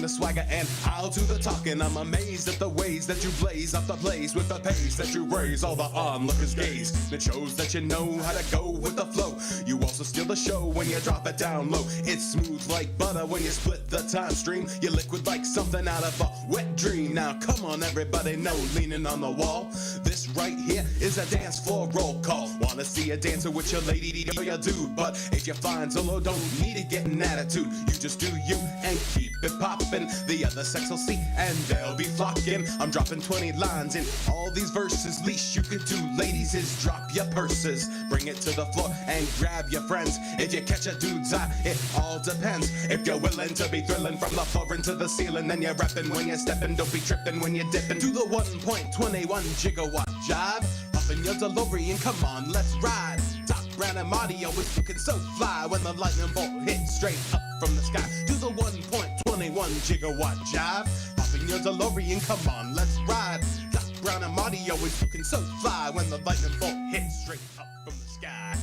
the swagger and I'll do the talking. I'm amazed at the ways that you blaze up the place with the pace that you raise all the onlookers' gaze. It shows that you know how to go with the flow. You also steal the show when you drop it down low. It's smooth like butter when you split the time stream. You liquid like something out of a wet dream. Now come on everybody, no leaning on the wall. This right here is a dance floor roll call. Wanna see a dancer with your lady or your dude, but if you find solo, don't need to get an attitude. You just do you and keep it poppin'. The other sex will see and they'll be flocking. I'm dropping 20 lines in all these verses. Least you could do, ladies, is drop your purses. Bring it to the floor and grab your friends. If you catch a dude's eye, it all depends. If you're willing to be thrilling from the floor into the ceiling, then you're rapping when you're stepping. Don't be tripping when you're dipping. Do the 1.21 gigawatt jive. Up in your DeLorean, come on, let's ride. Top Brown and Marty always looking so fly when the lightning bolt hits straight up from the sky. Do the 1.21 gigawatt jive. Up in your DeLorean, come on, let's ride. Top Brown and Marty always looking so fly when the lightning bolt hits straight up from the sky.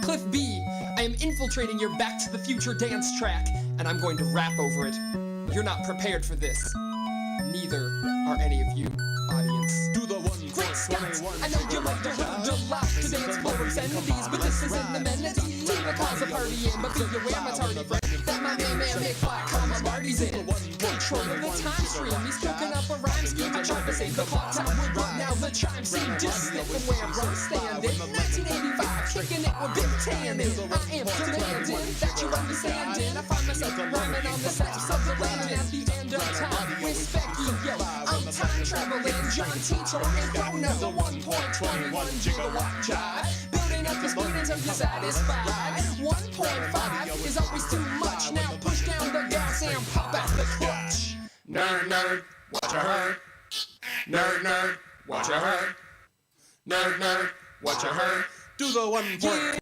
Cliff B, I am infiltrating your Back to the Future dance track, and I'm going to rap over it. You're not prepared for this. Neither are any of you, audience. Do the 1.21 I know you like to run your life to dance for obscenities, but this isn't the amenity to cause a party in. But be aware, my tardy friend, that my name and Nick Black, my Marty's in. Control of the time stream, he's cooking up a rhyme scheme. I tried to save the clock time would run, now the chimes seem distant from where I'm standing. 1985, kicking it with Big Tannin. I am demanding that you understanding. I find myself rhyming on the steps of the land at the end of time with Specky. Yo, I'm time traveling, John Tito and Chrono, the 1.21 gigawatt jive. Building up the speed until you're satisfied. 1.5 is always too much. Now push down the gas and pop out the clutch. Nerd, nerd, what you heard? Nerd, nerd, what you heard? Nerd, nerd, what you heard? Do the 1.21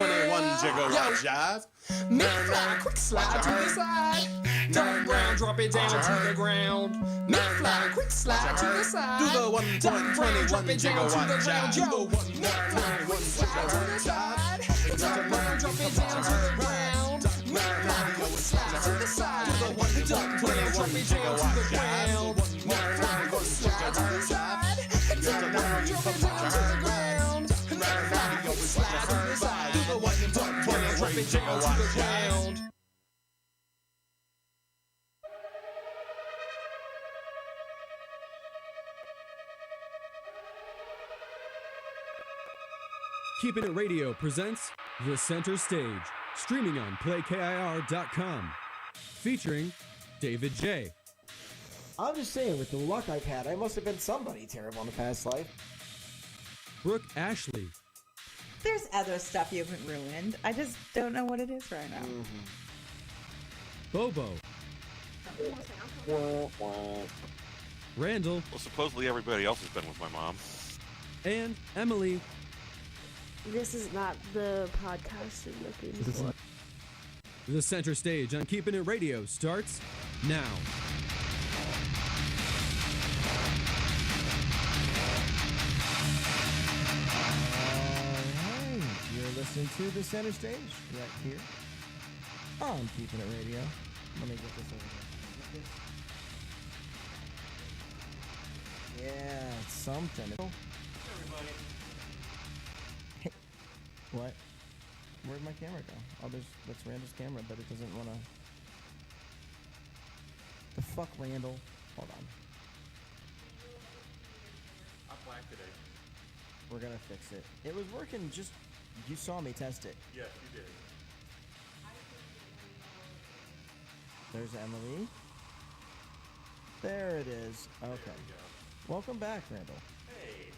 gigawatt jive. Make fly, quick slide to the side. Turn round, drop it down to the ground. Make fly, quick slide to the side. Do the 1.21 gigawatt jive. Do the 1.21 quick slide to the side. Turn round, drop it down to the ground. Make fly, quick slide to the side. Do the 1.21 gigawatt jive. Make fly, quick slide to the side. Turn round, drop it down to the ground. Make fly, quick slide to the side. Do the 1.21 gigawatt jive. Keeping It Radio presents The Center Stage, streaming on PlayKIR.com, featuring David J. I'm just saying, with the luck I've had, I must have been somebody terrible in the past life. Brooke Ashley. There's other stuff you haven't ruined. I just don't know what it is right now. Bobo. Randall. Well, supposedly everybody else has been with my mom. And Emily. This is not the podcast you're looking for. The Center Stage on Keeping It Radio starts now. Alright, you're listening to The Center Stage right here on Keeping It Radio. Let me get this over here. Yeah, it's something. Everybody. What? Where'd my camera go? Oh, that's Randall's camera, but it doesn't want to... The fuck, Randall? Hold on. I'm black today. We're gonna fix it. It was working just... You saw me test it. Yes, you did. There's Emily. There it is. Okay. There we go. Welcome back, Randall. Hey.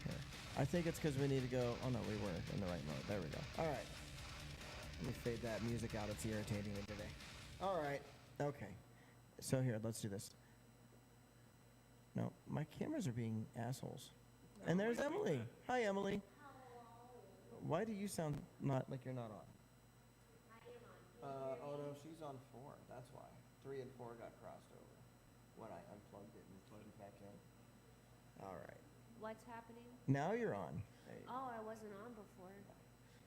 Here. I think it's because we need to go... Oh, no, we were in the right mode. There we go. All right. Let me fade that music out. It's irritating me today. All right. Okay. So here, let's do this. No, my cameras are being assholes. And there's Emily. Hi, Emily. Why do you sound not like you're not on? Oh, no, she's on 4. That's why. 3 and 4 got crossed over when I unplugged it and plugged it back in. All right. What's happening? Now you're on. Oh, I wasn't on before.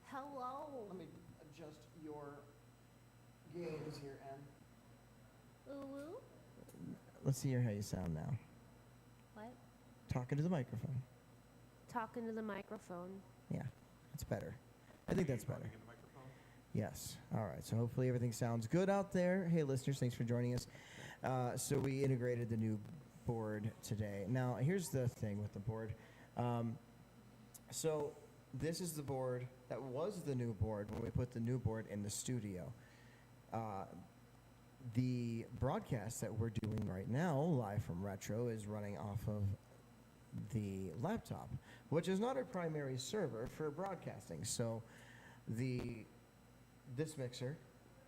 Hello. Let me adjust your gains here, Em. Ooh. Let's hear how you sound now. What? Talking to the microphone. Talking to the microphone. Yeah, that's better. I think that's better. Yes. All right. So hopefully everything sounds good out there. Hey, listeners, thanks for joining us. So we integrated the new board today. Now, here's the thing with the board. So this is the board that was the new board when we put the new board in the studio. The broadcast that we're doing right now, live from Retro, is running off of the laptop, which is not our primary server for broadcasting. So this mixer,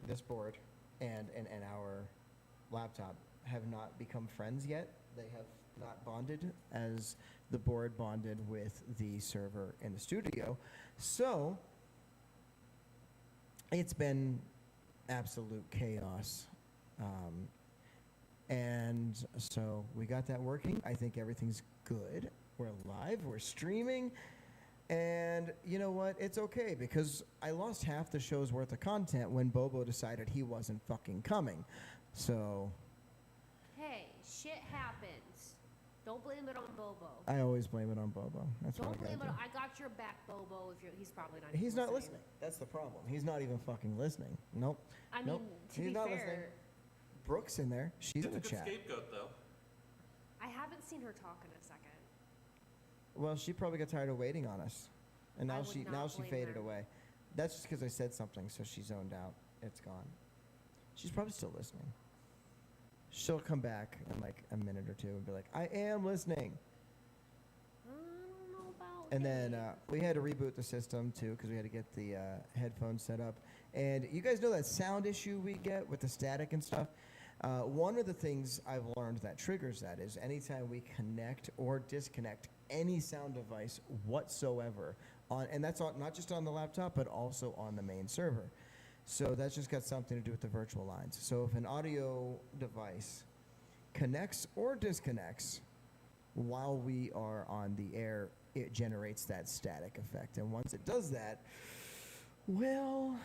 this board, and our laptop have not become friends yet. They have not bonded as the board bonded with the server in the studio. So it's been absolute chaos. And so we got that working. I think everything's good. We're live, we're streaming. And you know what? It's okay because I lost half the show's worth of content when Bobo decided he wasn't fucking coming. So Hey, shit happens. Don't blame it on Bobo. I always blame it on Bobo. That's Don't what I blame it gotta on. do. I got your back, Bobo. If he's probably not. He's even not listening. That's the problem. He's not even fucking listening. Nope. I Nope. mean, to He's be not fair, listening. Brooke's in there. She's in the It's a good chat. scapegoat, though. I haven't seen her talk in a second. Well, she probably got tired of waiting on us, and I now would she not blame faded her. away. That's just because I said something, so she zoned out. It's gone. She's probably still listening. She'll come back in like a minute or two and be like, "I am listening." I don't know about. And then Dave. we had to reboot the system too because we had to get the headphones set up. And you guys know that sound issue we get with the static and stuff? One of the things I've learned that triggers that is anytime we connect or disconnect any sound device whatsoever, and that's not just on the laptop, but also on the main server. So that's just got something to do with the virtual lines. So if an audio device connects or disconnects while we are on the air, it generates that static effect. And once it does that, well,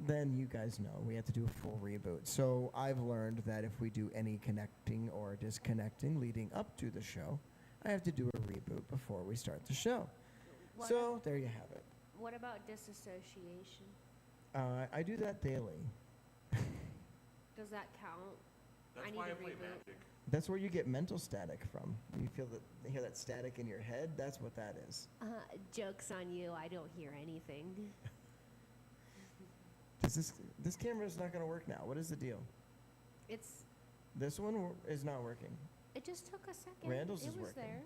then you guys know we have to do a full reboot. So I've learned that if we do any connecting or disconnecting leading up to the show, I have to do a reboot before we start the show. What So there you have it. What about disassociation? I do that daily. Does that count? That's I need why I to play reboot. Magic. That's where you get mental static from. You hear that static in your head. That's what that is. Joke's on you. I don't hear anything. This camera's not going to work now. What is the deal? It's. This one is not working. It just took a second. Randall's it is was working. there.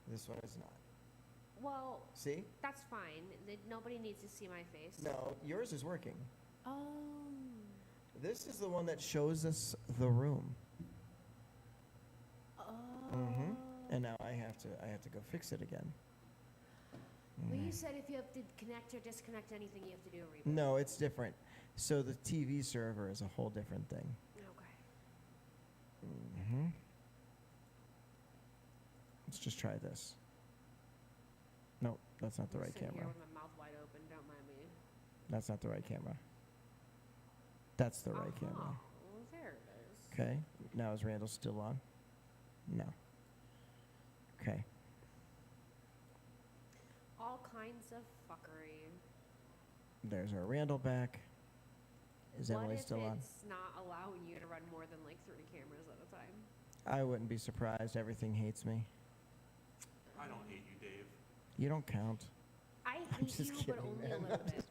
This one is not. Well, See? that's fine. Nobody needs to see my face. No, yours is working. Oh. This is the one that shows us the room. Oh. Mm-hmm. And now I have to go fix it again. Well, you said if you have to connect or disconnect anything, you have to do a reboot. No, it's different. So the TV server is a whole different thing. Okay. Mm-hmm. Let's just try this. Nope, that's not the I'm right sitting camera. Here with my mouth wide open. Don't mind me. That's not the right camera. That's the right camera. Well, there it is. Okay. Now is Randall still on? No. Okay. All kinds of fuckery. There's our Randall back. Is what Emily if still on? it's not allowing you to run more than like 3 cameras at a time? I wouldn't be surprised. Everything hates me. I don't hate you, Dave. You don't count. I I'm hate just you, kidding, but only man. a little bit.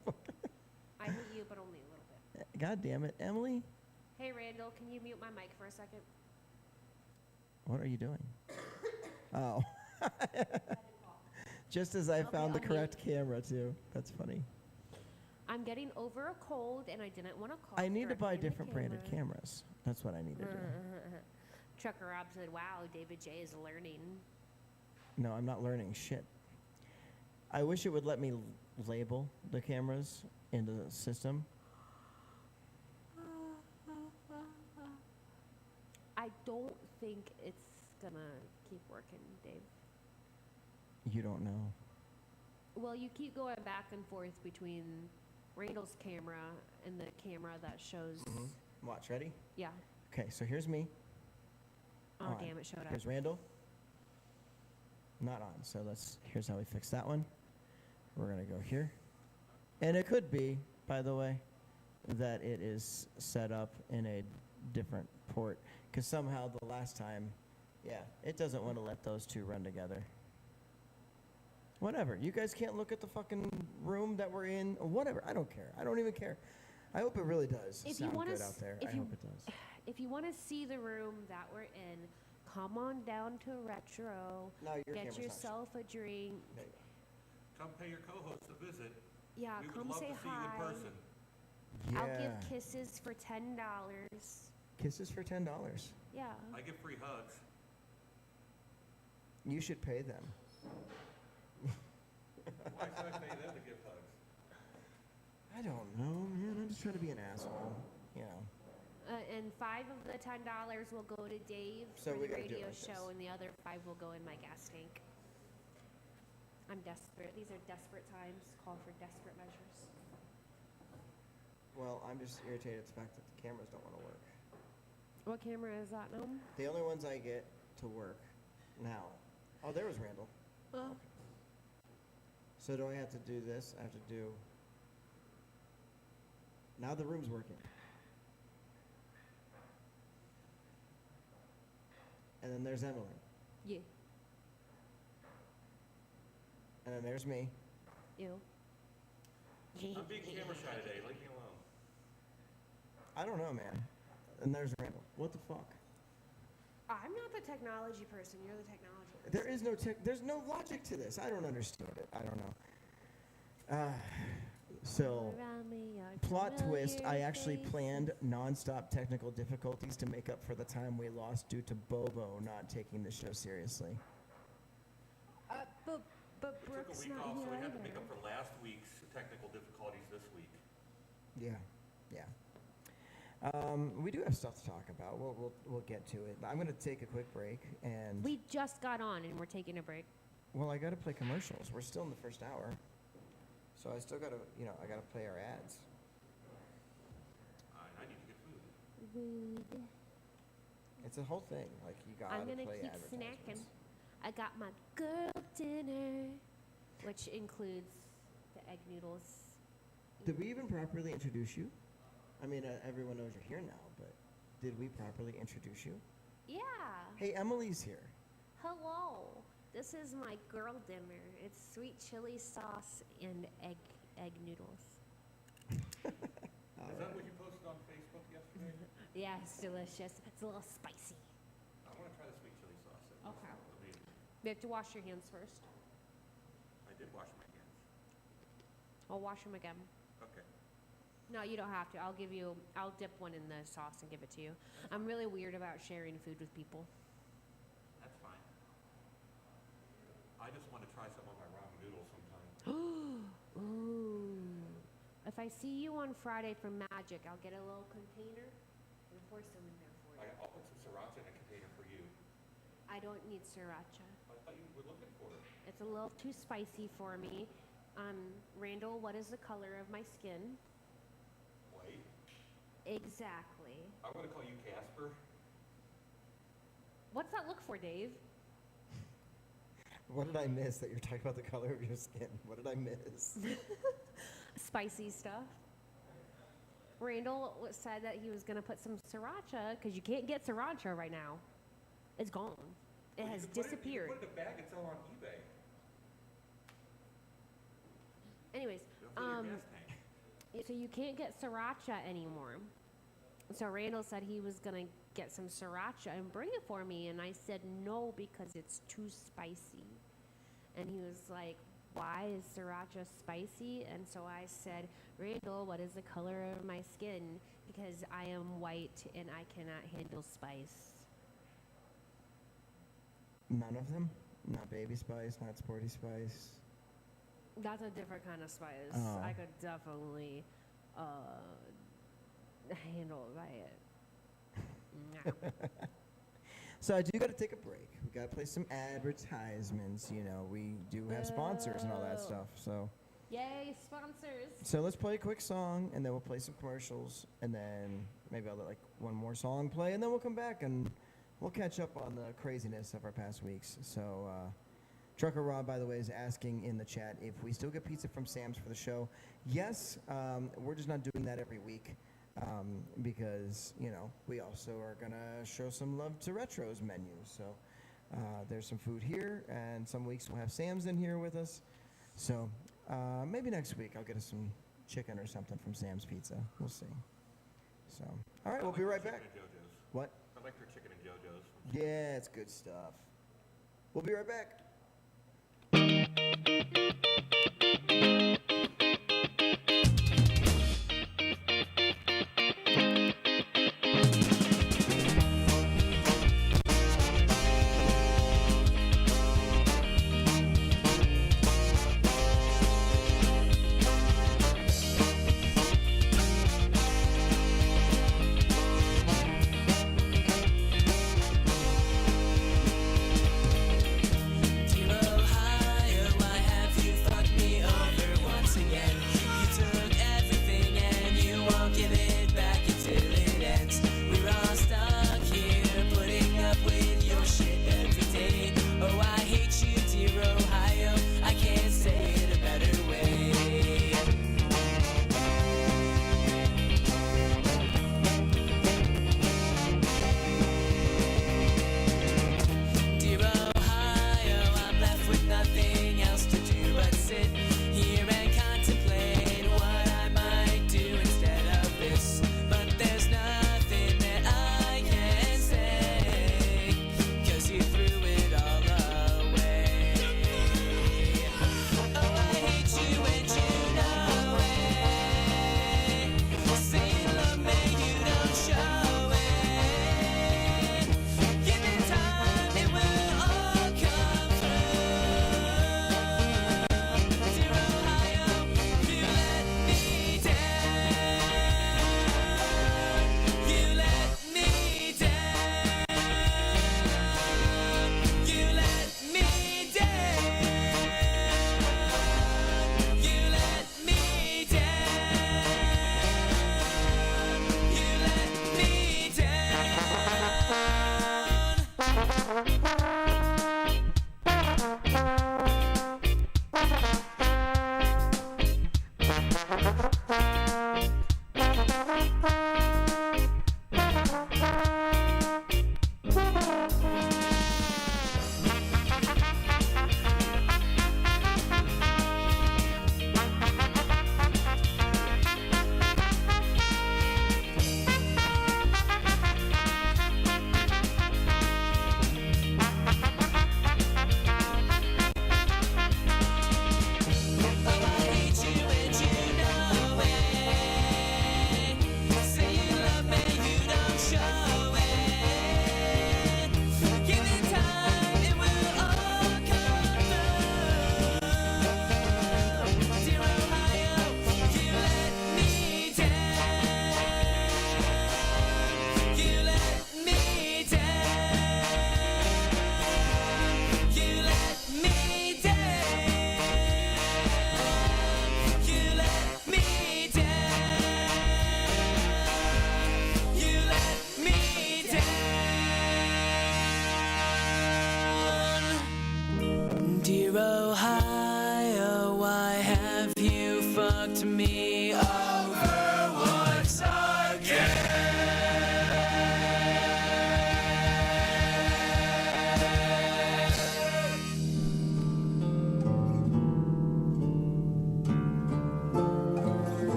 I hate you, but only a little bit. God damn it, Emily. Hey, Randall, can you mute my mic for a second? What are you doing? Oh. Just as I Okay, found the I'll correct camera, too. That's funny. I'm getting over a cold, and I didn't want to call. I need to buy directly in the different branded camera. cameras. That's what I need to do. Trucker Rob said, "Wow, David J is learning." No, I'm not learning shit. I wish it would let me label the cameras into the system. I don't think it's gonna keep working, Dave. You don't know. Well, you keep going back and forth between Randall's camera and the camera that shows. Watch, ready? Yeah. Okay, so here's me. Oh, On. damn, it showed up. Here's Randall. Not on, so here's how we fix that one. We're gonna go here. And it could be, by the way, that it is set up in a different port. Because somehow the last time, yeah, it doesn't want to let those two run together. Whatever. You guys can't look at the fucking room that we're in, or whatever. I don't care. I don't even care. I hope it really does If you sound wanna good s- out there. if I you- hope it does. If you want to see the room that we're in, come on down to Retro. No, your Get camera's not yourself a drink. There you go. Come pay your co-host a visit. Yeah, We would come love say to see you hi. in person. I'll Yeah. give kisses for $10. Kisses for $10. Yeah. I give free hugs. You should pay them. Why should I pay them to give hugs? I don't know, man. I'm just trying to be an asshole. You know. And $5 of the $10 will go to Dave So for we the gotta do it radio like show, this. and the other $5 will go in my gas tank. I'm desperate. These are desperate times. Call for desperate measures. Well, I'm just irritated at the fact that the cameras don't want to work. What camera is that now? The only ones I get to work now. Oh, there was Randall. So do I have to do this? I have to do. Now the room's working. And then there's Emily. You. And then there's me. You. I'm being camera shy today. Leave me alone. I don't know, man. And there's Randall. What the fuck? I'm not the technology person. You're the technology person. There is no there's no logic to this. I don't understand it. I don't know. So, Around me are plot twist, I familiar actually faces. planned non-stop technical difficulties to make up for the time we lost due to Bobo not taking the show seriously. But We took a Brooke's week not off, so here we had to make either. up for last week's technical difficulties this week. Yeah, yeah. We do have stuff to talk about. We'll get to it. I'm gonna take a quick break and We just got on and we're taking a break. well, I gotta play commercials. We're still in the first hour, so I still gotta I gotta play our ads. I need to get food. Rude. It's a whole thing. Like you gotta I'm gonna play keep advertisements. snacking. I got my girl dinner, which includes the egg noodles. Did we even properly introduce you? I mean, everyone knows you're here now, but did we properly introduce you? Yeah. Hey, Emily's here. Hello. This is my girl dinner. It's sweet chili sauce and egg noodles. Is that what you posted on Facebook yesterday? Yeah, it's delicious. It's a little spicy. I want to try the sweet chili sauce. Okay. I mean, You have to wash your hands first. I did wash my hands. I'll wash them again. Okay. No, you don't have to. I'll dip one in the sauce and give it to you. I'm really weird about sharing food with people. That's fine. I just want to try some of my ramen noodles sometime. Ooh. If I see you on Friday for Magic, I'll get a little container and pour some in there for you. I'll put some sriracha in a container for you. I don't need sriracha. I thought you were looking for it. It's a little too spicy for me. Randall, what is the color of my skin? White. Exactly. I want to call you Casper. What's that look for, Dave? What did I miss that you're talking about the color of your skin? What did I miss? Spicy stuff. Randall said that he was going to put some sriracha because you can't get sriracha right now. It's gone. It Well, you has can put disappeared. You can put it in a bag and sell it on eBay. Anyways, It'll fill your gas tank. so you can't get sriracha anymore. So Randall said he was going to get some sriracha and bring it for me. And I said no because it's too spicy. And he was like, why is sriracha spicy? And so I said, Randall, what is the color of my skin? Because I am white and I cannot handle spice. None of them? Not baby spice, not sporty spice. That's a different kind of spice. Oh. I could definitely handle it by it. So I do got to take a break. We gotta play some advertisements. You know, we do have sponsors and all that stuff. So. Yay, sponsors. So let's play a quick song, and then we'll play some commercials, and then maybe I'll let like one more song play, and then we'll come back and we'll catch up on the craziness of our past weeks. So Trucker Rob, by the way, is asking in the chat if we still get pizza from Sam's for the show. Yes, we're just not doing that every week because, you know, we also are going to show some love to Retro's menu. So there's some food here, and some weeks we'll have Sam's in here with us. So maybe next week I'll get us some chicken or something from Sam's Pizza. We'll see. So, all right, we'll be right back. What? I like their chicken and JoJo's. Yeah, it's good stuff. We'll be right back.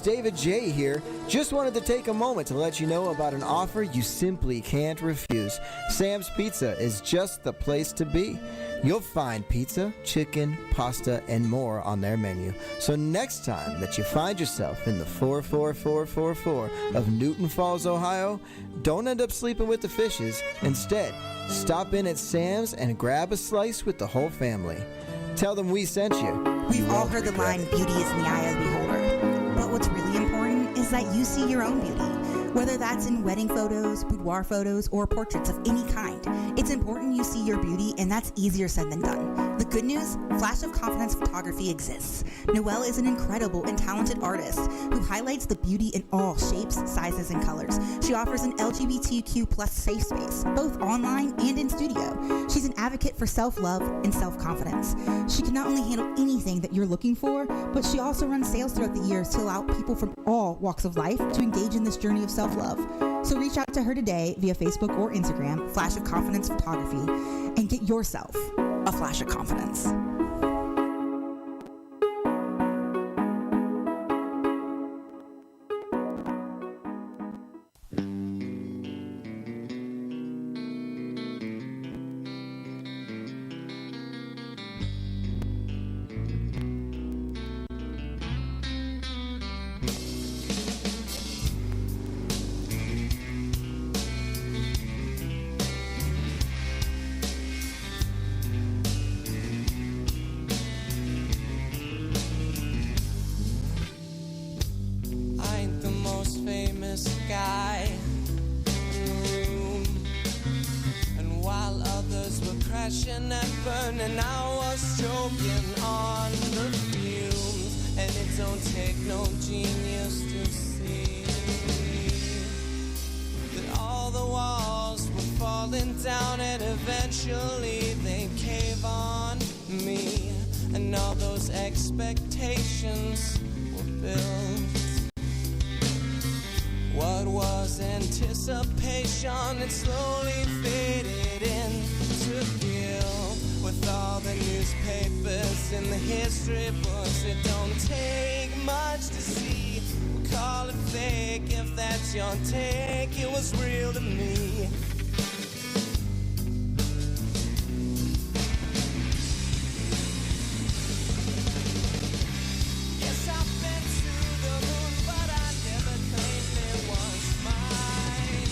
David J here. Just wanted to take a moment to let you know about an offer you simply can't refuse. Sam's Pizza is just the place to be. You'll find pizza, chicken, pasta, and more on their menu. So next time that you find yourself in the 44444 of Newton Falls, Ohio, don't end up sleeping with the fishes. Instead, stop in at Sam's and grab a slice with the whole family. Tell them we sent you. We've all heard the line, beauty is in the eye of the beholder. But what's really important is that you see your own beauty. Whether that's in wedding photos, boudoir photos, or portraits of any kind, it's important you see your beauty, and that's easier said than done. The good news, Flash of Confidence Photography exists. Noelle is an incredible and talented artist who highlights the beauty in all shapes, sizes, and colors. She offers an LGBTQ plus safe space, both online and in studio. She's an advocate for self-love and self-confidence. She can not only handle anything that you're looking for, but she also runs sales throughout the years to allow people from all walks of life to engage in this journey of self-love. So reach out to her today via Facebook or Instagram, Flash of Confidence Photography, and get yourself a flash of confidence. Guy in the room, and while others were crashing and burning, I was choking on the fumes. And it don't take no genius to see that all the walls were falling down, and eventually they cave on me, and all those expectations were built. What was anticipation? It slowly faded into guilt. With all the newspapers in the history books, it don't take much to see. We call it fake if that's your take. It was real to me. Yes, I've been to the moon, but I never claimed it was mine.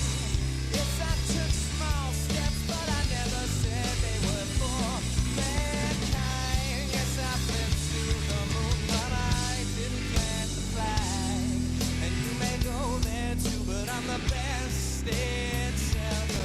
Yes, I took small steps, but I never said they were for mankind. Yes, I've been to the moon, but I didn't plant the flag. And you may go there too, but I'm the best it's ever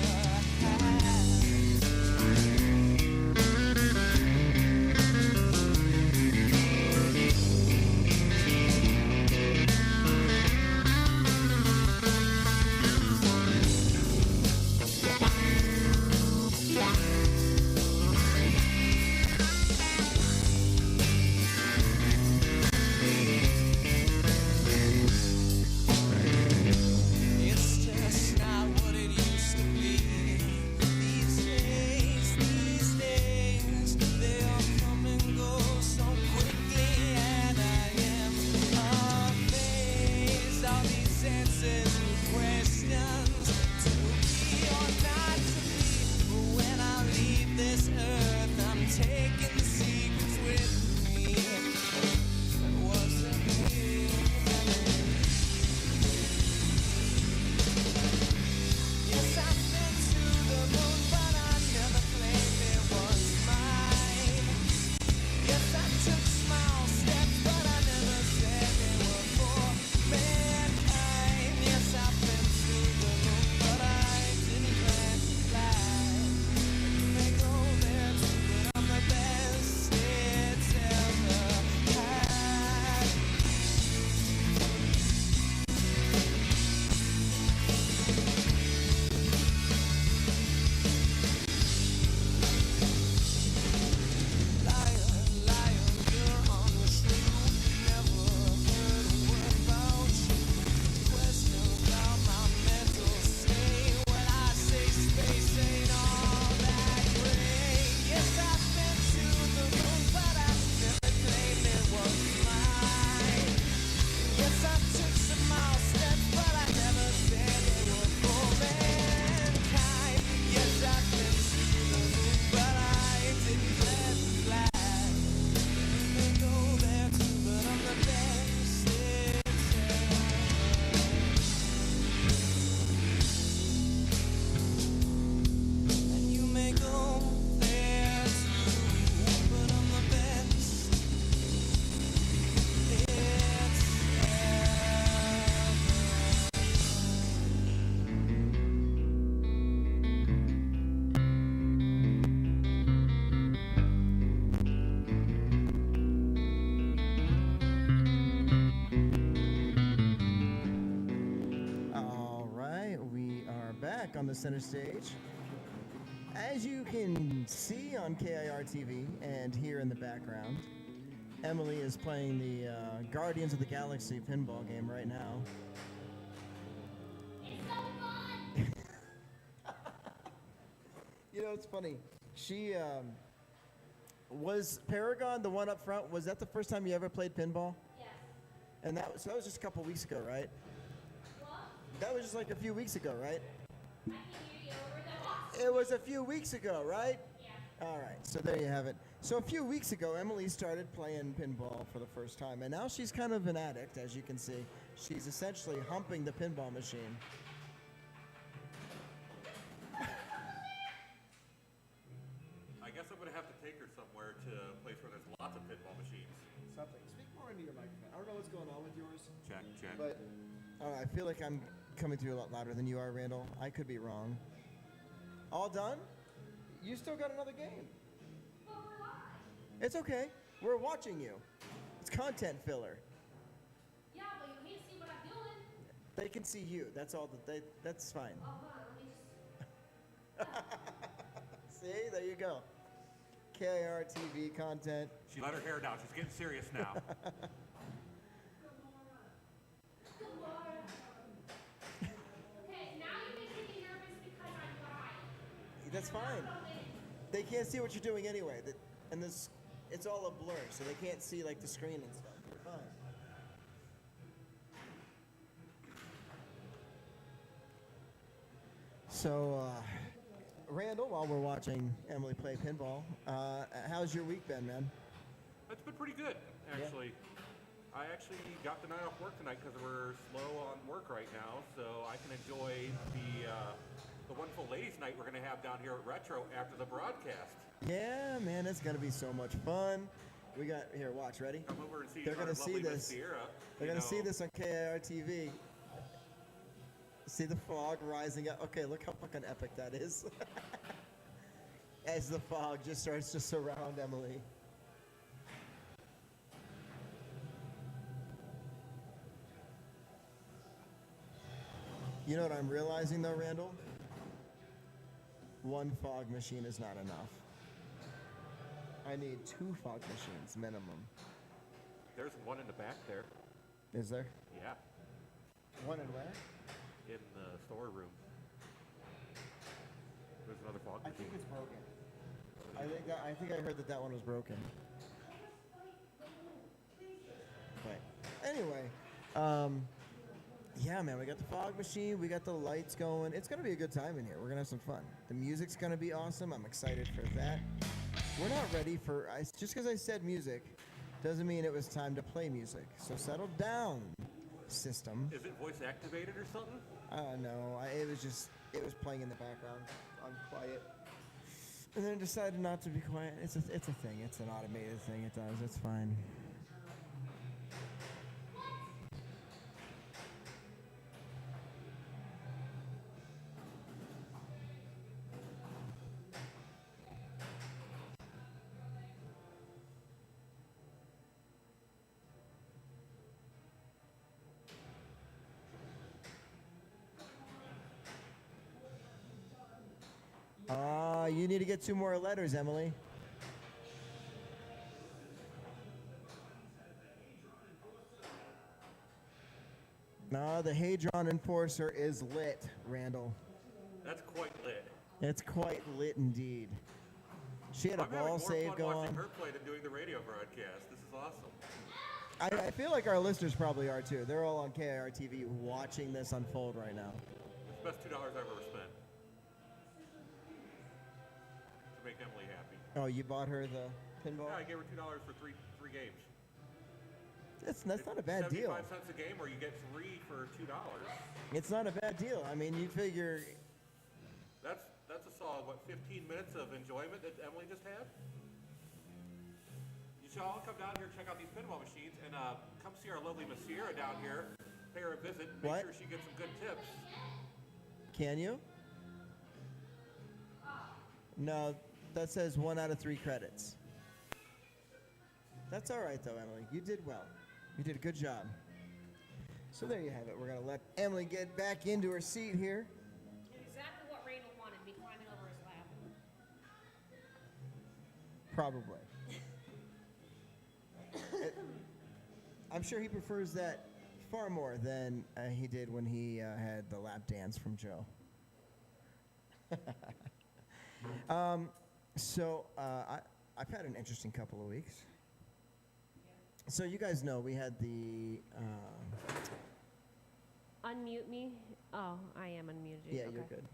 on the center stage. As you can see on KIR TV and hear in the background, Emily is playing the Guardians of the Galaxy pinball game right now. It's so fun! You know, it's funny. She was Paragon the one up front. Was that the first time you ever played pinball? Yes. And that was just a couple weeks ago, right? What? That was just like a few weeks ago, right? I can hear you over the box. It was a few weeks ago, right? Yeah. All right, so there you have it. So a few weeks ago, Emily started playing pinball for the first time, and now she's kind of an addict, as you can see. She's essentially humping the pinball machine. I guess I'm gonna have to take her somewhere to a place where there's lots of pinball machines. Something. Speak more into your microphone. I don't know what's going on with yours, Check, check. but I feel like I'm coming through a lot louder than you are, Randall. I could be wrong. All done? You still got another game. But we're live. It's okay. We're watching you. It's content filler. Yeah, but you can't see what I'm doing. They can see you. That's all. That's fine. Oh, hold on, let me just... See, there you go. KIR TV content. She let her hair down. She's getting serious now. Okay, now you're making me nervous because I'm live. That's fine. They can't see what you're doing anyway. And this, it's all a blur, so they can't see like the screen and stuff. You're fine. So, Randall, while we're watching Emily play pinball, how's your week been, man? It's been pretty good, actually. I actually got the night off work tonight because we're slow on work right now, so I can enjoy the wonderful ladies' night we're going to have down here at Retro after the broadcast. Yeah, man, it's gonna be so much fun. We got here. Watch, ready? Come over and see They're our gonna see lovely Miss this. Sierra. They're gonna see this on KIR TV. See the fog rising up. Okay, look how fucking epic that is. As the fog just starts to surround Emily. You know what I'm realizing though, Randall? One fog machine is not enough. I need 2 fog machines minimum. There's one in the back there. Is there? Yeah, One in where? in the storeroom. There's another fog I machine. think it's broken. I think I heard that one was broken. But anyway, yeah, man, we got the fog machine, we got the lights going. It's gonna be a good time in here. We're gonna have some fun. The music's gonna be awesome. I'm excited for that. We're not ready for just because I said music doesn't mean it was time to play music. So settle down, system. Is it voice activated or something? No, it was playing in the background on quiet. And then decided not to be quiet. It's a thing. It's an automated thing. It does. It's fine. You need to get 2 more letters, Emily. No, the Hadron Enforcer is lit, Randall. That's quite lit. It's quite lit indeed. She had a I'm having ball more save fun going. watching her play than doing the radio broadcast. This is awesome. I feel like our listeners probably are too. They're all on KIR TV watching this unfold right now. It's the best $2 I've ever spent. To make Emily happy. Oh, you bought her the pinball? Yeah, I gave her $2 for three games. That's not a bad deal. 75 cents a game, or you get 3 for $2. It's not a bad deal. I mean, you figure. That's a solid, 15 minutes of enjoyment that Emily just had? You should all come down here, check out these pinball machines, and come see our lovely Miss Sierra down here. Pay her a visit, make What? sure she gets some good tips. Can you? No, that says 1 out of 3 credits. That's all right, though, Emily. You did well. You did a good job. So there you have it. We're going to let Emily get back into her seat here. Exactly what Probably. I'm sure he prefers that far more than he did when he had the lap dance from Joe. I've had an interesting couple of weeks. So you guys know we had the... Unmute me. Oh, I am unmuted. Yeah, okay. you're good.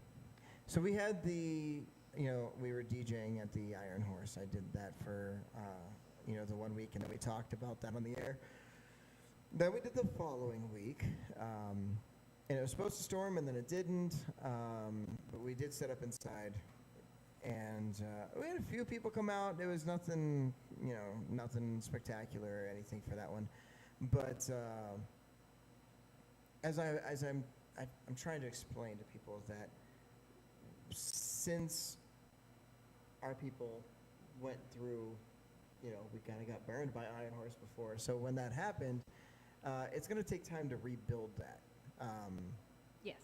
So we had we were DJing at the Iron Horse. I did that for, the 1 week, and then we talked about that on the air. Then we did the following week, and it was supposed to storm, and then it didn't, but we did set up inside, and we had a few people come out. It was nothing, nothing spectacular or anything for that one, but I'm trying to explain to people that since our people went through, we kind of got burned by Iron Horse before. So when that happened, it's going to take time to rebuild that. Yes.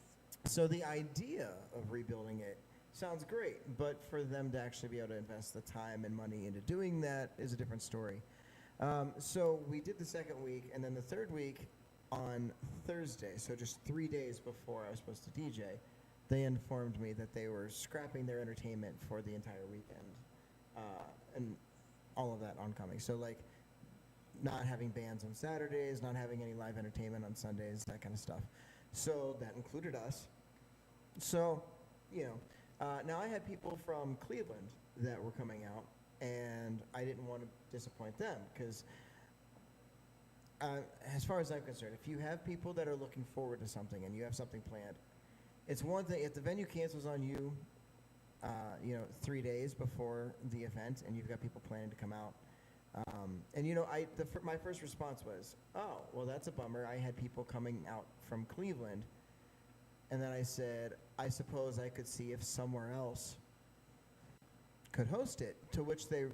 So the idea of rebuilding it sounds great, but for them to actually be able to invest the time and money into doing that is a different story. So we did the second week, and then the third week on Thursday, so just 3 days before I was supposed to DJ, they informed me that they were scrapping their entertainment for the entire weekend, and all of that oncoming. So like not having bands on Saturdays, not having any live entertainment on Sundays, that kind of stuff. So that included us. So, now I had people from Cleveland that were coming out, and I didn't want to disappoint them because as far as I'm concerned, if you have people that are looking forward to something and you have something planned, it's one thing if the venue cancels on you, 3 days before the event, and you've got people planning to come out. My first response was, oh, well, that's a bummer. I had people coming out from Cleveland. And then I said, I suppose I could see if somewhere else could host it. To which the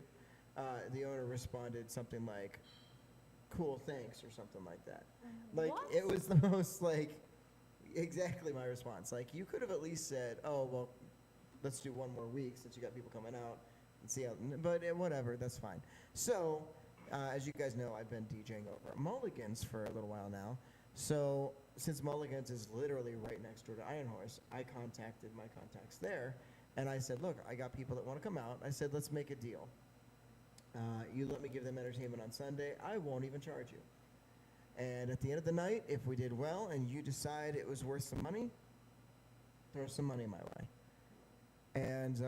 owner responded something like, cool, thanks, or something like that. Like, What? it was the most, exactly my response. Like, you could have at least said, oh, well, let's do 1 more week since you got people coming out and see how, but whatever, that's fine. So, as you guys know, I've been DJing over at Mulligan's for a little while now. So, since Mulligan's is literally right next door to Iron Horse, I contacted my contacts there, and I said, look, I got people that want to come out. I said, let's make a deal. You let me give them entertainment on Sunday, I won't even charge you. And at the end of the night, if we did well and you decide it was worth some money, throw some money my way. And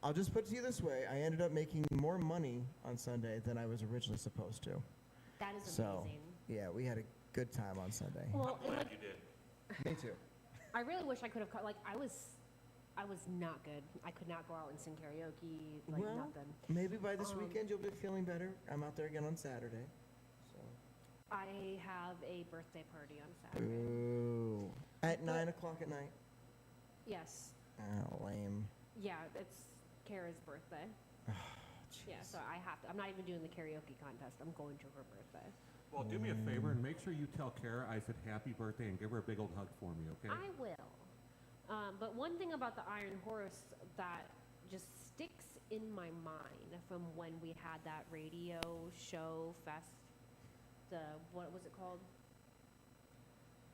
I'll just put it to you this way. I ended up making more money on Sunday than I was originally supposed to. That is So, amazing. yeah, we had a good time on Sunday. Well, I'm and, glad you did. Me too. I really wish I could have. I was not good. I could not go out and sing karaoke. Well, nothing. maybe by this weekend you'll be feeling better. I'm out there again on Saturday. So. I have a birthday party on Saturday. Ooh. At 9 o'clock at night? Yes. Oh, lame. Yeah, it's Kara's birthday. Yeah, so I have to. I'm not even doing the karaoke contest. I'm going to her birthday. Well, do me a favor and make sure you tell Kara I said happy birthday and give her a big old hug for me, okay? I will. But one thing about the Iron Horse that just sticks in my mind from when we had that radio show fest, what was it called?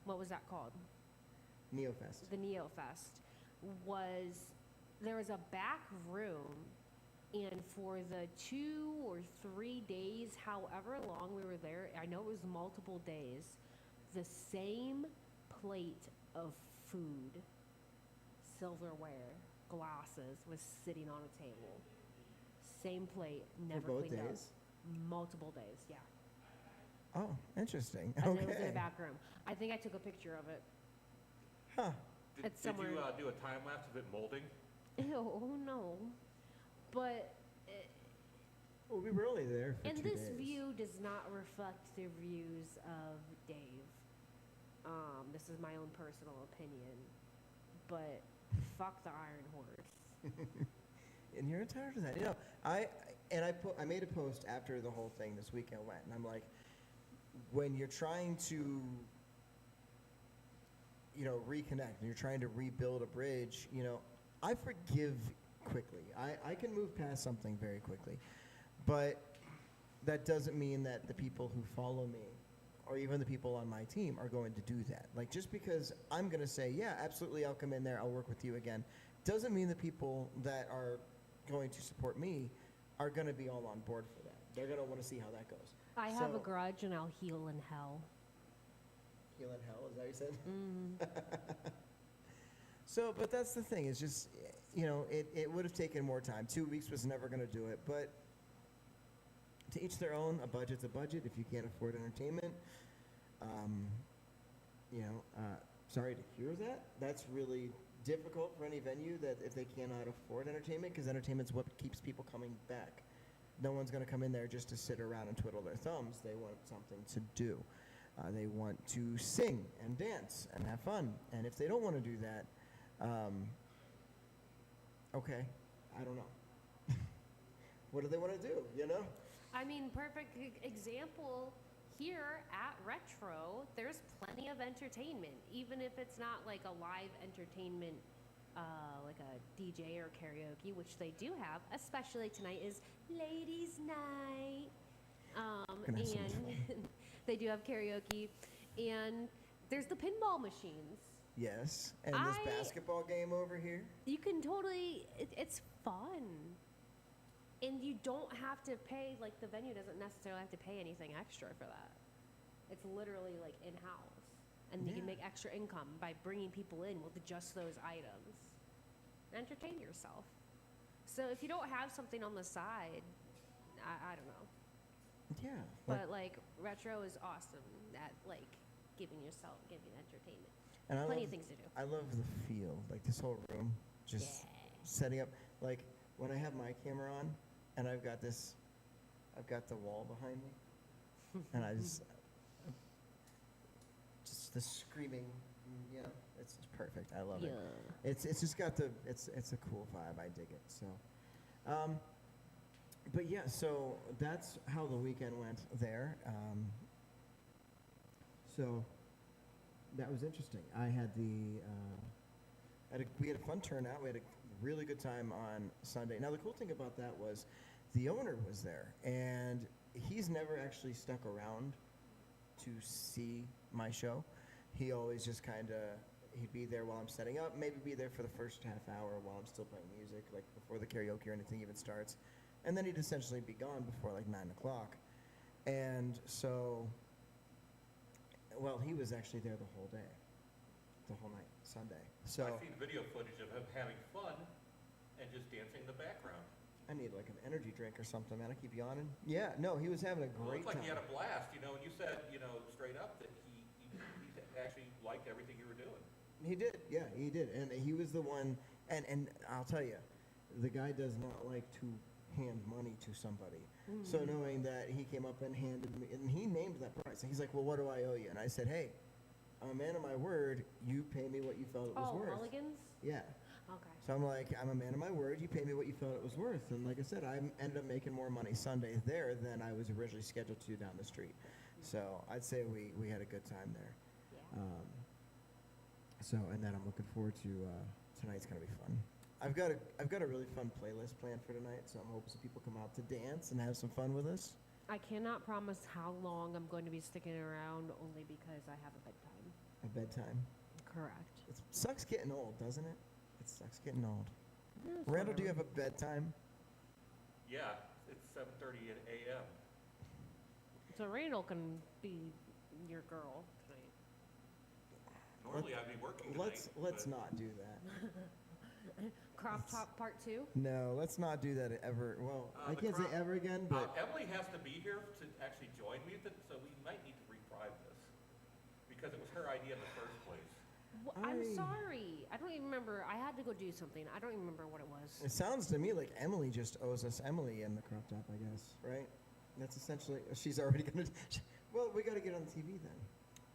What was that called? Neofest. The Neofest was there was a back room, and for the 2 or 3 days, however long we were there, I know it was multiple days, the same plate of food, silverware, glasses was sitting on a table. Same plate, never both cleaned days? up. Multiple days, yeah. Oh, interesting. And Okay. it was in the back room. I think I took a picture of it. Huh. Did It's you somewhere. do a time lapse of it molding? Ew, no. But Well, we were only there for and 2 this days. view does not reflect the views of Dave. This is my own personal opinion. But fuck the Iron Horse. And you're entitled to that. I made a post after the whole thing this weekend went, and I'm like, when you're trying to, reconnect and you're trying to rebuild a bridge, I forgive quickly. I can move past something very quickly. But that doesn't mean that the people who follow me or even the people on my team are going to do that. Like, just because I'm going to say, yeah, absolutely, I'll come in there, I'll work with you again, doesn't mean the people that are going to support me are going to be all on board for that. They're going to want to see how that goes. I have a grudge and I'll heal in hell. Heal in hell, is that what you said? So, but that's the thing, is just, you know, it would have taken more time. 2 weeks was never going to do it, but to each their own. A budget's a budget. If you can't afford entertainment, you know, sorry to hear that. That's really difficult for any venue, that if they cannot afford entertainment, because entertainment's what keeps people coming back. No one's going to come in there just to sit around and twiddle their thumbs. They want something to do. They want to sing and dance and have fun. And if they don't want to do that, okay, I don't know. What do they want to do, you know? I mean, perfect example here at Retro, there's plenty of entertainment, even if it's not like a live entertainment, like a DJ or karaoke, which they do have, especially tonight is ladies' night. And they do have karaoke, and there's the pinball machines. Yes, and this basketball game over here. You can totally, it's fun. And you don't have to pay, like the venue doesn't necessarily have to pay anything extra for that. It's literally like in-house. And you can make extra income by bringing people in with just those items. Entertain yourself. So if you don't have something on the side, I don't know. Yeah. But like Retro is awesome at like giving entertainment. And Plenty of things to do. I love the feel, like this whole room, just setting up. Like when I have my camera on, and I've got the wall behind me, and I just the screaming, you know, it's perfect. I love it. It's just got it's a cool vibe. I dig it. So, but yeah, so that's how the weekend went there. So that was interesting. I had we had a fun turnout. We had a really good time on Sunday. Now the cool thing about that was the owner was there, and he's never actually stuck around to see my show. He always just he'd be there while I'm setting up, maybe be there for the first half hour while I'm still playing music, like before the karaoke or anything even starts. And then he'd essentially be gone before like 9 o'clock. And so, well, he was actually there the whole day, the whole night, Sunday. So I've seen video footage of him having fun and just dancing in the background. I need like an energy drink or something, man. I keep yawning. Yeah, no, he was having a great It looked like time. he had a blast, you know, and you said, you know, straight up that he actually liked everything you were doing. He did, yeah, he did. And he was the one, and I'll tell you, the guy does not like to hand money to somebody. So knowing that he came up and handed me, and he named that price. And he's like, well, what do I owe you? And I said, hey, I'm a man of my word. You pay me what you felt it was worth. Oh, Mulligans? Yeah. Okay. So I'm like, I'm a man of my word. You pay me what you felt it was worth. And like I said, I ended up making more money Sunday there than I was originally scheduled to down the street. So I'd say we had a good time there. Yeah. And then I'm looking forward to tonight's gonna be fun. I've got a really fun playlist planned for tonight, so I'm hoping some people come out to dance and have some fun with us. I cannot promise how long I'm going to be sticking around, only because I have a bedtime. A bedtime. Correct. It sucks getting old, doesn't it? It sucks getting old. Yeah, Randall, do you have a bedtime? Yeah, it's 7:30 a.m. So Randall can be your girl tonight. Normally I'd be working tonight. Let's but not do that. Crop top part 2? No, let's not do that ever. Well, I the can't say crop- ever again, but Emily has to be here to actually join me, so we might need to reprive this because it was her idea in the first place. Well, I'm sorry. I don't even remember. I had to go do something. I don't even remember what it was. it sounds to me like Emily just owes us Emily in the crop top, I guess, right? That's essentially, she's already gonna, well, we gotta get on TV then.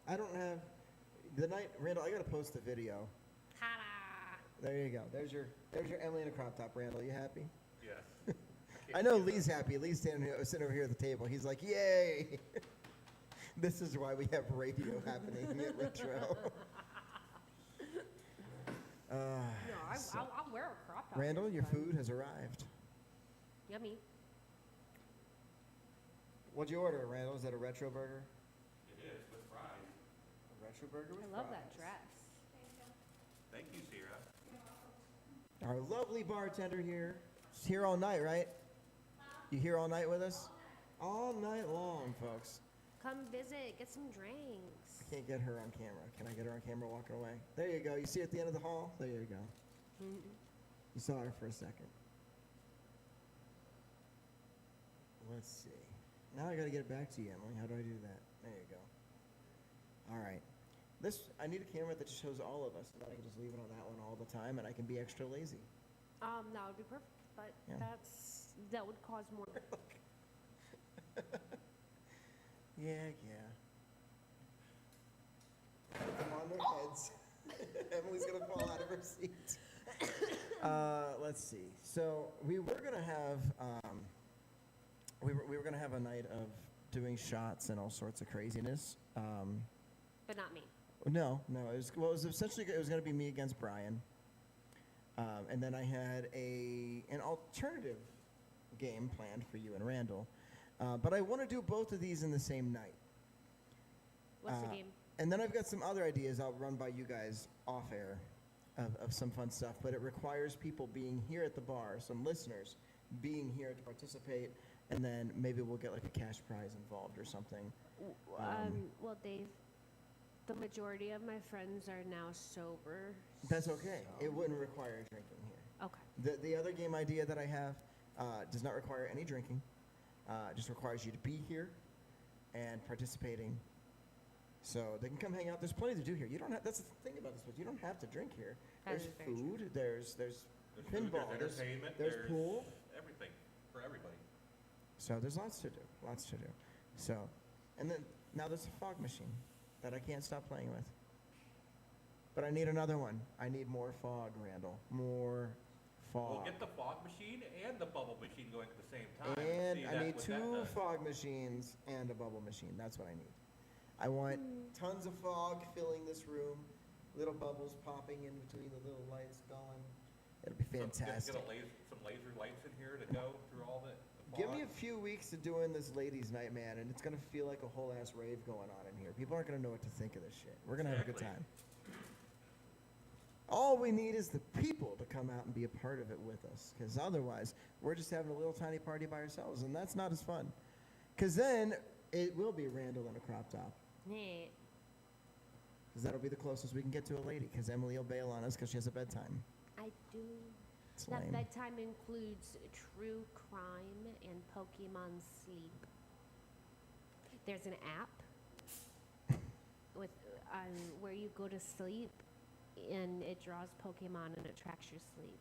I don't have, the night, Randall, I gotta post the video. Ta-da! There you go. There's your Emily in a crop top, Randall. You happy? Yes. I know Lee's happy. Lee's sitting over here at the table. He's like, yay! This is why we have radio happening at Retro. No, I'll wear a crop top. Randall, it's your fun. food has arrived. Yummy. What'd you order, Randall? Is that a retro burger? It is with fries. A retro burger with I love fries. that dress. Thank you, Sierra. Our lovely bartender here. She's here all night, right? You here all night with us? All night long, folks. Come visit, get some drinks. I can't get her on camera. Can I get her on camera walking away? There you go. You see her at the end of the hall? There you go. You saw her for a second. Let's see. Now I got to get it back to you, Emily. How do I do that? There you go. All right. I need a camera that just shows all of us, so that I can just leave it on that one all the time, and I can be extra lazy. That would be perfect, but Yeah. that would cause more. Yeah. Put them on their heads. Emily's gonna fall out of her seat. Let's see. So we were gonna have we were gonna have a night of doing shots and all sorts of craziness. But not me. No. It was essentially it was gonna be me against Brian. And then I had an alternative game planned for you and Randall. But I want to do both of these in the same night. What's the game? And then I've got some other ideas I'll run by you guys off air of some fun stuff. But it requires people being here at the bar, some listeners being here to participate. And then maybe we'll get like a cash prize involved or something. Well, Dave, the majority of my friends are now sober. That's okay. so- It wouldn't require drinking here. Okay. The other game idea that I have does not require any drinking. Just requires you to be here and participating. So they can come hang out. There's plenty to do here. You don't have. That's the thing about this place. You don't have to drink here. That There's is very food. true. There's Food, pinball. there's entertainment. There's pool. Everything for everybody. So there's lots to do. Lots to do. So, and then now there's a fog machine that I can't stop playing with. But I need another one. I need more fog, Randall. More fog. We'll get the fog machine and the bubble machine going at the same time. And See I that- need what that 2 does. fog machines and a bubble machine. That's what I need. I want tons of fog filling this room, little bubbles popping in between the little lights going. It'll be fantastic. Get some laser lights in here to go through all the Give me a fog. few weeks of doing this ladies' night, man, and it's gonna feel like a whole ass rave going on in here. People aren't gonna know what to think of this shit. We're gonna have a good Exactly. time. All we need is the people to come out and be a part of it with us, because otherwise we're just having a little tiny party by ourselves, and that's not as fun. Because then it will be Randall in a crop top, Yeah. because that'll be the closest we can get to a lady. Because Emily will bail on us because she has a bedtime. I do. It's That lame. bedtime includes true crime and Pokemon sleep. There's an app with where you go to sleep, and it draws Pokemon and it tracks your sleep.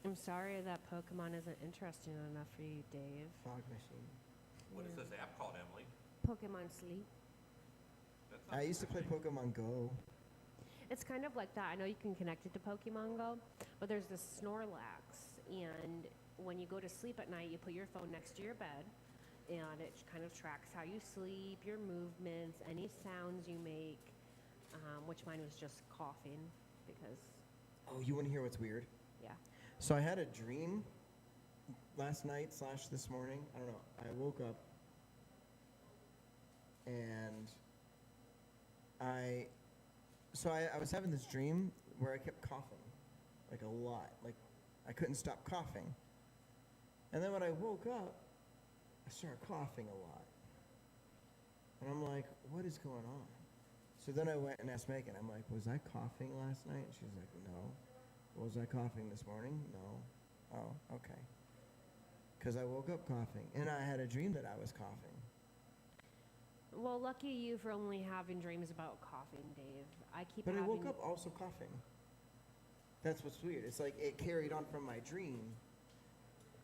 I'm sorry that Pokemon isn't interesting enough for you, Dave. Fog machine. What is this app called, Emily? Pokemon sleep. That's not I used to play interesting. Pokemon Go. It's kind of like that. I know you can connect it to Pokemon Go, but there's this Snorlax, and when you go to sleep at night, you put your phone next to your bed, and it kind of tracks how you sleep, your movements, any sounds you make, which mine was just coughing because, Oh, you want to hear what's weird? yeah. So I had a dream last night / this morning. I don't know. I woke up and I was having this dream where I kept coughing, like a lot. Like I couldn't stop coughing. And then when I woke up, I started coughing a lot. And I'm like, what is going on? So then I went and asked Megan, I'm like, was I coughing last night? And she's like, no. Was I coughing this morning? No. Oh, okay. Because I woke up coughing, and I had a dream that I was coughing. Well, lucky you for only having dreams about coughing, Dave. I keep But I having. woke up also coughing. That's what's weird. It's like it carried on from my dream,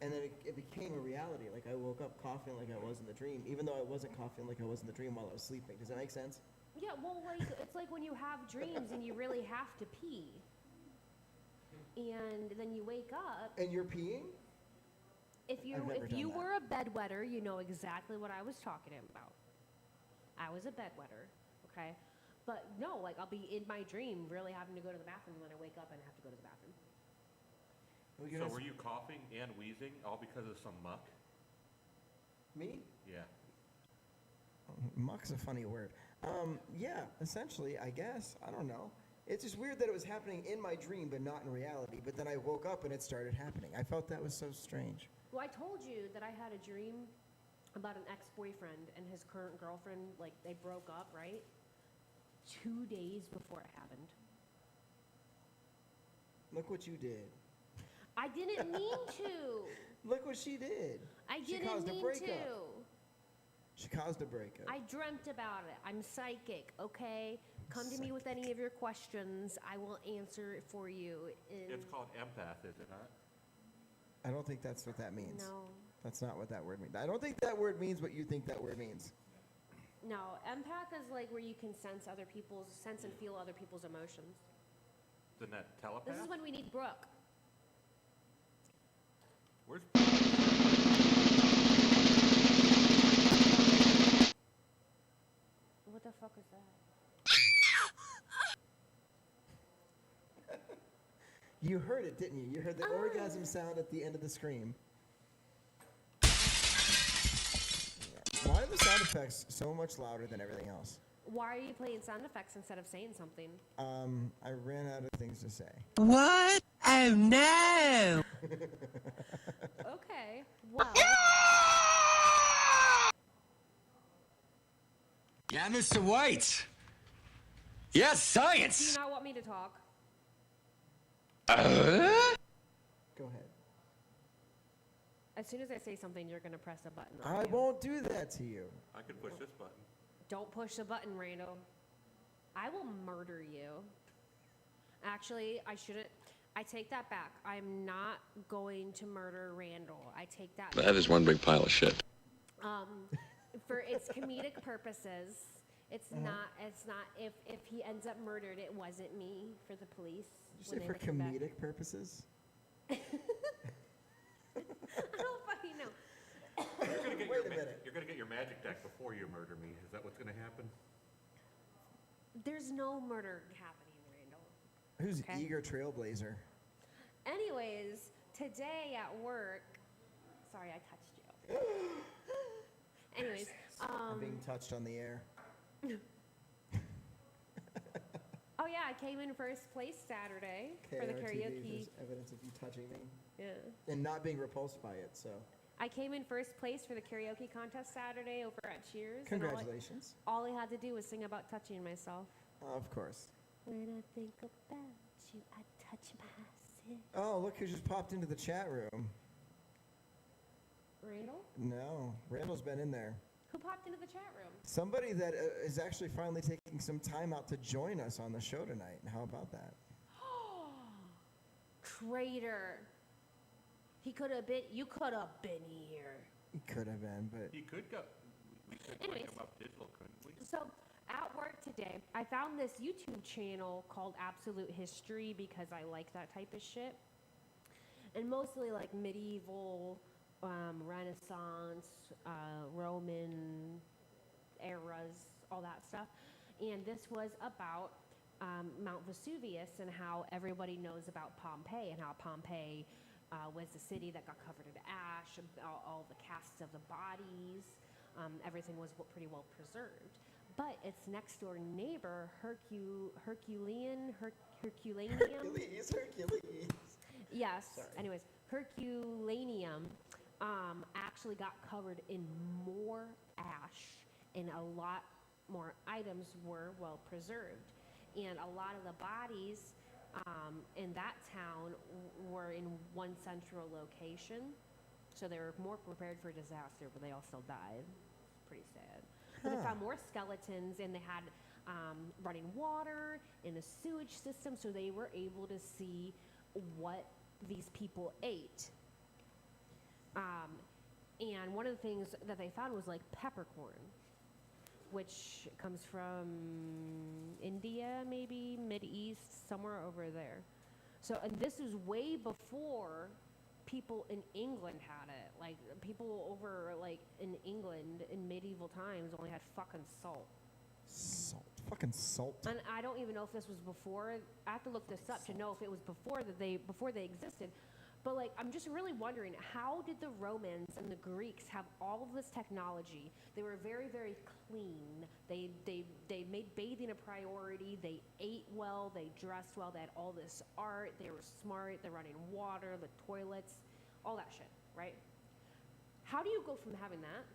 and then it became a reality. Like I woke up coughing like I was in the dream, even though I wasn't coughing like I was in the dream while I was sleeping. Does that make sense? Yeah, well, like it's like when you have dreams and you really have to pee, and then you wake up. And you're peeing? If I've never if done you that. were a bedwetter, you know exactly what I was talking about. I was a bedwetter, okay? But no, like I'll be in my dream really having to go to the bathroom, and then I wake up and have to go to the bathroom. So were you coughing and wheezing all because of some muck? Me? Yeah. Muck's a funny word. Yeah, essentially, I guess. I don't know. It's just weird that it was happening in my dream, but not in reality. But then I woke up and it started happening. I felt that was so strange. Well, I told you that I had a dream about an ex-boyfriend and his current girlfriend, like they broke up, right? 2 days before it happened. Look what you did. I didn't mean to. Look what she did. I She didn't caused a mean breakup. to. She caused a breakup. I dreamt about it. I'm psychic, okay? Come to me with any of your questions. I will answer it for you. It's called empath, is it not? I don't think that's what that means. No. That's not what that word means. I don't think that word means what you think that word means. No, empath is like where you can sense and feel other people's emotions. Isn't that telepath? This is when we need Brooke. Where's What the fuck is that? You heard it, didn't you? You heard the orgasm sound at the end of the scream. Why are the sound effects so much louder than everything else? Why are you playing sound effects instead of saying something? I ran out of things to say. What? Oh no! Okay, well. Yeah, Mr. White. Yes, Do science. you not want me to talk? Go ahead. As soon as I say something, you're going to press a button. I won't do that to you. I could push this button. Don't push the button, Randall. I will murder you. Actually, I shouldn't. I take that back. I'm not going to murder Randall. I take that back. That is one big pile of shit. For its comedic purposes, it's not. If he ends up murdered, it wasn't me for the police. Did you say for comedic purposes? I don't fucking know. You're gonna get your magic deck before you murder me. Is that what's gonna happen? There's no murder happening, Randall. Who's Okay. eager trailblazer? Anyways, today at work. Sorry, I touched you. Anyways, I'm being touched on the air. Oh yeah, I came in first place Saturday for the KIR TV, karaoke. there's evidence of you touching me. Yeah. And not being repulsed by it, so. I came in first place for the karaoke contest Saturday over at Cheers. Congratulations. And all I had to do was sing about touching myself. Of course. When I think about you, I touch myself. Oh, look who just popped into the chat room. Randall? No, Randall's been in there. Who popped into the chat room? Somebody that is actually finally taking some time out to join us on the show tonight. How about that? Traitor. He could have been. You could have been here. He could have been, but He could go. We could Anyways. bring him up digital, couldn't we? So at work today, I found this YouTube channel called Absolute History because I like that type of shit, and mostly like medieval, Renaissance, Roman eras, all that stuff. And this was about Mount Vesuvius and how everybody knows about Pompeii and how Pompeii was the city that got covered in ash, all the casts of the bodies, everything was pretty well preserved. But its next door neighbor, Herculaneum. Hercules. Yes. Sorry. Anyways, Herculaneum actually got covered in more ash, and a lot more items were well preserved. And a lot of the bodies in that town were in one central location, so they were more prepared for disaster, but they all still died. It's pretty sad. But they found more skeletons, and they had running water and a sewage system, so they were able to see what these people ate. And one of the things that they found was like peppercorn, which comes from India, maybe Mid-East, somewhere over there. So, and this was way before people in England had it. Like, people over, like, in England in medieval times only had fucking salt. Salt. fucking salt. And I don't even know if this was before. I have to look this up to know if it was before they existed. But like, I'm just really wondering, how did the Romans and the Greeks have all of this technology? They were very, very clean. They made bathing a priority. They ate well. They dressed well. They had all this art. They were smart. They're running water, the toilets, all that shit, right? How do you go from having that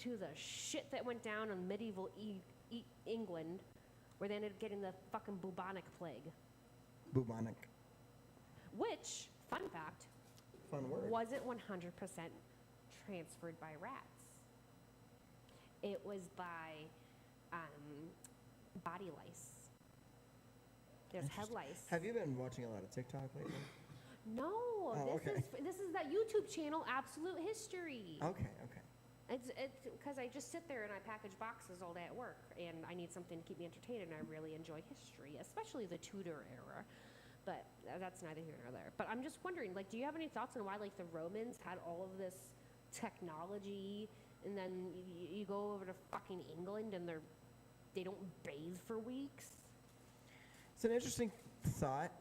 to the shit that went down in medieval England, where they ended up getting the fucking bubonic plague? Bubonic. Which, fun fact, Fun word. wasn't 100% transferred by rats. It was by body lice. There's head lice. Have you been watching a lot of TikTok lately? No, okay. this is that YouTube channel, Absolute History. Okay. It's because I just sit there and I package boxes all day at work, and I need something to keep me entertained, and I really enjoy history, especially the Tudor era. But that's neither here nor there. But I'm just wondering, like, do you have any thoughts on why, like, the Romans had all of this technology, and then you go over to fucking England and they don't bathe for weeks? It's an interesting thought,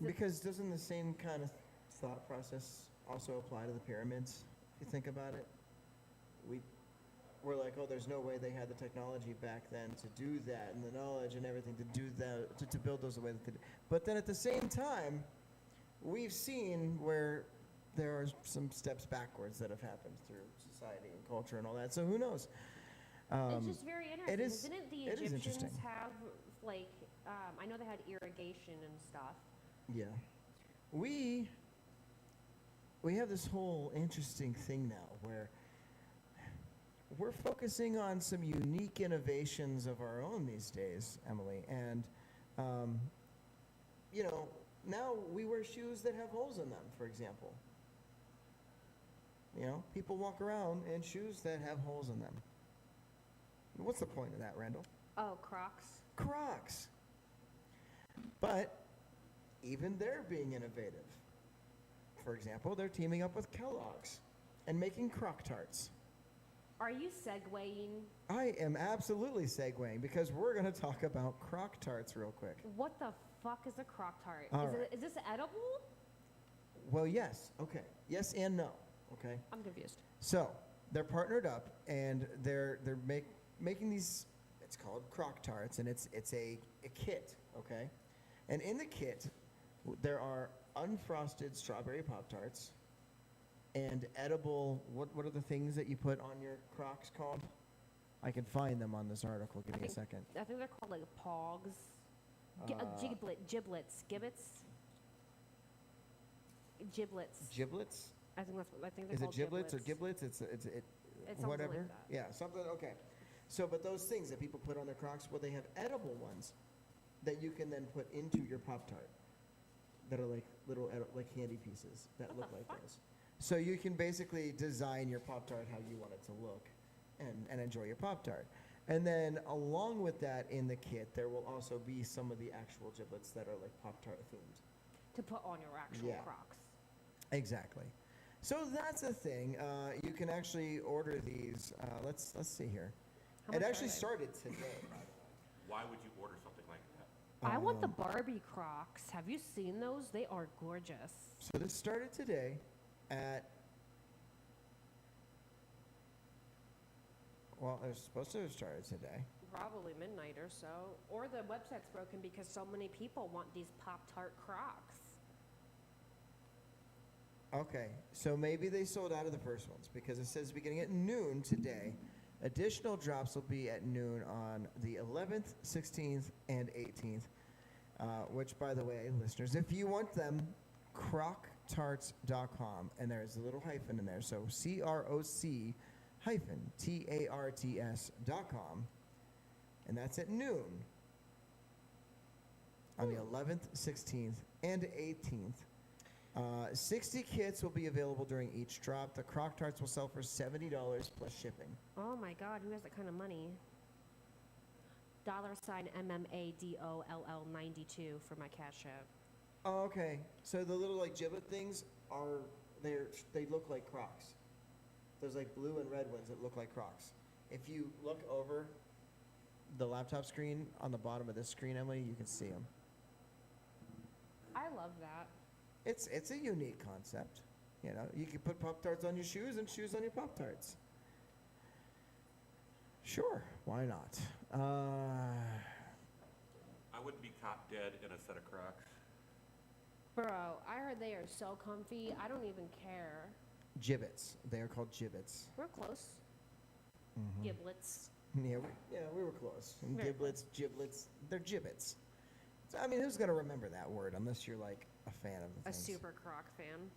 because doesn't the same kind of thought process also apply to the pyramids? If you think about it, we're like, oh, there's no way they had the technology back then to do that, and the knowledge and everything to do that, to build those the way that they did. But then at the same time, we've seen where there are some steps backwards that have happened through society and culture and all that. So who knows? It's just very interesting. It is. Didn't the It is Egyptians interesting. have, like, I know they had irrigation and stuff. Yeah, we have this whole interesting thing now where we're focusing on some unique innovations of our own these days, Emily. And, now we wear shoes that have holes in them, for example. People walk around in shoes that have holes in them. What's the point of that, Randall? Oh, Crocs. Crocs. But even they're being innovative. For example, they're teaming up with Kellogg's and making Croc Tarts. Are you segueing? I am absolutely segueing because we're going to talk about Croc Tarts real quick. What the fuck is a Croc Tart? Is this edible? Well, yes. Okay. Yes and no. Okay. I'm confused. So they're partnered up and they're making these. It's called Croc Tarts, and it's a kit. Okay. And in the kit, there are unfrosted strawberry Pop-Tarts and edible, what are the things that you put on your Crocs called? I can find them on this article. Give me a second. I think they're called like pogs. Giblets. Giblets? I think that's what I think they're Is called. it giblets or giblets? It's whatever. Like that. Yeah, something. Okay. So, but those things that people put on their Crocs, well, they have edible ones that you can then put into your Pop-Tart that are like little like candy pieces that look like those. So you can basically design your Pop-Tart how you want it to look and enjoy your Pop-Tart. And then along with that in the kit, there will also be some of the actual giblets that are like Pop-Tart themed. To put on your actual Crocs. Exactly. So that's a thing. You can actually order these. Let's see here. It actually started today. Why would you order something like that? I want the Barbie Crocs. Have you seen those? They are gorgeous. So this started today at, well, it was supposed to have started today. Probably midnight or so. Or the website's broken because so many people want these Pop-Tart Crocs. Okay, so maybe they sold out of the first ones because it says beginning at noon today. Additional drops will be at noon on the 11th, 16th, and 18th. Which, by the way, listeners, if you want them, croctarts.com, and there's a little hyphen in there, so CROC-TARTS.com, and that's at noon on the 11th, 16th, and 18th. 60 kits will be available during each drop. The Croc Tarts will sell for $70 plus shipping. Oh my God, who has that kind of money? $MMADOLL92 for my Cash App. Oh, okay. So the little like giblet things they look like Crocs. There's like blue and red ones that look like Crocs. If you look over the laptop screen on the bottom of this screen, Emily, you can see them. I love that. It's a unique concept. You know, you can put Pop-Tarts on your shoes and shoes on your Pop-Tarts. Sure, why not? I wouldn't be caught dead in a set of Crocs. Bro, I heard they are so comfy. I don't even care. Gibbets. They are called gibbets. We're close. Giblets. Yeah, we were close. And Very giblets, they're gibbets. So, I mean, who's going to remember that word unless you're like a fan of the A things? super croc fan.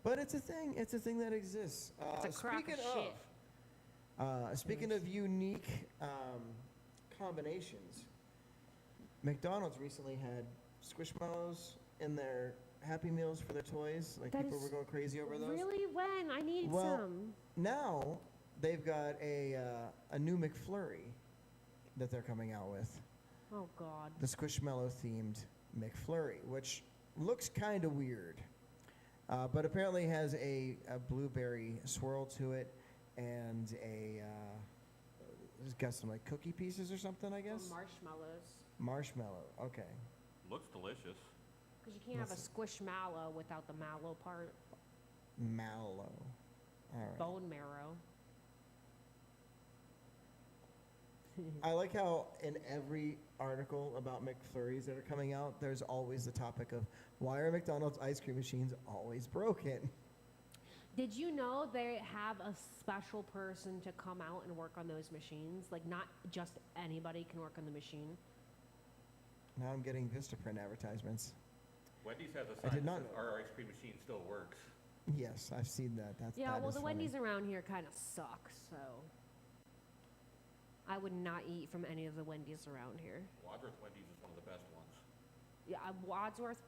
But it's a thing. It's a thing that exists. It's a crock of shit. Speaking of unique combinations, McDonald's recently had Squishmallows in their Happy Meals for their toys. Like, That people is were going crazy over those. Really? When? I need Well, some. now they've got a new McFlurry that they're coming out with. Oh, God. The Squishmallow themed McFlurry, which looks kind of weird, but apparently has a blueberry swirl to it and it's got some like cookie pieces or something, I guess. Marshmallows. Marshmallow, okay. Looks delicious. Because you can't have a squishmallow without the mallow part. Mallow. All right. Bone marrow. I like how in every article about McFlurries that are coming out, there's always the topic of why are McDonald's ice cream machines always broken? Did you know they have a special person to come out and work on those machines? Like, not just anybody can work on the machine. Now I'm getting Vistaprint advertisements. Wendy's has a I sign did that not says know. our ice cream machine still works. Yes, I've seen that. Yeah, that well, is the funny. Wendy's around here kind of suck, so I would not eat from any of the Wendy's around here. Wadsworth Wendy's is one of the best ones. Yeah, Wadsworth,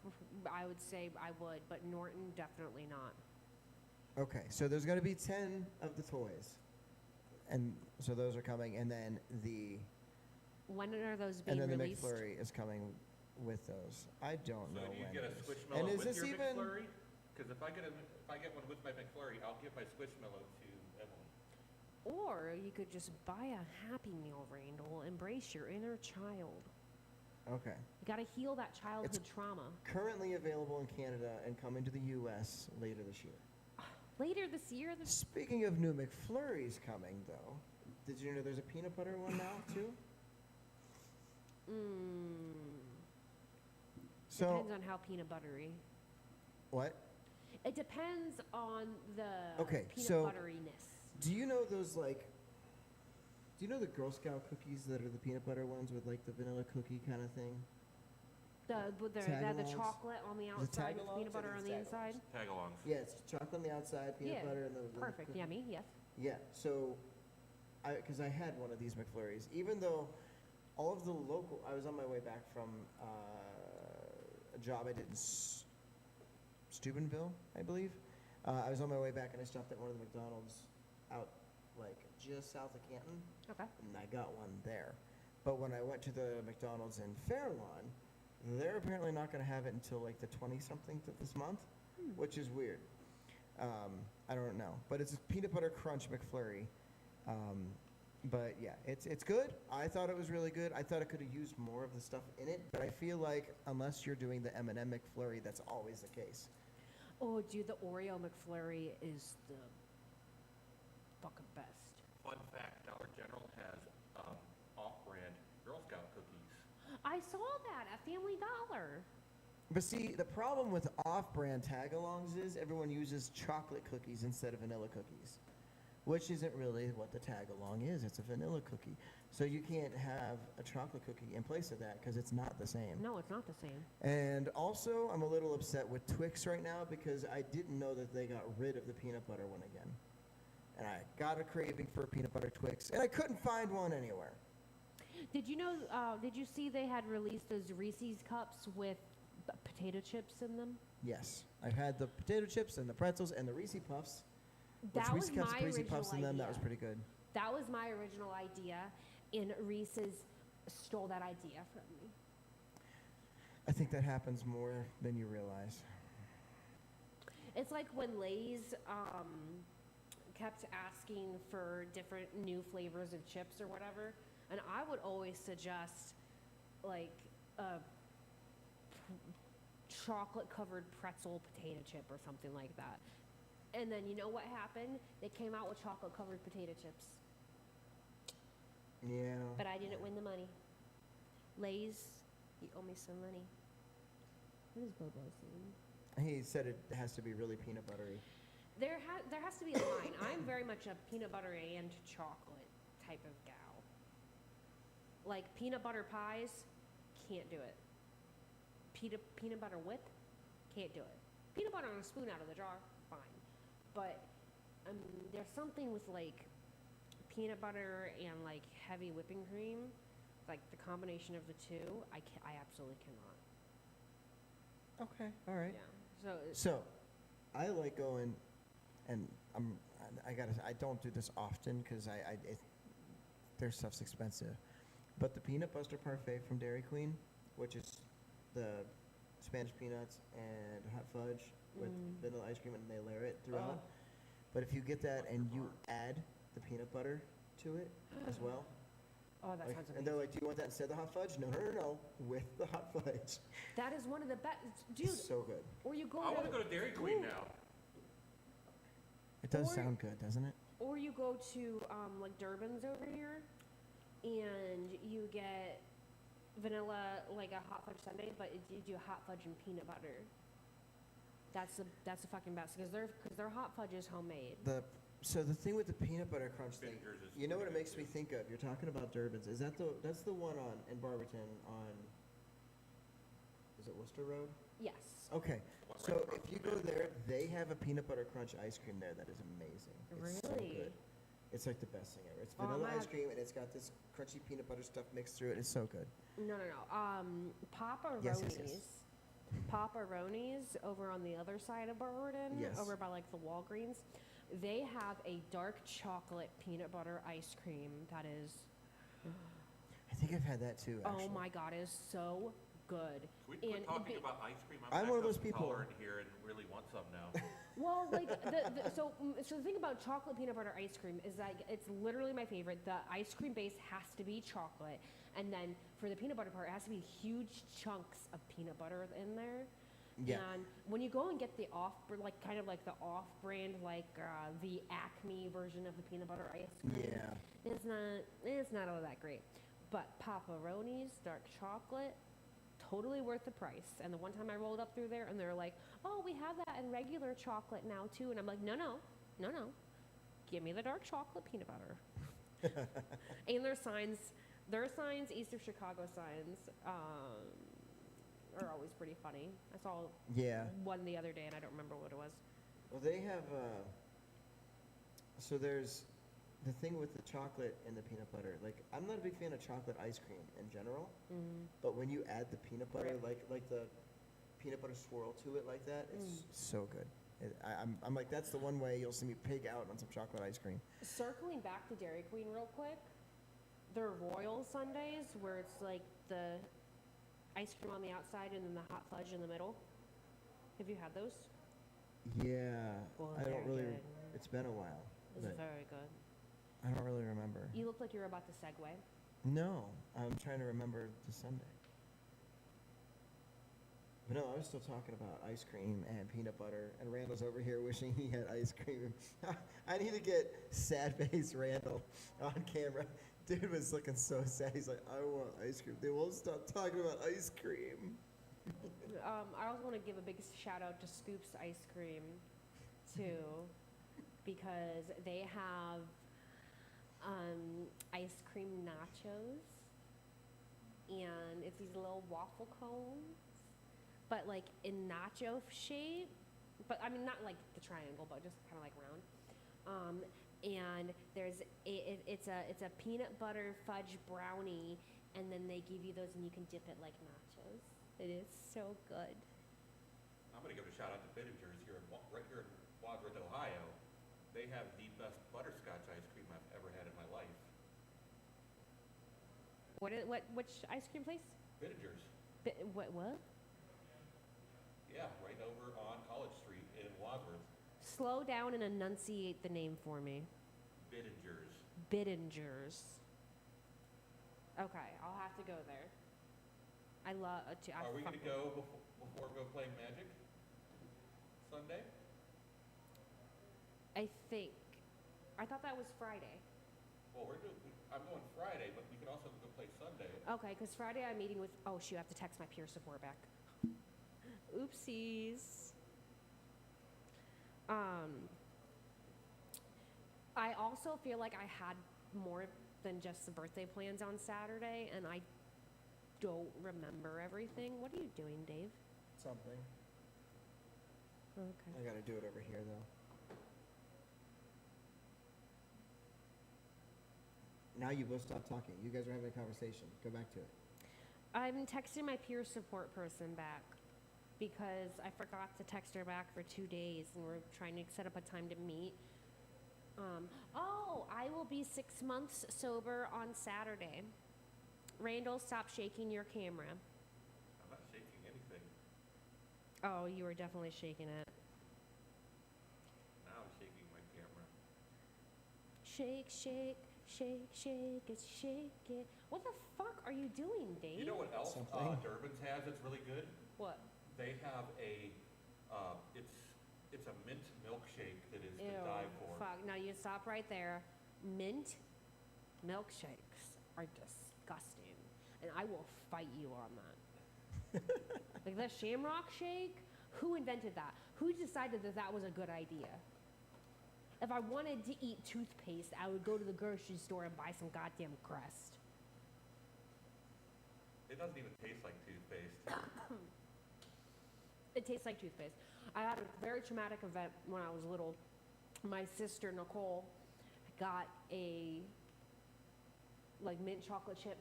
I would say I would, but Norton, definitely not. Okay, so there's going to be 10 of the toys, and so those are coming, and then the When are those and being then released? the McFlurry is coming with those. I don't So know do you when get a it is. Squishmallow And is with this your even? McFlurry? Because if I get one with my McFlurry, I'll give my Squishmallow to Emily. Or you could just buy a Happy Meal, Randall. Embrace your inner child. Okay. You got to heal that childhood trauma. Currently available in Canada and coming to the U.S. later this year. Later this year, Speaking of new McFlurries coming, though, did you know there's a peanut butter one now too? So depends on how peanut buttery. what? It depends on the Okay, peanut so- butteriness. Do you know those like? Do you know the Girl Scout cookies that are the peanut butter ones with like the vanilla cookie kind of thing? The Tagalongs? chocolate on the outside with tagalongs peanut or butter the on the inside. Tagalongs. Yeah, it's chocolate on the outside, peanut Yeah, butter, and the perfect, cookie. yummy, yes. Yeah, so, because I had one of these McFlurries, even though all of the local, I was on my way back from a job I did in Steubenville, I believe. I was on my way back and I stopped at one of the McDonald's out, like, just south of Canton. Okay. And I got one there. But when I went to the McDonald's in Fairlawn, they're apparently not going to have it until like the 20-something of this month, which is weird. I don't know. But it's a peanut butter crunch McFlurry. But yeah, it's good. I thought it was really good. I thought it could have used more of the stuff in it. But I feel like unless you're doing the M&M McFlurry, that's always the case. Oh, dude, the Oreo McFlurry is the fucking best. Fun fact, Dollar General has off-brand Girl Scout cookies. I saw that at Family Dollar. But see, the problem with off-brand tagalongs is everyone uses chocolate cookies instead of vanilla cookies, which isn't really what the tagalong is. It's a vanilla cookie. So you can't have a chocolate cookie in place of that because it's not the same. No, it's not the same. And also, I'm a little upset with Twix right now because I didn't know that they got rid of the peanut butter one again. And I got a craving for a peanut butter Twix, and I couldn't find one anywhere. Did you know? Did you see they had released those Reese's cups with potato chips in them? Yes, I've had the potato chips and the pretzels and the Reese Puffs. That Reese was Cups, my Reese original Puffs in them. That was idea. pretty good. That was my original idea, and Reese's stole that idea from me. I think that happens more than you realize. It's like when Lay's kept asking for different new flavors of chips or whatever. And I would always suggest like a chocolate covered pretzel potato chip or something like that. And then you know what happened? They came out with chocolate covered potato chips. Yeah. But I didn't win the money. Lay's, you owe me some money. What is Bobo saying? He said it has to be really peanut buttery. There has to be a line. I'm very much a peanut butter and chocolate type of gal. Like peanut butter pies, can't do it. Peanut butter whip, can't do it. Peanut butter on a spoon out of the jar, fine. But there's something with like peanut butter and like heavy whipping cream, like the combination of the two. I absolutely cannot. Okay. All right. Yeah. So, I like going, and I don't do this often because their stuff's expensive, but the peanut butter parfait from Dairy Queen, which is the Spanish peanuts and hot fudge with vanilla ice cream, and they layer it throughout. But if you get that and you add the peanut butter to it as well. Oh, that sounds amazing. And they're like, do you want that instead of the hot fudge? No. With the hot fudge. That is one of the best. Dude. It's so good. Or you go I want to go to Dairy Queen now. It does sound good, doesn't it? Or you go to like Durbin's over here, and you get vanilla, like a hot fudge sundae, but you do hot fudge and peanut butter. That's the fucking best because their hot fudge is homemade. So the thing with the peanut butter crunch thing, you know what it makes me think of? You're talking about Durbin's. That's the one in Barberton on, is it Worcester Road? Yes. Okay. So if you go there, they have a peanut butter crunch ice cream there that is amazing. It's so Really? good. It's like the best thing ever. It's vanilla ice cream and it's got this crunchy peanut butter stuff mixed through it. It's so good. No. Papa-Roni's. Yes. Papa-Roni's over on the other side of Barberton, Yes. over by like the Walgreens. They have a dark chocolate peanut butter ice cream that is. I think I've had that too, actually. Oh my god, it is so good. Can we quit talking about ice cream? I'm one of those lactose people. intolerant here and really want some now. Well, like so the thing about chocolate peanut butter ice cream is like it's literally my favorite. The ice cream base has to be chocolate, and then for the peanut butter part, it has to be huge chunks of peanut butter in there. Yeah. And when you go and get the kind of like the off-brand, like the Acme version of the peanut butter ice cream, it's not all that great. But Papa-Roni's dark chocolate, totally worth the price. And the one time I rolled up through there, and they're like, "Oh, we have that in regular chocolate now too," and I'm like, "No, give me the dark chocolate peanut butter." And their signs, East of Chicago signs. Are always pretty funny. I saw one the other day, and I don't remember what it was. Well, they have, so there's the thing with the chocolate and the peanut butter. Like, I'm not a big fan of chocolate ice cream in general, but when you add the peanut butter, like the peanut butter swirl to it like that, it's so good. I'm like, that's the one way you'll see me pig out on some chocolate ice cream. Circling back to Dairy Queen real quick, their Royal Sundays, where it's like the ice cream on the outside and then the hot fudge in the middle. Have you had those? Yeah, Well, I don't they're really. good. It's been a while. It's but very good. I don't really remember. You look like you're about to segue. No, I'm trying to remember the Sunday. But no, I was still talking about ice cream and peanut butter, and Randall's over here wishing he had ice cream. I need to get sad face Randall on camera. Dude was looking so sad. He's like, I want ice cream. They won't stop talking about ice cream. I also want to give a big shout out to Scoops Ice Cream, too, because they have ice cream nachos, and it's these little waffle cones, but like in nacho shape, but I mean not like the triangle, but just kind of like round. And it's a peanut butter fudge brownie, and then they give you those, and you can dip it like nachos. It is so good. I'm going to give a shout out to Bittingers right here in Wadsworth, Ohio. They have the best butterscotch ice cream I've ever had in my life. Which ice cream place? Bittingers. What? Yeah, right over on College Street in Wadsworth. Slow down and enunciate the name for me. Bittingers. Bittingers. Okay, I'll have to go there. I love. Are we gonna go before we go play Magic Sunday? I think. I thought that was Friday. Well, I'm going Friday, but we can also go play Sunday. Okay, because Friday I'm meeting with. Oh shoot, I have to text my peer support back. Oopsies. I also feel like I had more than just the birthday plans on Saturday, and I don't remember everything. What are you doing, Dave? Something. Okay. I gotta do it over here, though. Now you both stop talking. You guys are having a conversation. Go back to it. I'm texting my peer support person back because I forgot to text her back for 2 days, and we're trying to set up a time to meet. I will be 6 months sober on Saturday. Randall, stop shaking your camera. I'm not shaking anything. Oh, you were definitely shaking it. Now I'm shaking my camera. Shake, shake, shake, shake it, shake it. What the fuck are you doing, Dave? You know what else Something. Durbin's has that's really good? What? They have it's a mint milkshake that is Ew, to die for. fuck. Now you stop right there. Mint milkshakes are disgusting, and I will fight you on that. Like the Shamrock Shake, who invented that? Who decided that that was a good idea? If I wanted to eat toothpaste, I would go to the grocery store and buy some goddamn Crest. It doesn't even taste like toothpaste. It tastes like toothpaste. I had a very traumatic event when I was little. My sister Nicole got a mint chocolate chip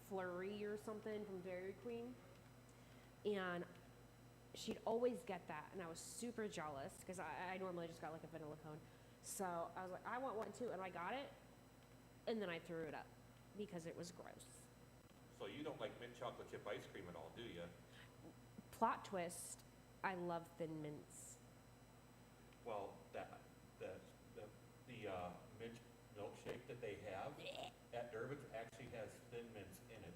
flurry or something from Dairy Queen, and she'd always get that, and I was super jealous because I normally just got like a vanilla cone. So I was like, I want one too, and I got it, and then I threw it up because it was gross. So you don't like mint chocolate chip ice cream at all, do you? Plot twist, I love Thin Mints. Well, the mint milkshake that they have at Durbin's actually has Thin Mints in it.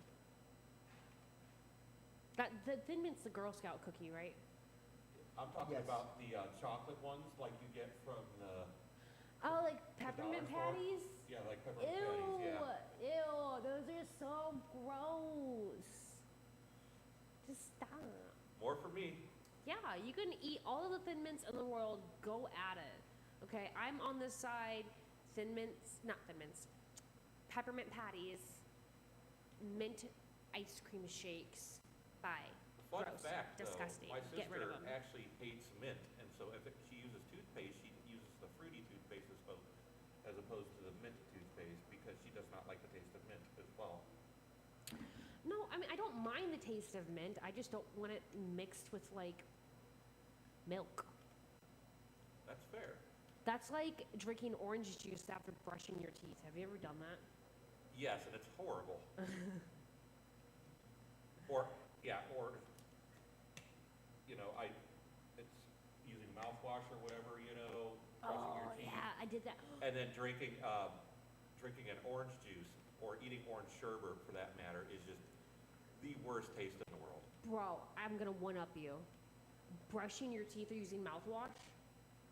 The Thin Mint's the Girl Scout cookie, right? I'm talking Yes. about the chocolate ones like you get from the Oh, like the peppermint dollar store. patties? Yeah, like peppermint Ew, patties, yeah. ew, those are so gross. Just stop. More for me. Yeah, you can eat all of the Thin Mints in the world. Go at it. Okay, I'm on this side. Not Thin Mints. Peppermint patties. Mint ice cream shakes. Bye. Fun Gross. fact, Disgusting. though, my Get rid of sister them. actually hates mint, and so if she uses toothpaste, she uses the fruity toothpaste as opposed to the mint toothpaste because she does not like the taste of mint as well. No, I mean, I don't mind the taste of mint. I just don't want it mixed with, like, milk. That's fair. That's like drinking orange juice after brushing your teeth. Have you ever done that? Yes, and it's horrible. or it's using mouthwash or whatever, brushing your teeth. Yeah, I did that. And then drinking an orange juice or eating orange sherbet for that matter is just the worst taste in the world. Bro, I'm gonna one-up you. Brushing your teeth or using mouthwash,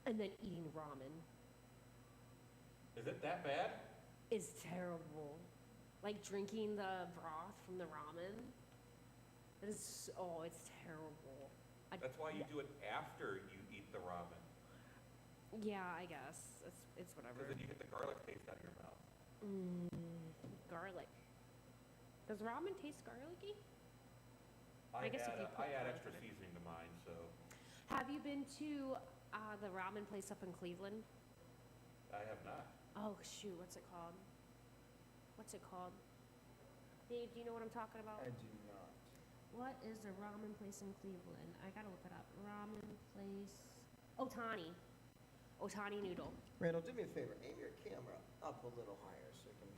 and then eating ramen Is it that bad? is terrible. Like drinking the broth from the ramen. That is, it's terrible. That's why you do it after you eat the ramen. Yeah, I guess. It's whatever. Because then you get the garlic taste out of your mouth. Garlic. Does ramen taste garlicky? I guess if you put I add garlic extra in it. seasoning to mine, so Have you been to the ramen place up in Cleveland? I have not. Oh, shoot. What's it called? Dave, do you know what I'm talking about? I do not. What is the ramen place in Cleveland? I gotta look it up. Ramen place. Otani. Otani noodle. Randall, do me a favor. Aim your camera up a little higher so we can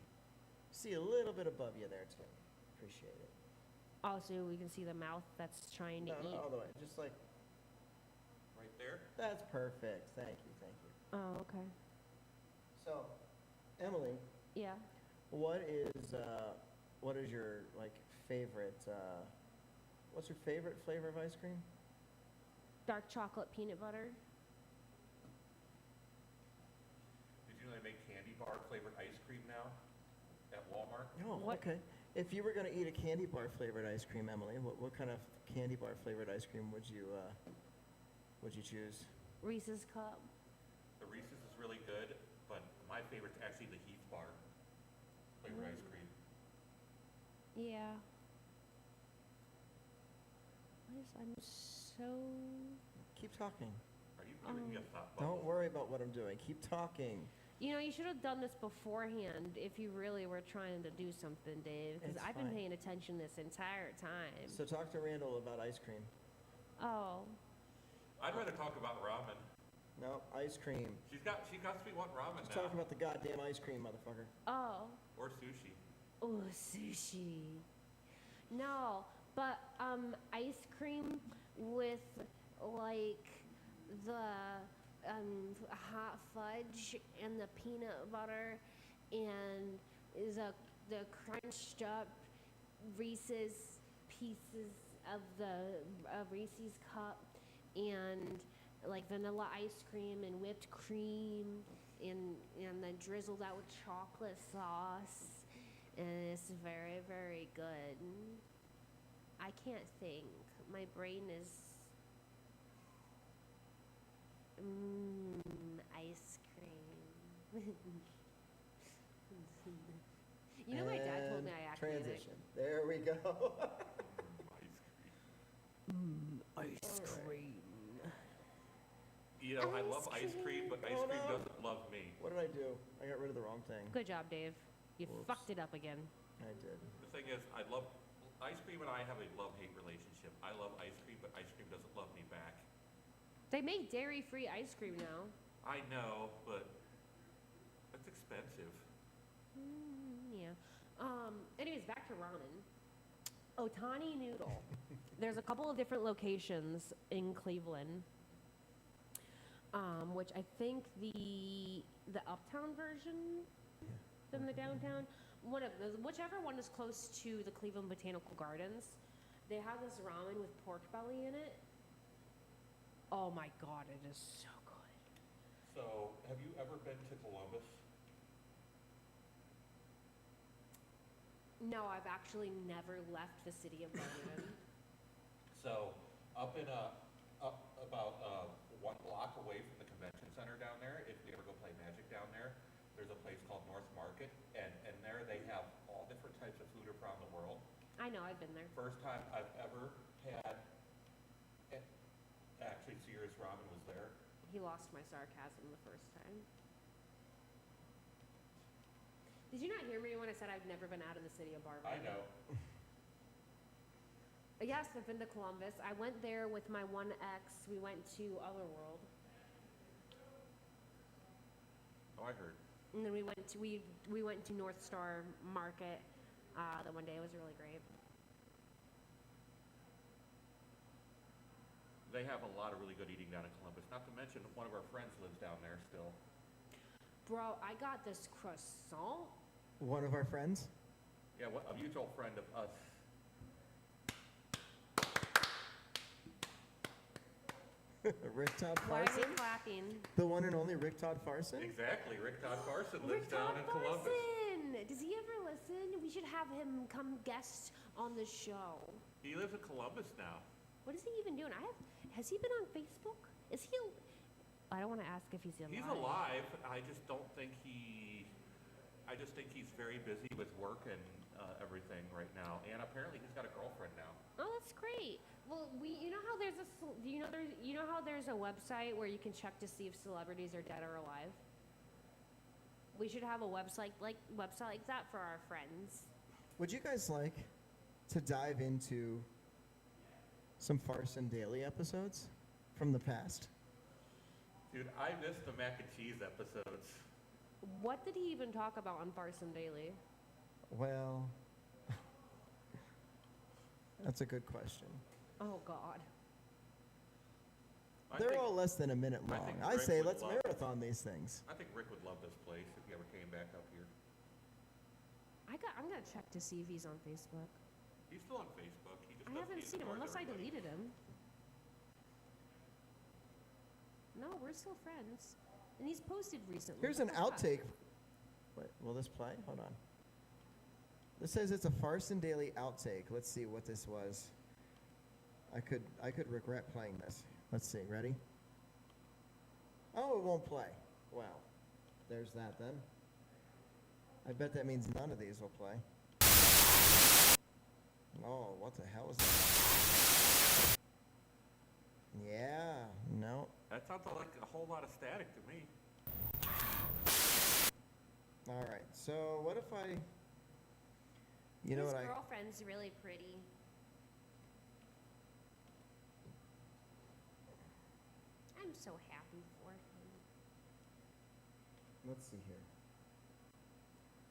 see a little bit above you there, too. Appreciate it. Also, we can see the mouth that's trying to No, eat. all the way. Just like, Right there? that's perfect. Thank you, thank you. Oh, okay. So, Emily, Yeah. what is what is your like favorite? What's your favorite flavor of ice cream? Dark chocolate peanut butter. Did you know they make candy bar flavored ice cream now at Walmart? Oh, What- okay. If you were gonna eat a candy bar flavored ice cream, Emily, what kind of candy bar flavored ice cream would you choose? Reese's cup. The Reese's is really good, but my favorite's actually the Heath bar flavored ice cream. Yeah. I'm so. Keep talking. Are you giving me a thought Don't bubble? worry about what I'm doing. Keep talking. You know, you should have done this beforehand if you really were trying to do something, Dave. Because It's I've been fine. paying attention this entire time. So talk to Randall about ice cream. Oh. I'd rather talk about ramen. No, ice cream. She got to be wanting ramen Let's now. talk about the goddamn ice cream, motherfucker. Oh. Or sushi. Oh, sushi. No, but ice cream with like the hot fudge and the peanut butter and the crunched up Reese's pieces of the Reese's cup and like vanilla ice cream and whipped cream and then drizzled out with chocolate sauce, and it's very, very good. I can't think. My brain is ice cream. You know, my dad told me I actually transition. There we go. ice cream. You know, I love ice cream, but ice Oh, cream no. doesn't love me. What did I do? I got rid of the wrong thing. Good job, Dave. You Whoops. fucked it up again. I did. The thing is, I love ice cream, and I have a love-hate relationship. I love ice cream, but ice cream doesn't love me back. They make dairy-free ice cream now. I know, but it's expensive. Yeah. Anyways, back to ramen. Otani Noodle. There's a couple of different locations in Cleveland. Which I think the uptown version than the downtown, one of those, whichever one is close to the Cleveland Botanical Gardens, they have this ramen with pork belly in it. Oh my god, it is so good. So, have you ever been to Columbus? No, I've actually never left the city of Birmingham. So, up about 1 block away from the convention center down there, if we ever go play Magic down there, there's a place called North Market, and there they have all different types of food around the world. I know, I've been there. First time I've ever had, actually Sears Ramen was there. He lost my sarcasm the first time. Did you not hear me when I said I've never been out of the city of Birmingham? I know. Yes, I've been to Columbus. I went there with my one ex. We went to Otherworld. Oh, I heard. And then we went to North Star Market the one day. It was really great. They have a lot of really good eating down in Columbus. Not to mention, one of our friends lives down there still. Bro, I got this croissant. One of our friends? Yeah, a mutual friend of us. Rick Todd Why are Farson? we clapping? The one and only Rick Todd Farson? Exactly. Rick Todd Farson lives Rick down Todd in Columbus. Farson! Does he ever listen? We should have him come guest on the show. He lives in Columbus now. What is he even doing? Has he been on Facebook? Is he? I don't want to ask if he's alive. He's alive. I just think he's very busy with work and everything right now. And apparently he's got a girlfriend now. Oh, that's great. Well, you know how there's a website where you can check to see if celebrities are dead or alive. We should have a website like that for our friends. Would you guys like to dive into some Farson Daily episodes from the past? Dude, I missed the mac and cheese episodes. What did he even talk about on Farson Daily? Well, that's a good question. Oh God. They're all less than a minute I long. think I Rick say would let's love marathon these things. I think Rick would love this place if he ever came back up here. I'm gonna check to see if he's on Facebook. He's still on Facebook. He just I doesn't haven't seen him ignores unless I everybody. deleted him. No, we're still friends. And he's posted recently. Here's an What the fuck? outtake. Wait, will this play? Hold on. This says it's a Farson Daily outtake. Let's see what this was. I could regret playing this. Let's see. Ready? Oh, it won't play. Well, there's that then. I bet that means none of these will play. Oh, what the hell is that? Yeah, no. That sounds like a whole lot of static to me. All right. So what if I? You know His what girlfriend's really pretty. I'm so happy for him. Let's see here.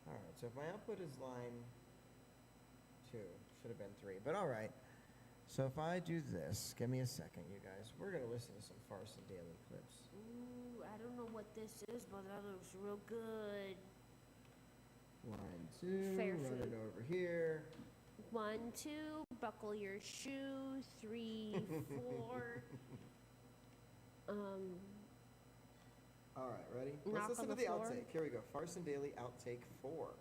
All right. So if my output is line 2, should have been 3, but all right. So if I do this, give me a second, you guys. We're gonna listen to some Farson Daily clips. Ooh, I don't know what this is, but that looks real good. Line 2, Fair run food. it over here. 1, 2, buckle your shoe. 3, 4. All right, ready? Knock Let's listen on to the the floor. outtake. Here we go. Farson Daily outtake 4.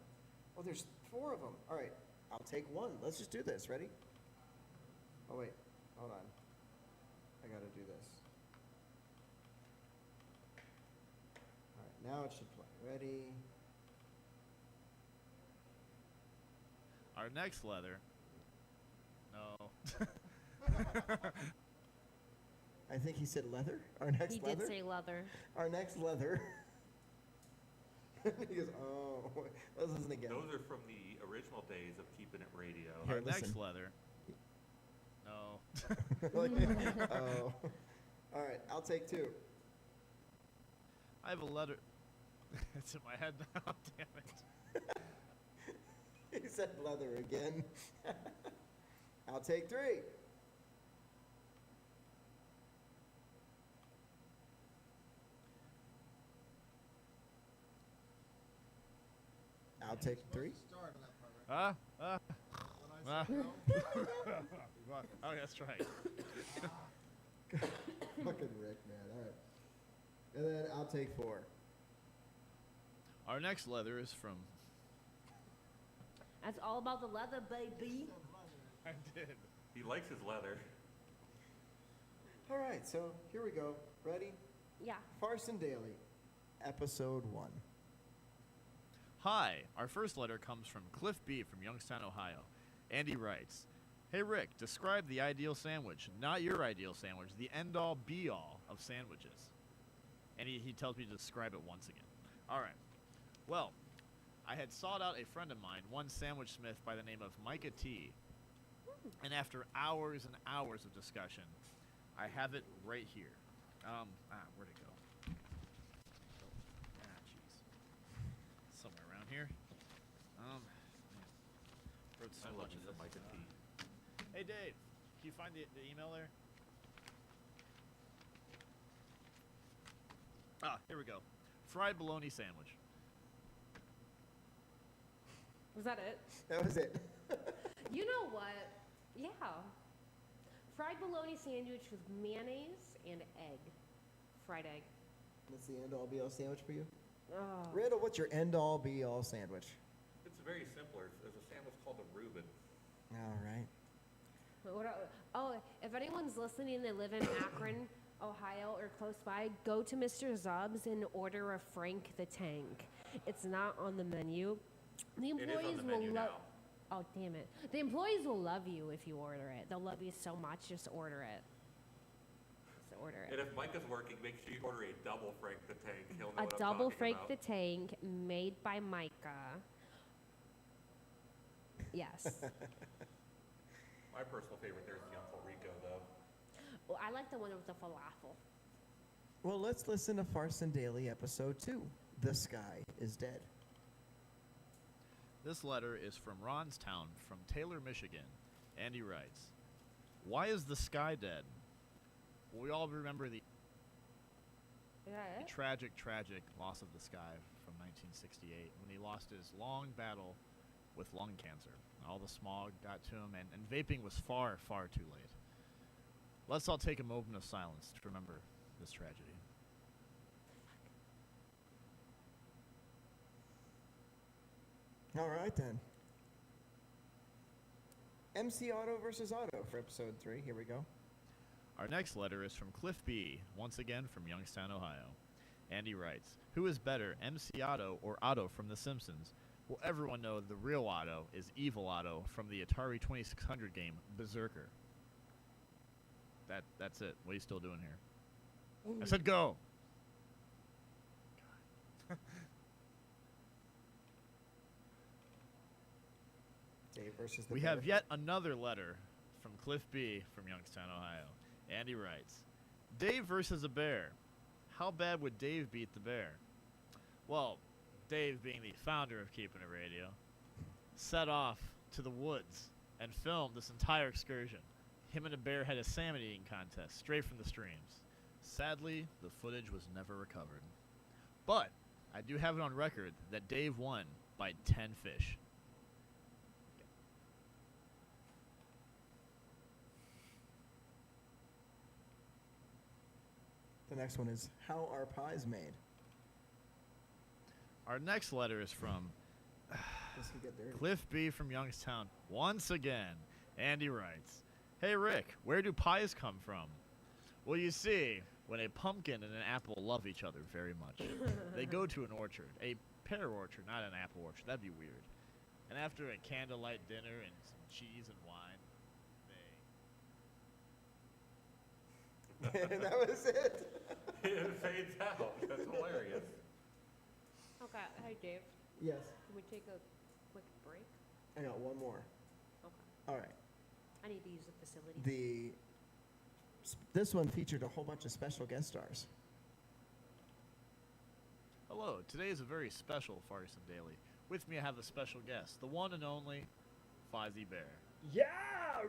Oh, there's 4 of them. All right, outtake 1. Let's just do this. Ready? Oh wait, hold on. I gotta do this. All right, now it should play. Ready? Our next leather. No. I think he said leather. Our next He leather. did say leather. Our next leather. He goes, oh, let's listen again. Those are from the original days of keeping it radio. Here, Our next listen. leather. No. Oh. All right, I'll take 2. I have a letter. It's in my head now. Damn it. He said leather again. I'll take 3. I'll take 3. Oh, that's right. Fucking Rick, man. All right. And then I'll take 4. Our next leather is from. That's all about the leather, baby. I did. He likes his leather. All right, so here we go. Ready? Yeah. Farson Daily, episode 1. Hi, our first letter comes from Cliff B. from Youngstown, Ohio. Andy writes, "Hey Rick, describe the ideal sandwich. Not your ideal sandwich, the end-all, be-all of sandwiches." And he tells me to describe it once again. All right. Well, I had sought out a friend of mine, one sandwich smith by the name of Micah T. And after hours and hours of discussion, I have it right here. Where'd it go? Jeez. Somewhere around here. Man. Wrote so I love much me of some this. Micah T. Hey Dave, can you find the email there? Here we go. Fried bologna sandwich. Was that it? That was it. You know what? Yeah. Fried bologna sandwich with mayonnaise and egg. Fried egg. That's the end-all, be-all sandwich for you? Oh. Randall, what's your end-all, be-all sandwich? It's very simpler. There's a sandwich called a Reuben. All right. If anyone's listening, they live in Akron, Ohio, or close by, go to Mr. Zub's and order a Frank the Tank. It's not on the menu. The It is on employees the will menu love. now. Oh, damn it! The employees will love you if you order it. They'll love you so much. Just order it. Just order And it. if Micah's working, make sure you order a double Frank the Tank. He'll know A what I'm double talking Frank about. the Tank made by Micah. Yes. My personal favorite there is the Uncle Rico, though. Well, I like the one with the falafel. Well, let's listen to Farson Daily, episode 2. The Sky is Dead. This letter is from Ronstown, from Taylor, Michigan. And he writes, "Why is the sky dead?" Well, we all remember the Is that it? tragic, tragic loss of the sky from 1968 when he lost his long battle with lung cancer. All the smog got to him, and vaping was far, far too late. Let's all take a moment of silence to remember this tragedy. All right, then. MC Auto versus Auto for episode 3. Here we go. Our next letter is from Cliff B., once again from Youngstown, Ohio. Andy writes, "Who is better, MC Otto or Otto from The Simpsons? Well, everyone knows the real Otto is Evil Otto from the Atari 2600 game Berserker." That's it. What are you still doing here? I said go! Dave versus the We bear. have yet another letter from Cliff B. from Youngstown, Ohio. Andy writes, "Dave versus a bear. How bad would Dave beat the bear?" Well, Dave, being the founder of Keeping It Radio, set off to the woods and filmed this entire excursion. Him and a bear had a salmon eating contest straight from the streams. Sadly, the footage was never recovered. But I do have it on record that Dave won by 10 fish. The next one is, how are pies made? Our next letter is from This can get dirty. Cliff B. from Youngstown. Once again, Andy writes, "Hey Rick, where do pies come from?" Well, you see, when a pumpkin and an apple love each other very much, they go to an orchard, a pear orchard, not an apple orchard. That'd be weird. And after a candlelight dinner and some cheese and wine, And that was it. It fades out. That's hilarious. Okay, hey Dave. Yes. Can we take a quick break? I got one more. Okay. All right. I need to use the facility. This one featured a whole bunch of special guest stars. Hello, today is a very special Farson Daily. With me I have a special guest, the one and only Fozzie Bear. Yeah,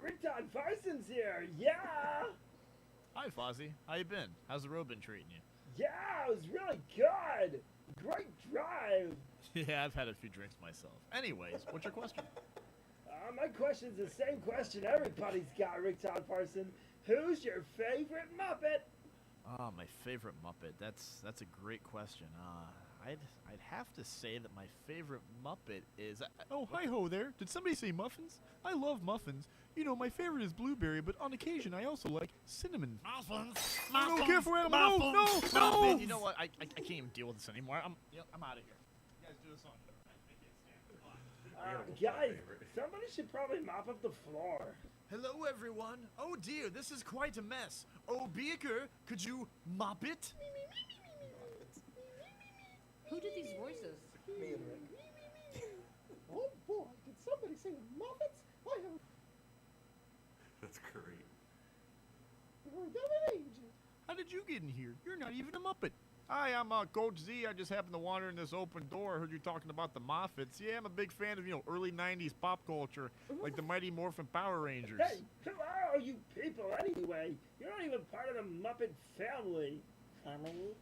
Rickton Parsons here. Yeah. Hi Fozzie, how you been? How's the road been treating you? Yeah, it was really good. Great drive. Yeah, I've had a few drinks myself. Anyways, what's your question? My question's the same question everybody's got, Rickton Parson. Who's your favorite Muppet? Ah, my favorite Muppet. That's a great question. I'd have to say that my favorite Muppet is. Oh, hi ho there. Did somebody say muffins? I love muffins. You know, my favorite is blueberry, but on occasion I also like cinnamon. Muffins. I don't care for animals. No, no, no. Man, you know what? I can't even deal with this anymore. I'm out of here. You guys do this on. I can't stand it. Guys, somebody should probably mop up the floor. Hello, everyone. Oh dear, this is quite a mess. Oh, Beaker, could you mop it? Who did these voices? Me and Rick. Oh boy, did somebody say Muppets? I haven't That's great. heard that in ages. How did you get in here? You're not even a Muppet. Hi, I'm Coach Z. I just happened to wander in this open door. I heard you talking about the Moffats. Yeah, I'm a big fan of, early 90s pop culture, like the Mighty Morphin Power Rangers. Hey, who are you people anyway? You're not even part of the Muppet family. Family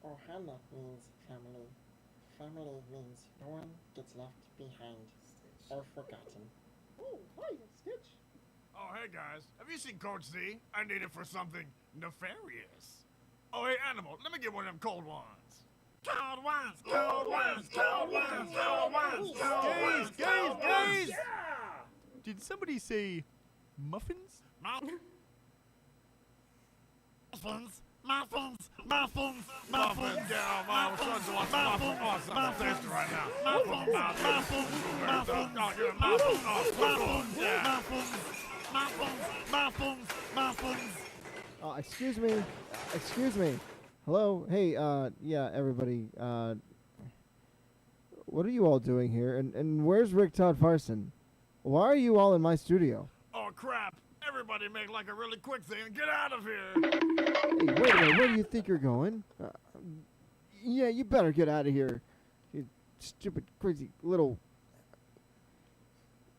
or Hannah means family. Family means no one gets left behind or forgotten. Oh, hi, Stitch. Oh, hey, guys. Have you seen Coach Z? I need it for something nefarious. Oh, hey, Animal, let me get one of them cold ones. Cold ones, cold ones, cold ones, cold ones, cold ones. Gaze! Yeah! Did somebody say muffins? Muffins, muffins, muffins, muffins. Yeah, my son's wants muffins. Oh, I'm thirsty right now. Muffins, muffins, muffins. Oh, you're a muffin. Oh, muffins, yeah. Muffins, muffins, muffins. Excuse me. Hello? Hey, yeah, everybody. What are you all doing here? And where's Rick Todd Farson? Why are you all in my studio? Oh, crap. Everybody make like a really quick thing and get out of here. Hey, wait a minute. Where do you think you're going? Yeah, you better get out of here. You stupid, crazy little...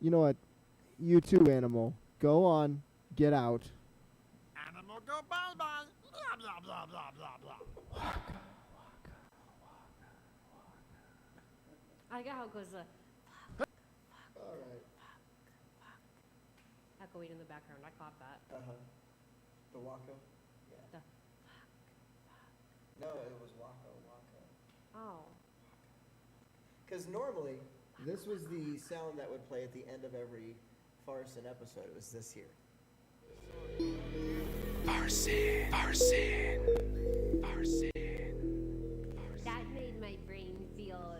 You know what? You too, Animal. Go on. Get out. Animal go bye-bye. Blah, blah, blah, blah, blah, blah. I got how it goes. All right. Echoing in the background. I caught that. The Wacko? Yeah. The No, it was Wacko. Oh. Because normally, this was the sound that would play at the end of every Farson episode. It was this here. Farson. That made my brain feel.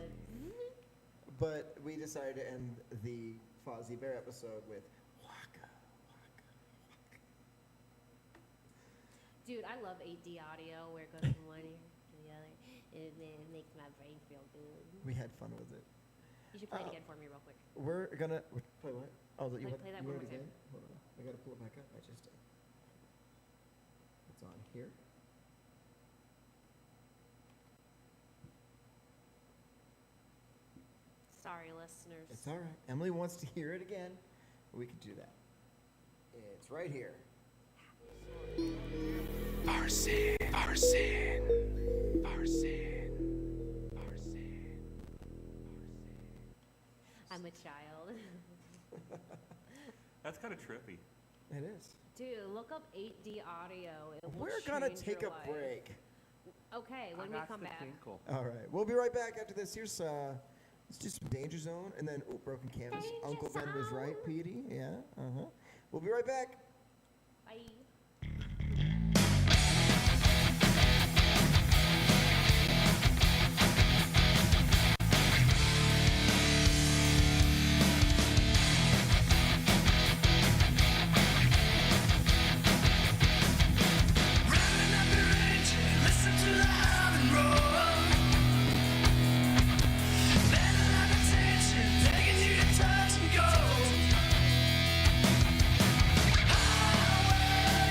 But we decided to end the Fozzie Bear episode with Waka. Dude, I love 8D audio where it goes from one ear to the other. It makes my brain feel good. We had fun with it. You should play it again for me real quick. We're gonna play what? Oh, that you Play that you one heard more time. again? Hold on. I gotta pull it back up. I just did. It's on here. Sorry, listeners. It's all right. Emily wants to hear it again. We could do that. It's right here. Farson. I'm a child. That's kind of trippy. It is. Dude, look up 8D audio. It will We're gonna change take your a life. break. Okay, when we come back. All right. We'll be right back after this. Here's let's do some Danger Zone and then Broken Canvas. Danger Uncle Ben was Zone. right, Petey. Yeah. We'll be right back. Bye. Taking you to touch and go. Highway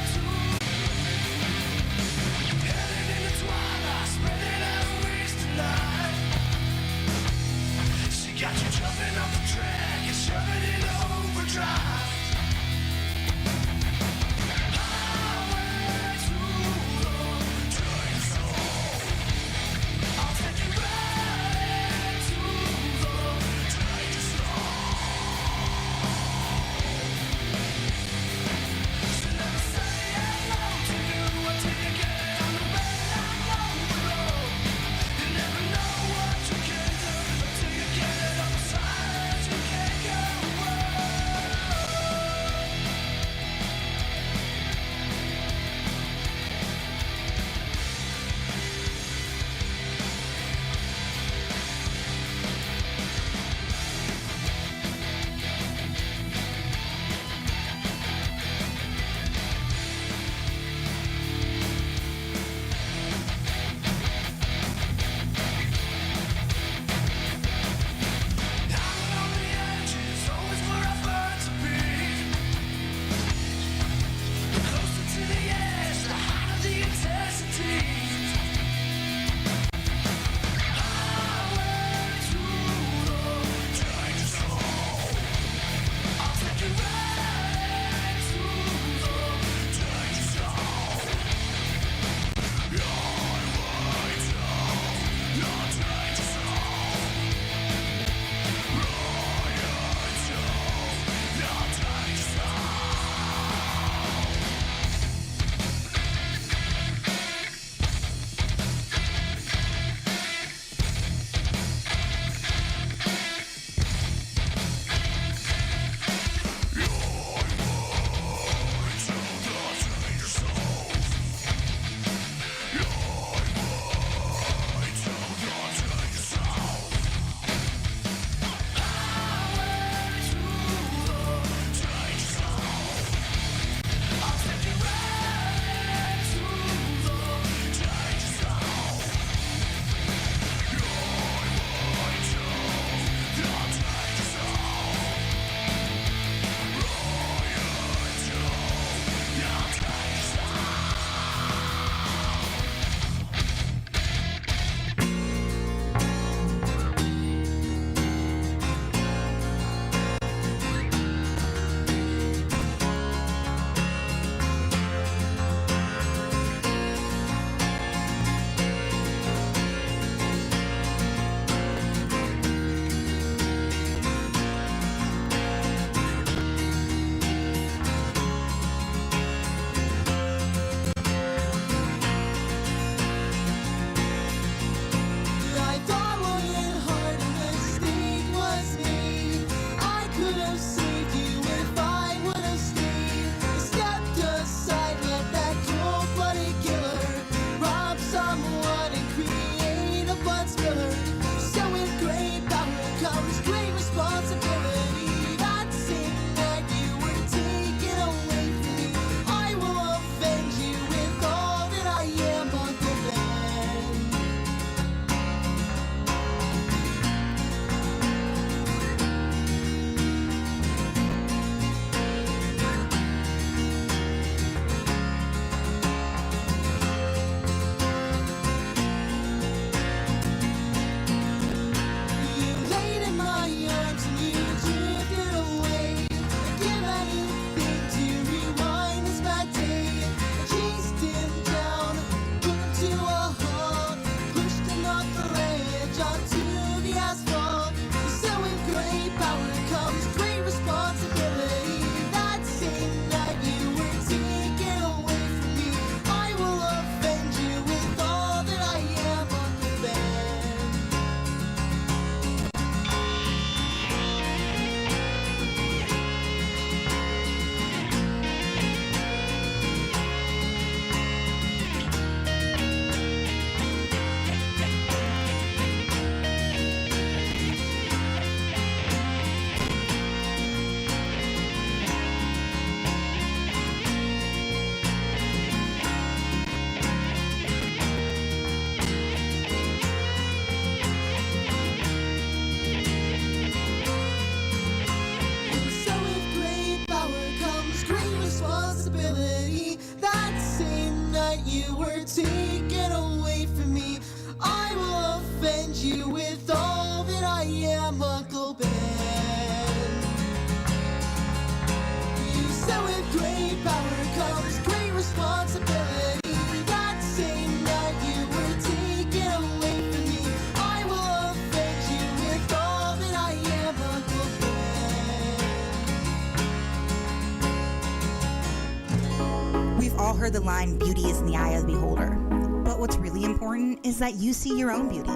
heard the line, beauty is in the eye of the beholder. But what's really important is that you see your own beauty,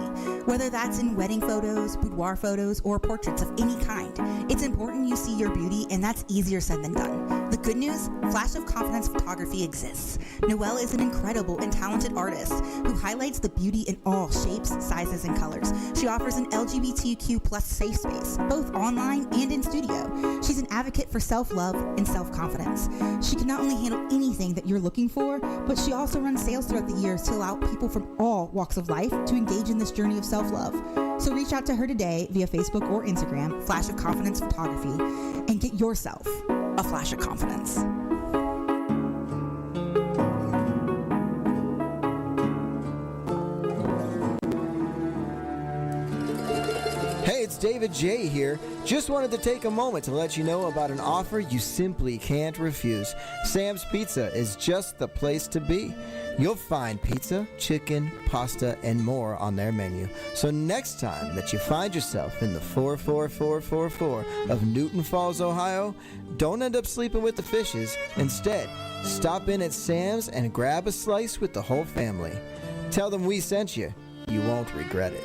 whether that's in wedding photos, boudoir photos, or portraits of any kind. It's important you see your beauty, and that's easier said than done. The good news, Flash of Confidence photography exists. Noelle is an incredible and talented artist who highlights the beauty in all shapes, sizes, and colors. She offers an LGBTQ plus safe space, both online and in studio. She's an advocate for self-love and self-confidence. She can not only handle anything that you're looking for, but she also runs sales throughout the years to allow people from all walks of life to engage in this journey of self-love. So reach out to her today via Facebook or Instagram, Flash of Confidence Photography, and get yourself a flash of confidence. Hey, it's David J here. Just wanted to take a moment to let you know about an offer you simply can't refuse. Sam's Pizza is just the place to be. You'll find pizza, chicken, pasta, and more on their menu. So next time that you find yourself in the 44444 of Newton Falls, Ohio, don't end up sleeping with the fishes. Instead, stop in at Sam's and grab a slice with the whole family. Tell them we sent you. You won't regret it.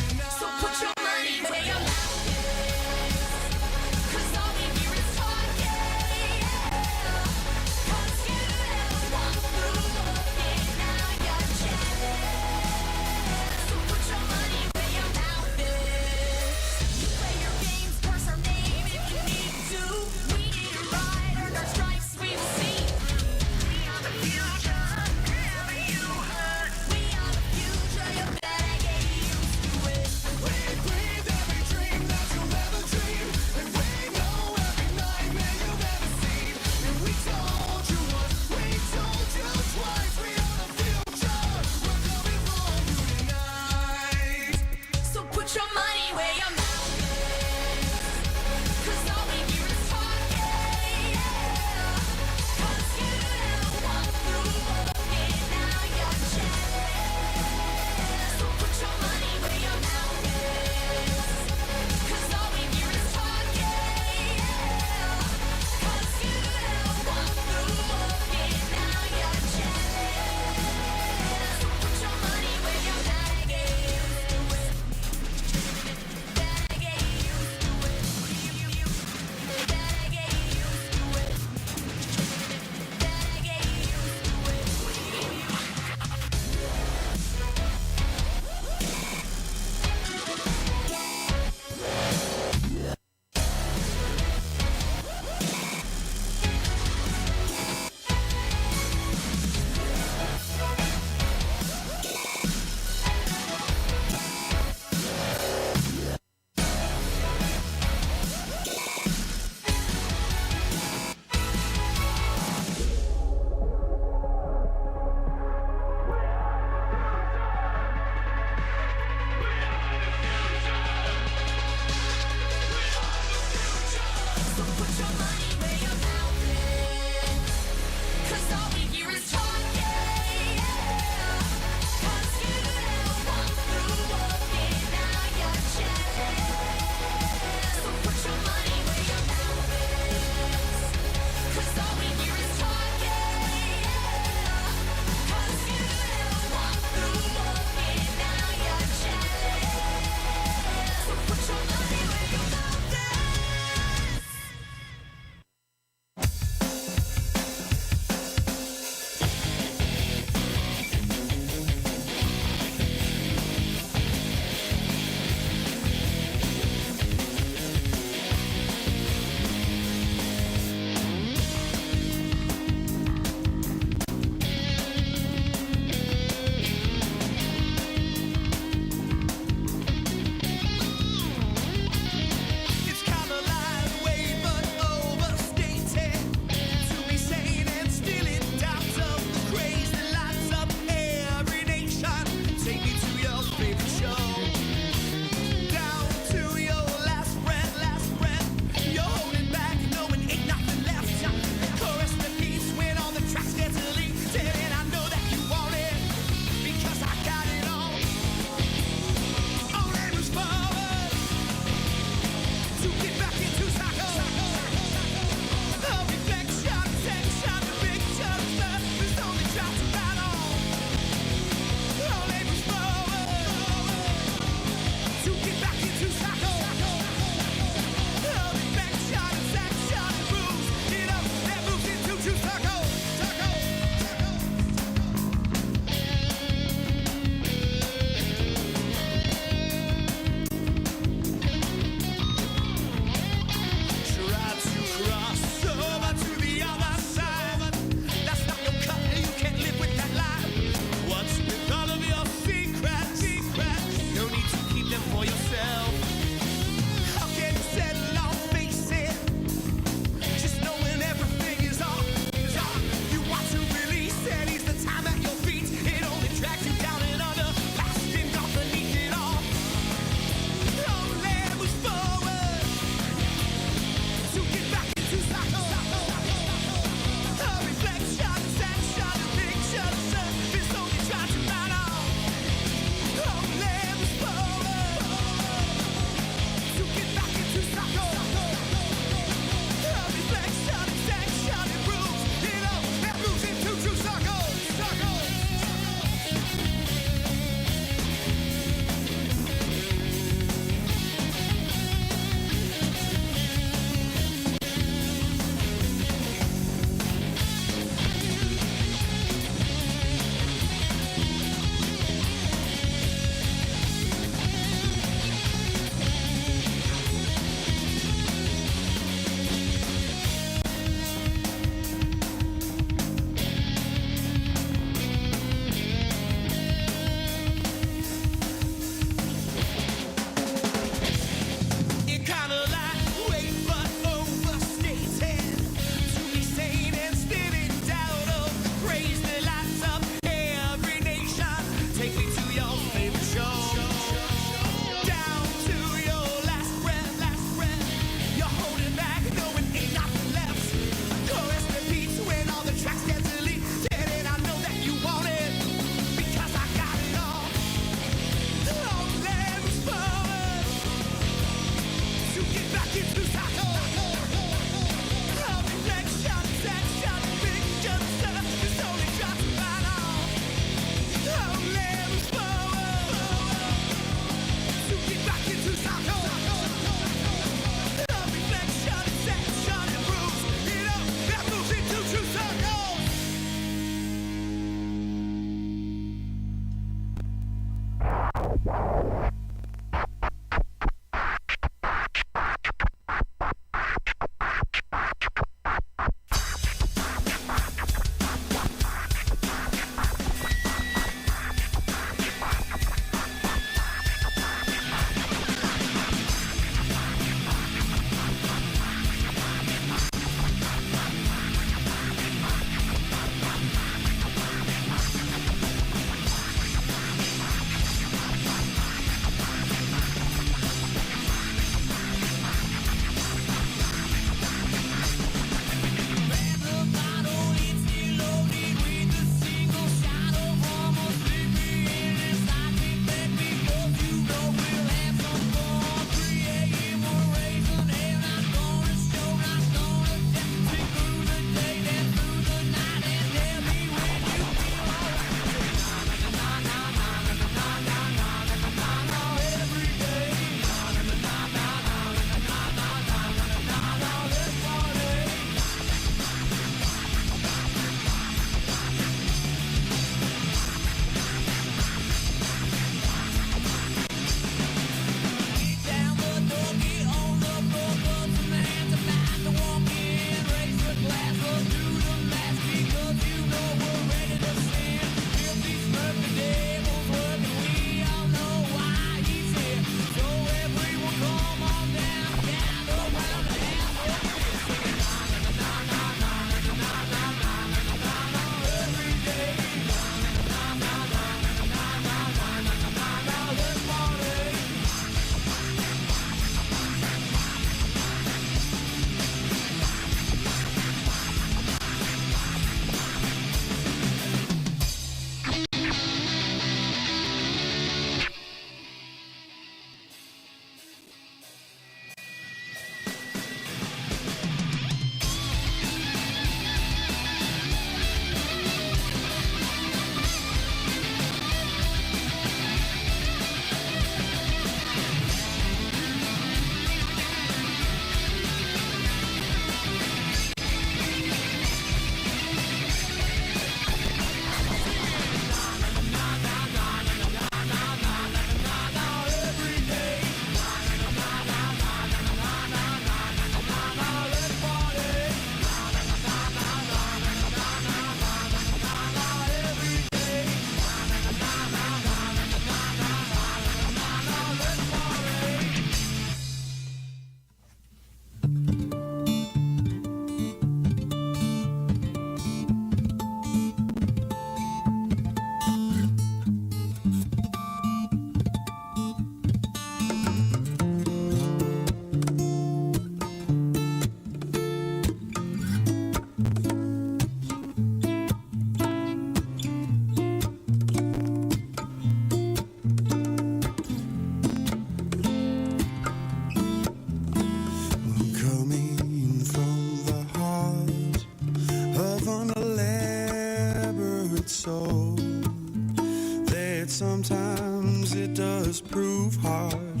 sometimes it does prove hard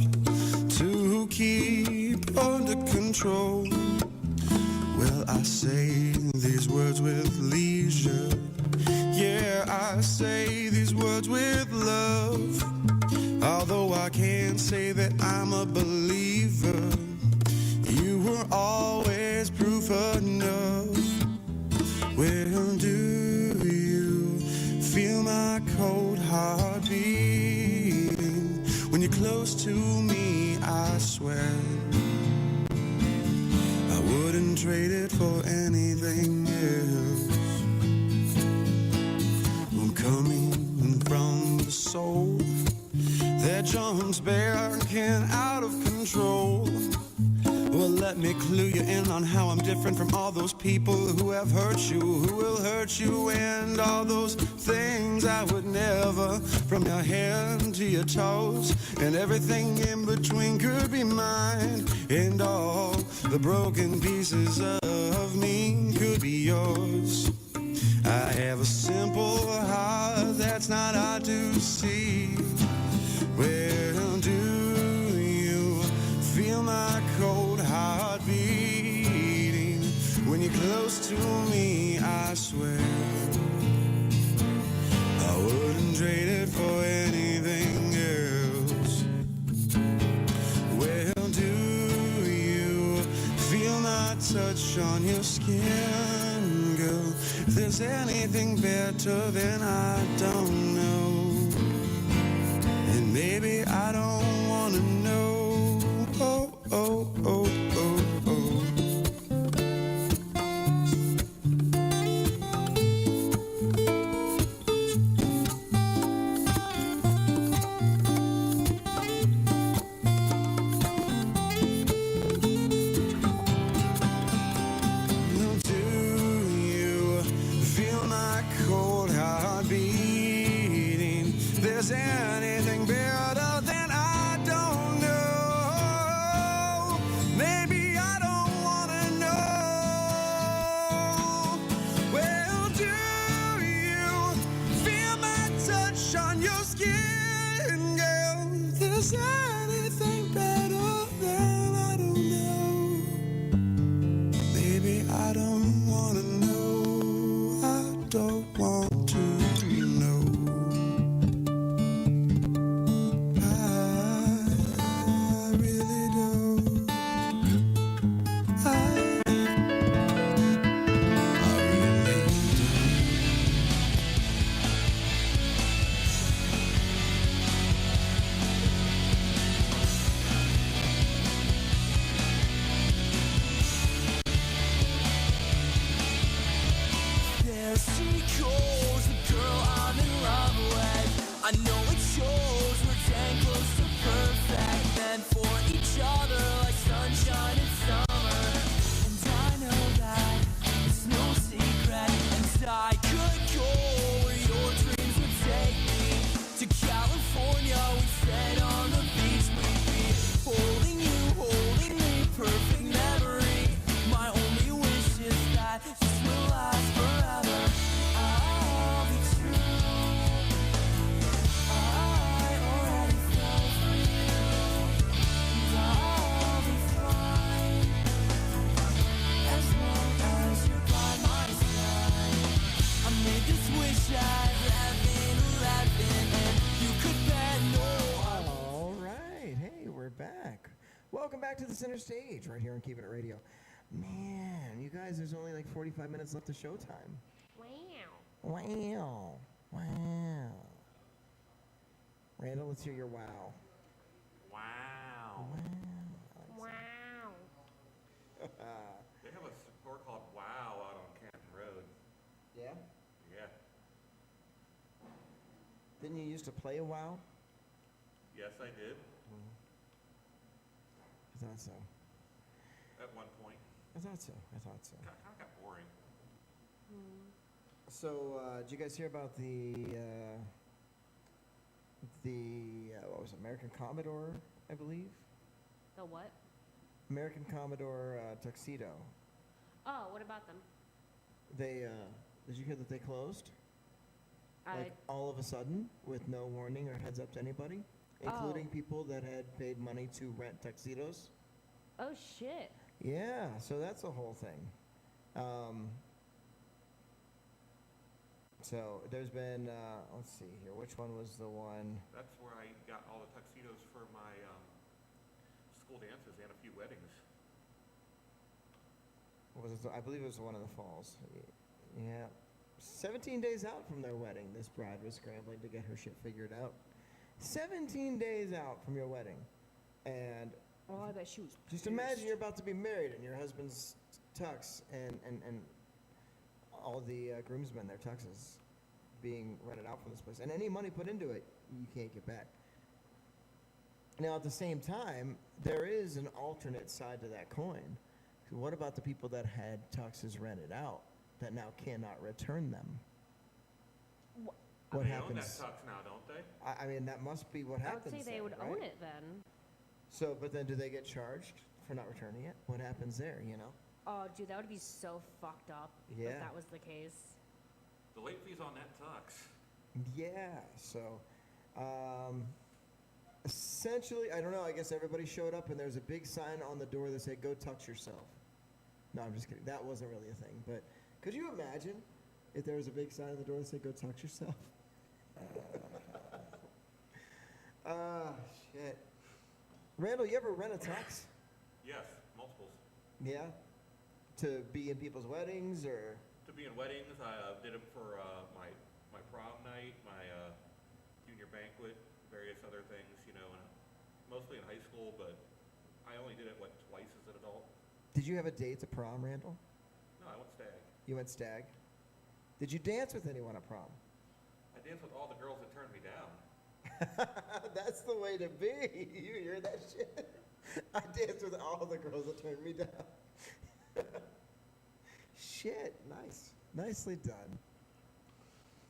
to keep under control. Well, I say these words with leisure. Yeah, I say these words with love. Although I can't say that I'm a believer, you were always proof enough. Well, do you feel my cold heart beating when you're close to me? I swear I wouldn't trade it for anything else. I'm coming from the soul that jumps back and out of control. Well, let me clue you in on how I'm different from all those people who have hurt you, who will hurt you, and all those things I would never. From your head to your toes, and everything in between could be mine. And all the broken pieces of me could be yours. I have a simple heart that's not hard to see. Well, do you feel my cold heart beating when you're close to me? I swear I wouldn't trade it for anything else. touch on your skin, girl. If there's anything better, then I don't know. And maybe I don't wanna know. Oh, oh, oh, oh, oh. There's anything better than I don't know. Maybe I don't wanna know. Well, do you feel my touch on your skin, girl? There's anything better than I don't know. Maybe I don't wanna know. I don't want to know. There she goes, the girl I'm in love with. I know it shows, we're dang close to perfect. Meant for each other like sunshine in summer. And I know that it's no secret. And I could go where your dreams would take me. To California, we said on the beach we'd be holding me, perfect memory. My only wish is that this will last forever. I'll be true. I already fell for you. And I'll be fine as long as you're by my side. I made this wish at 11, and you could bet no. All right. Hey, we're back. Welcome back to the center stage right here on Keeping It Radio. Man, you guys, there's only like 45 minutes left of showtime. Wow. Randall, let's hear your wow. Wow. Wow. They have a store called Wow out on Canton Road. Yeah? Yeah. Didn't you used to play a wow? Yes, I did. I thought so. At one point. I thought so. Kind of got boring. So, did you guys hear about the what was it, American Commodore, I believe? The what? American Commodore tuxedo. Oh, what about them? They, did you hear that they closed? Like all of a sudden, with no warning or heads up to anybody, including people that had paid money to rent tuxedos. Oh, shit. Yeah, so that's a whole thing. So there's been, let's see here, which one was the one? That's where I got all the tuxedos for my school dances and a few weddings. What was it? I believe it was the one in the falls. Yeah. 17 days out from their wedding, this bride was scrambling to get her shit figured out. 17 days out from your wedding. And I bet she was just imagine you're about to be married and your husband's tux and all the groomsmen, their tuxes being rented out from this place. And any money put into it, you can't get back. Now, at the same time, there is an alternate side to that coin. What about the people that had tuxes rented out that now cannot return them? What they happens? own that tux now, don't they? I mean, that must be what happens. I would say they then, would right? own it then. So, but then do they get charged for not returning it? What happens there, you know? Oh, dude, that would be so fucked up Yeah. if that was the case. The late fees on that tux. Yeah, so essentially, I don't know, I guess everybody showed up and there's a big sign on the door that said, "Go tux yourself." No, I'm just kidding. That wasn't really a thing. But could you imagine if there was a big sign on the door that said, "Go tux yourself"? Shit. Randall, you ever rent a tux? Yes, multiples. Yeah? To be in people's weddings, or? To be in weddings, I did it for my prom night, my junior banquet, various other things, you know, and mostly in high school, but I only did it, twice as an adult. Did you have a date to prom, Randall? No, I went stag. You went stag? Did you dance with anyone at prom? I danced with all the girls that turned me down. That's the way to be. You hear that shit? I danced with all the girls that turned me down. Shit, nice. Nicely done.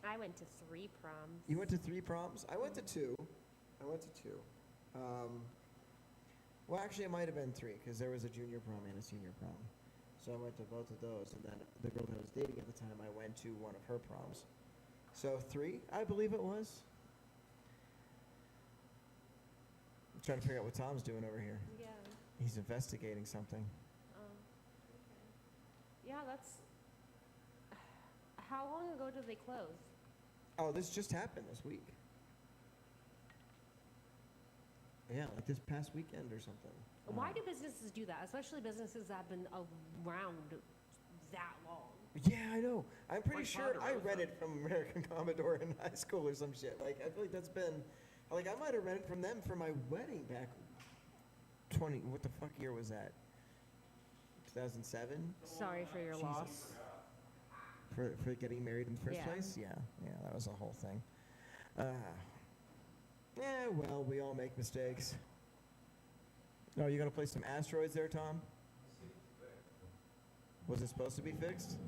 I went to 3 proms. You went to 3 proms? I went to 2. Well, actually, it might have been 3, because there was a junior prom and a senior prom. So I went to both of those, and then the girl that I was dating at the time, I went to one of her proms. So 3, I believe it was. I'm trying to figure out what Tom's doing over here. Yeah. He's investigating something. Okay. Yeah, that's. How long ago did they close? Oh, this just happened this week. Yeah, like this past weekend or something. Why do businesses do that? Especially businesses that have been around that long. Yeah, I know. I'm pretty Like sure I Ponderosa. rented from American Commodore in high school or some shit. Like, I feel like that's been, like, I might have rented from them for my wedding back 20, what the fuck year was that? 2007? Sorry for your loss. For getting married in the first Yeah. place? Yeah, that was a whole thing. Yeah, well, we all make mistakes. Oh, you gonna play some Asteroids there, Tom? Was it supposed to be fixed?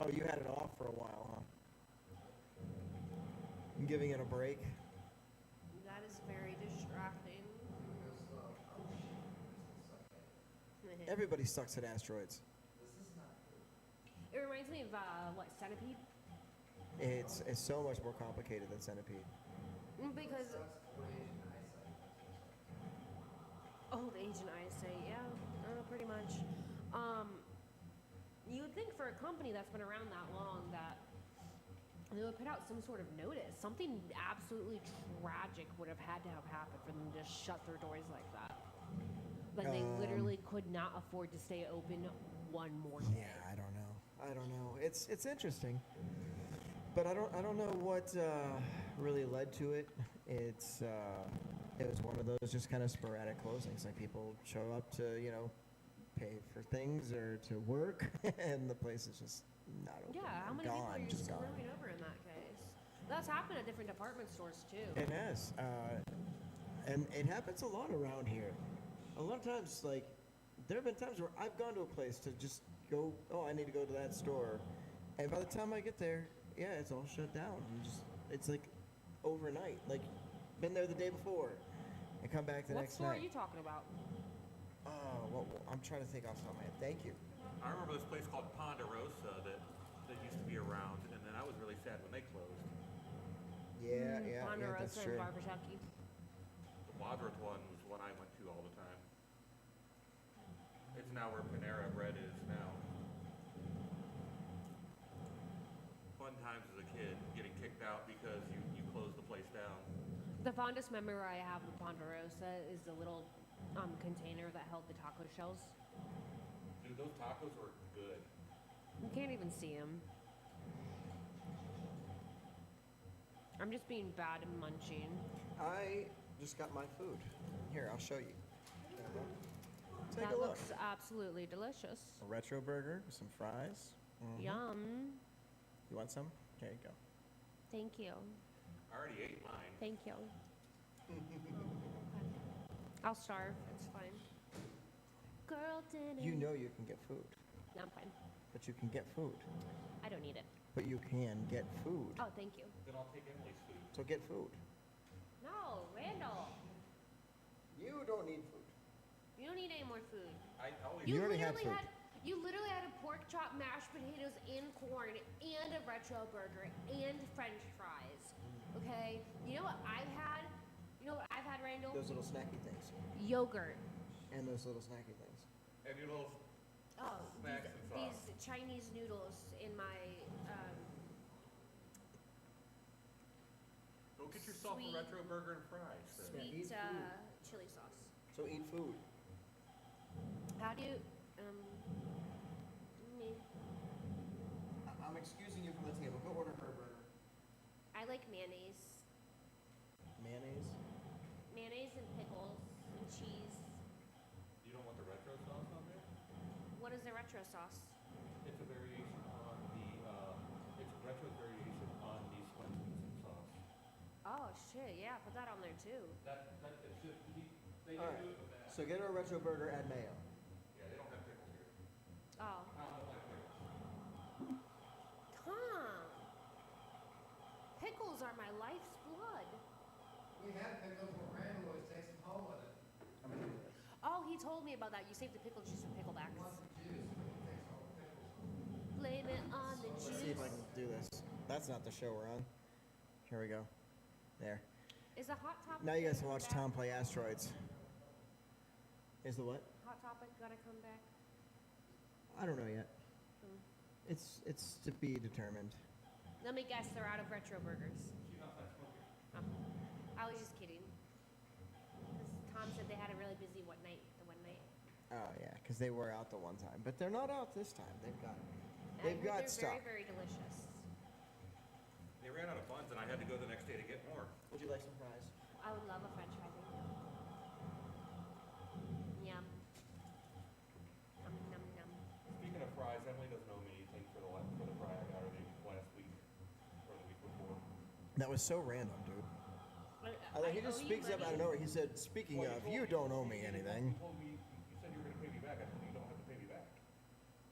Oh, you had it off for a while, huh? I'm giving it a break. That is very distracting. Everybody sucks at Asteroids. It reminds me of Centipede? It's so much more complicated than Centipede. Because the Asian eyesight, yeah, pretty much. You would think for a company that's been around that long that they would put out some sort of notice. Something absolutely tragic would have had to have happened for them to just shut their doors like that. Like they literally could not afford to stay open one more day. Yeah, I don't know. It's interesting, but I don't know what really led to it. It was one of those just kind of sporadic closings. Like people show up to pay for things or to work, and the place is just not open. Yeah, how many people are you just gone. screwing over in that case? That's happened at different department stores too. It has, and it happens a lot around here. A lot of times, like, there have been times where I've gone to a place to just go, oh, I need to go to that store, and by the time I get there, yeah, it's all shut down. It's like overnight, like, been there the day before, and come back the What next store night. are you talking about? Well, I'm trying to think off the top of my head. Thank you. I remember this place called Ponderosa that used to be around, and then I was really sad when they closed. Yeah, that's Ponderosa true. and Barbershaki. The Wadsworth one was one I went to all the time. It's now where Panera Bread is now. Fun times as a kid, getting kicked out because you closed the place down. The fondest memory I have of Ponderosa is the little container that held the taco shells. Dude, those tacos were good. You can't even see them. I'm just being bad and munching. I just got my food. Here, I'll show you. Take That a look. looks absolutely delicious. A retro burger with some fries. Mhm. Yum. You want some? Here you go. Thank you. I already ate mine. Thank you. I'll starve. It's fine. Girl dinner. You know you can get food, No, I'm fine. but you can get food. I don't need it. But you can get food. Oh, thank you. Then I'll take Emily's food. So get food. No, Randall. You don't need food. You don't need any more food. I always You already had food. You literally had a pork chop, mashed potatoes, and corn, and a retro burger, and French fries. Okay? You know what I've had? Randall? Those little snacky things. Yogurt. And those little snacky things. And your little Oh, snacks and sauce. these Chinese noodles in my Go get yourself sweet- a retro burger and fries. then. eat sweet food. chili sauce. So eat food. How do you I like mayonnaise. Mayonnaise? Mayonnaise and pickles and cheese. You don't want the retro sauce on there? What is the retro sauce? It's a variation on the, it's a retro variation on the Swenson sauce. Oh shit, yeah, put that on there too. It should, they All didn't right. do it with that. So get her a retro burger, add mayo. Yeah, they don't have pickles here. Oh. I don't like pickles. Tom. Pickles are my life's blood. We had pickles, but Randall always takes them home with it. Oh, he told me about that. You saved the pickle juice for picklebacks. Blame it on the Let's juice. see if I can do this. That's not the show we're on. Here we go. There. Is a Hot Topic Now you guys can gonna watch come Tom back? play asteroids. Is the what? Hot Topic gonna come back? I don't know yet. Hmm. It's to be determined. Let me guess, they're out of retro burgers. She's not that smoky. Oh. I was just kidding. 'Cause Tom said they had a really busy one night. Oh yeah, because they were out the one time, but they're not out this time. They've got They're stock. very, very delicious. They ran out of buns and I had to go the next day to get more. Would you like some fries? I would love a French fry. Thank you. Yum. Num num num. Speaking of fries, Emily doesn't owe me anything for the fry I got her last week or the week before. That was so random, dude. He just speaks up out of nowhere. He said, "Speaking of, you don't owe me anything." You told me, you said you were going to pay me back. I told you you don't have to pay me back.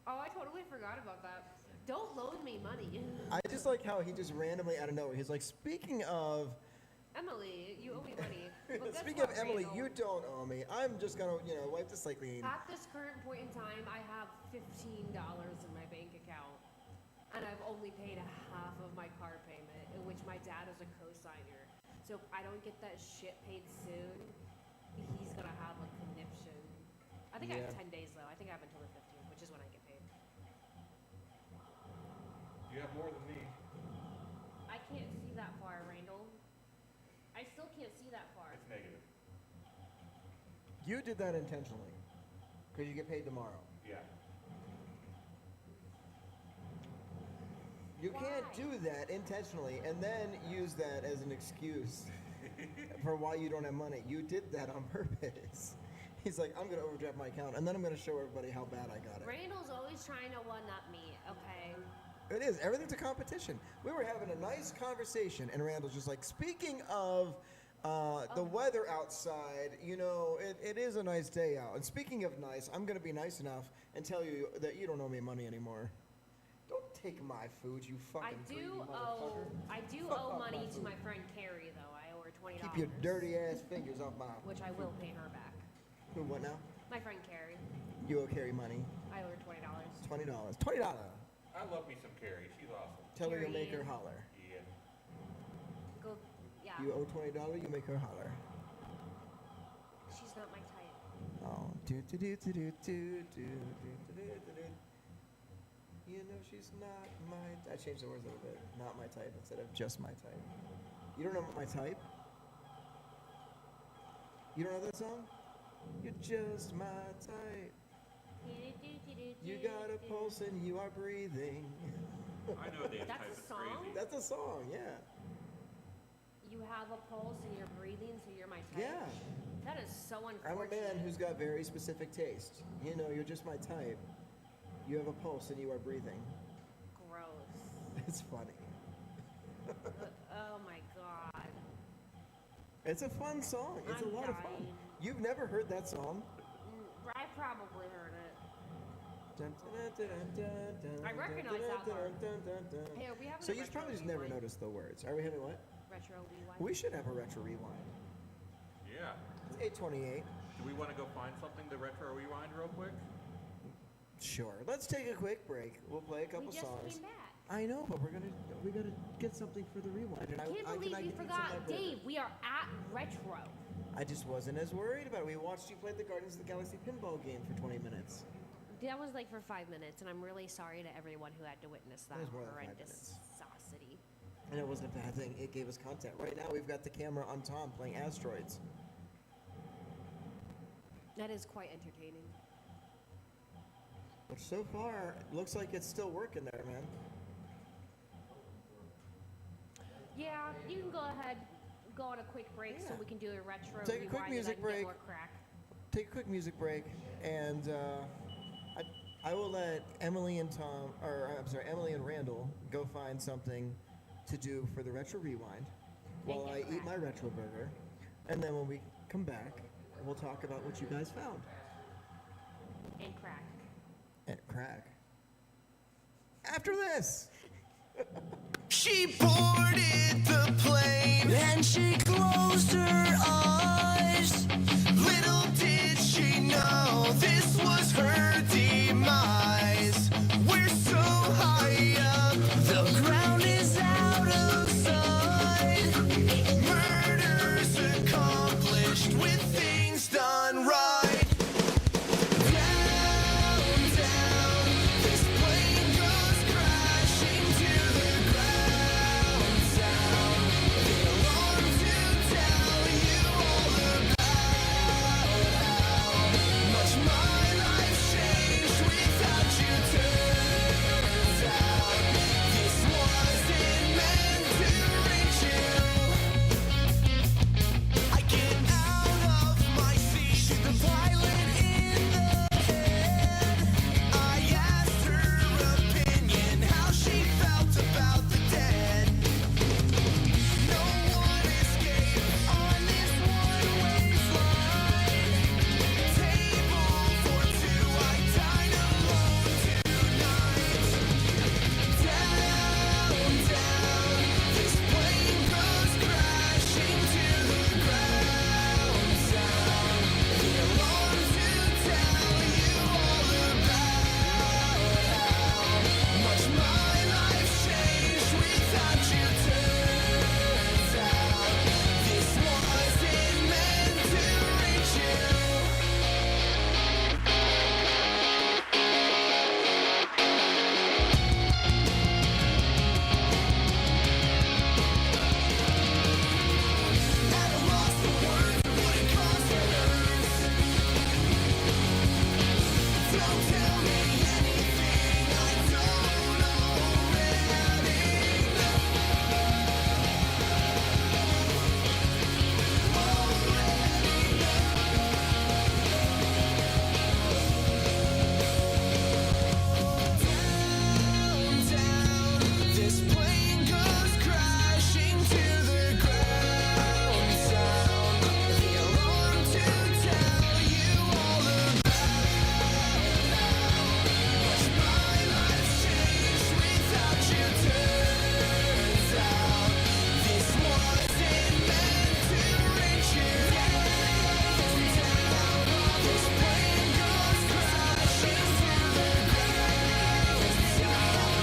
Oh, I totally forgot about that. Don't loan me money. I just like how he just randomly out of nowhere. He's like, "Speaking of, Emily, you owe me money. But guess speaking of what, Emily, Randall? you don't owe me. I'm just gonna, wipe the slate clean." At this current point in time, I have $15 in my bank account, and I've only paid half of my car payment, in which my dad is a co-signer. So if I don't get that shit paid soon, he's gonna have a conniption. I think I have 10 days though. I think I have until the 15th, which is when I get paid. You have more than me. I can't see that far, Randall. I still can't see that far. It's negative. You did that intentionally, because you get paid tomorrow. Yeah. You can't do that intentionally and then use that as an excuse for why you don't have money. You did that on purpose. He's like, "I'm gonna overdraft my account, and then I'm gonna show everybody how bad I got it." Randall's always trying to one-up me, okay? It is. Everything's a competition. We were having a nice conversation, and Randall's just like, "Speaking of the weather outside, it is a nice day out. And speaking of nice, I'm gonna be nice enough and tell you that you don't owe me money anymore." Don't take my food, you fucking greedy motherfucker. I do Fuck owe off money my to food. my friend Carrie though. I owe her $20. Keep your dirty ass fingers off my Which I will pay her back. Who, what now? My friend Carrie. You owe Carrie money. I owe her $20. $20. $20. I love me some Carrie. She's awesome. Tell her you'll make her Carrie. holler. Yeah. Go, yeah. You owe $20, you make her holler. She's not my type. Oh, do do do do do do do do do do. She's not my. I changed the words a little bit. Not my type instead of just my type. You don't know my type? You don't know that song? You're just my type. You got a pulse and you are breathing. I know the That's type a is song? crazy. That's a song, yeah. You have a pulse and you're breathing, so you're my type. Yeah. That is so I'm unfortunate. a man who's got very specific taste. You're just my type. You have a pulse and you are breathing. Gross. It's funny. Oh my god. It's a fun song. It's I'm a lot of fun. dying. You've never heard that song? I probably heard it. Dun, dun, dun, dun, dun, I dun, recognize dun, that dun, part. dun, dun, dun. Hey, are we having So a you retro probably just never rewind? noticed the words. Are we having what? Retro rewind? We should have a retro rewind. Yeah. It's 8:28. Do we want to go find something to retro rewind real quick? Sure. Let's take a quick break. We'll play a couple We just songs. came back. I know, but we gotta get something for the rewind. And I can't believe you eat some forgot, of my burger. Dave. We are at retro. I just wasn't as worried about it. We watched you play the Guardians of the Galaxy pinball game for 20 minutes. That was like for 5 minutes, and I'm really sorry to everyone who had to witness that It was more than 5 horrendous saucity. And it wasn't a bad thing. It gave us content. Right now, we've got the camera on Tom playing asteroids. That is quite entertaining. But so far, it looks like it's still working there, man. Yeah, you can go ahead, go on a quick break so we can do a retro Take a quick rewind music and I can break. get more crack. Take a quick music break, and I will let Emily and Emily and Randall go find something to do for the retro rewind while I eat my retro burger, and then when we come back, we'll talk about what you guys found. And crack. And crack. After this. She boarded the plane and she closed her eyes. Little did she know this was her demise. We're so high up, the ground is out of sight. Murders accomplished with things done right. Down, down, this plane goes crashing to the ground. Sound the alarm to tell you all about how much my life changed without you. Turns out this wasn't meant to reach you. I get out of my seat, shoot the pilot in the head. I asked her opinion, how she felt about the dead. No one escaped on this one-way flight. Table for two, I dine alone tonight. Down, down, this plane goes crashing to the ground. Sound the alarm to tell you all about how much my life changed without you. Turns out this wasn't meant to reach you. At a loss for words, what it costs to lose. Don't tell me anything I don't already know. Down, down, this plane goes crashing to the ground. Sound the alarm to tell you all about how much my life changed without you. Turns out this wasn't meant to reach you. Down, down, this plane goes crashing to the ground. Sound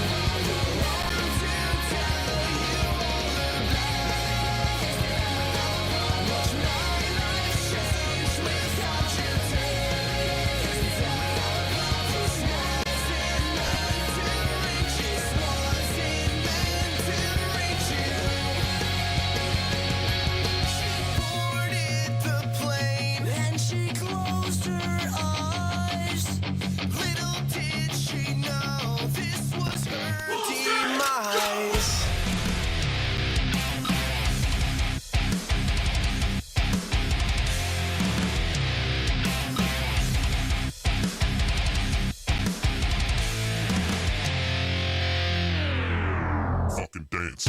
the alarm to tell you all about how much my life changed without you. Turns out this wasn't meant to reach you. This wasn't meant to reach you. She boarded the plane and she closed her eyes. Little did she know this was her demise. Fucking dance.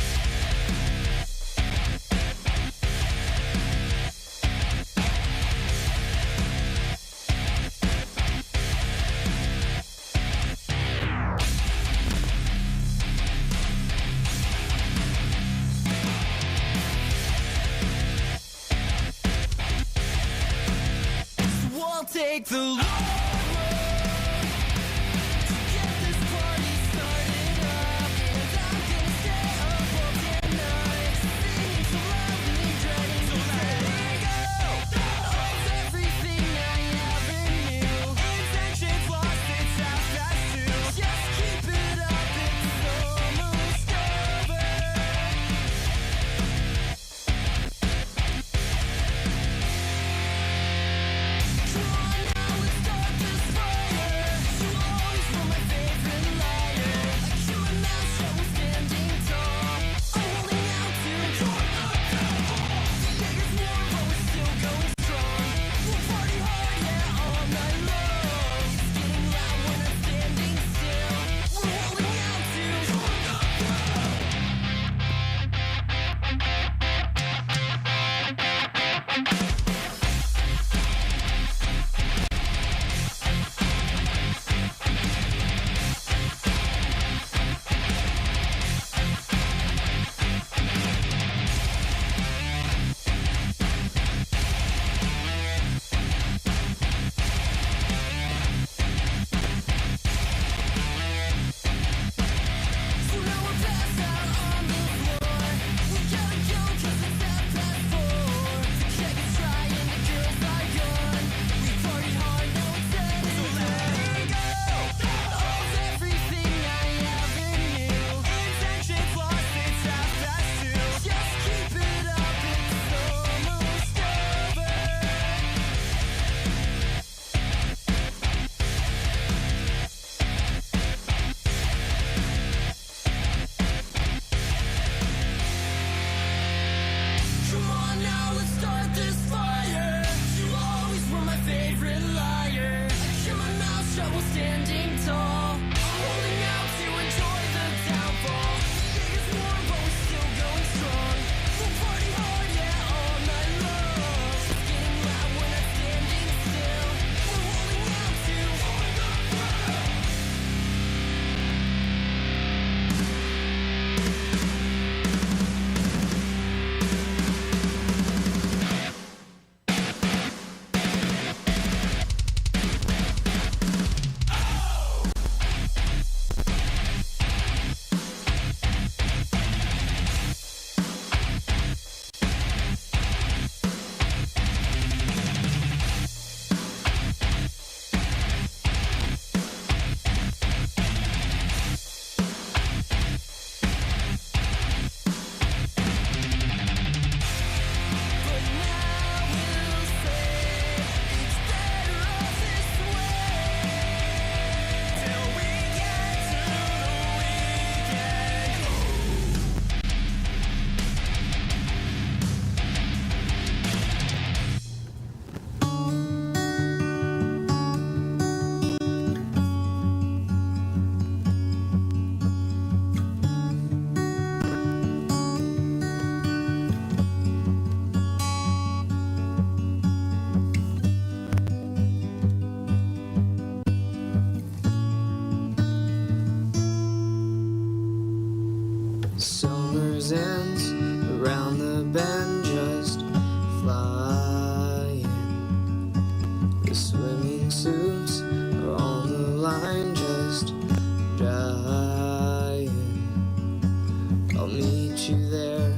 We'll take the long road to get this party started up. And I'm gonna stay up all day night, singing so loudly, dreading to let go of everything I ever knew. Intentions lost, it's half past two. Just keep it up, it's almost over. Come on now, let's start the swimming suits are on the line, just dying. I'll meet you there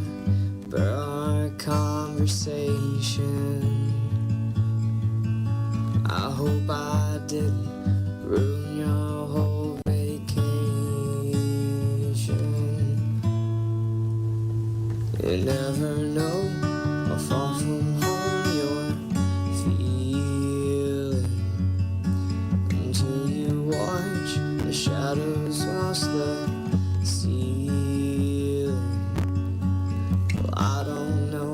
for our conversation. I hope I didn't ruin your whole vacation. You never know how far from home you're feeling until you watch the shadows cross the ceiling. Well, I don't know,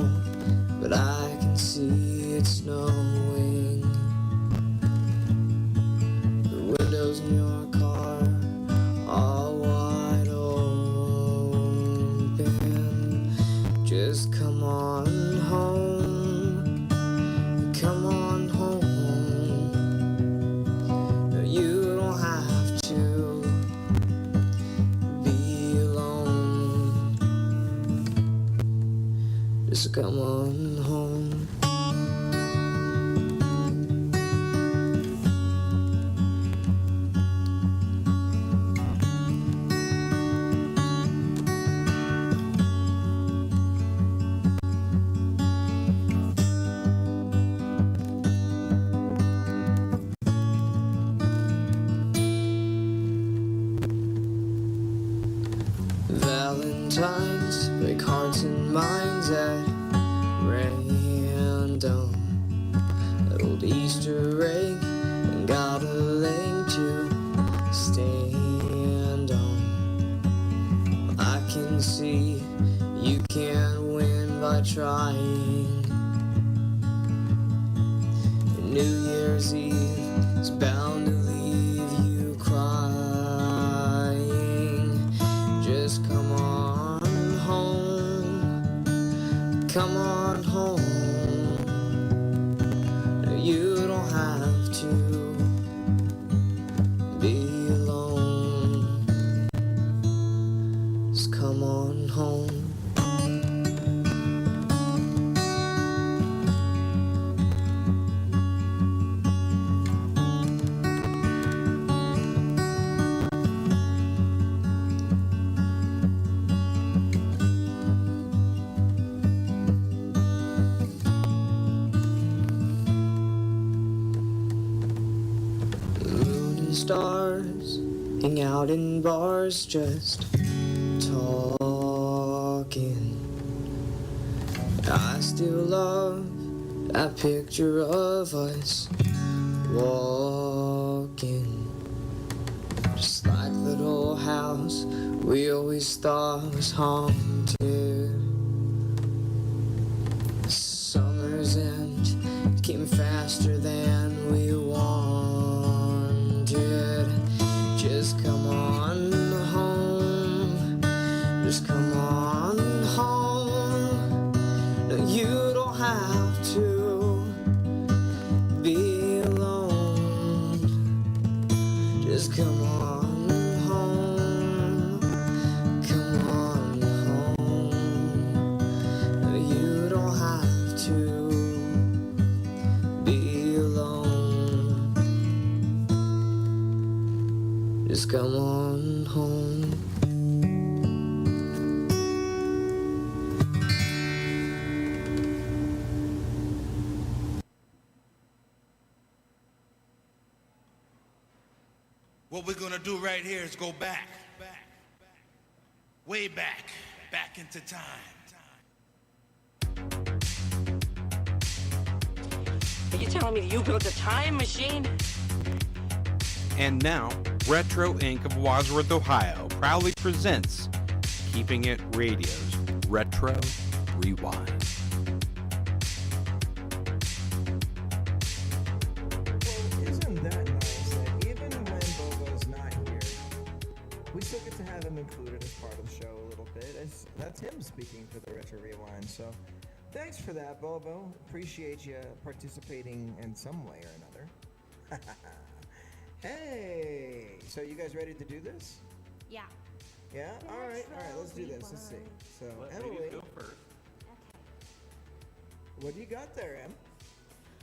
but I can see it snowing. The windows in your car are wide open. Just come on home. Come on home. No, you don't have to be alone. Just come on home. Valentines break hearts and minds at random. That old Easter egg ain't got a leg to stand on. I can see you can't win by trying. And New Year's Eve is bound to leave you crying. Just come on home. Come on home. No, you don't have to be alone. Just come on home. Stars hang out in bars just talking. I still love that picture of us walking, just like that old house we always thought was haunted. Summer's end came faster than we wanted. Just come on home. Just come on home. No, you don't have to be alone. Just come on home. Come on home. No, you don't have to be alone. Just come on home. What we're gonna do right here is go back, way back into time. Are you telling me that you built a time machine? And now, Retro Inc. of Wadsworth, Ohio proudly presents Keeping It Radio's Retro Rewind. Isn't that nice that even when Bobo's not here, we still get to have him included as part of the show a little bit? That's him speaking for the Retro Rewind, so thanks for that, Bobo. Appreciate you participating in some way or another. Hey, so you guys ready to do this? Yeah. Yeah? All right, let's do this. Let's see. So, Let Emily, ladies go first. what do you got there, Em?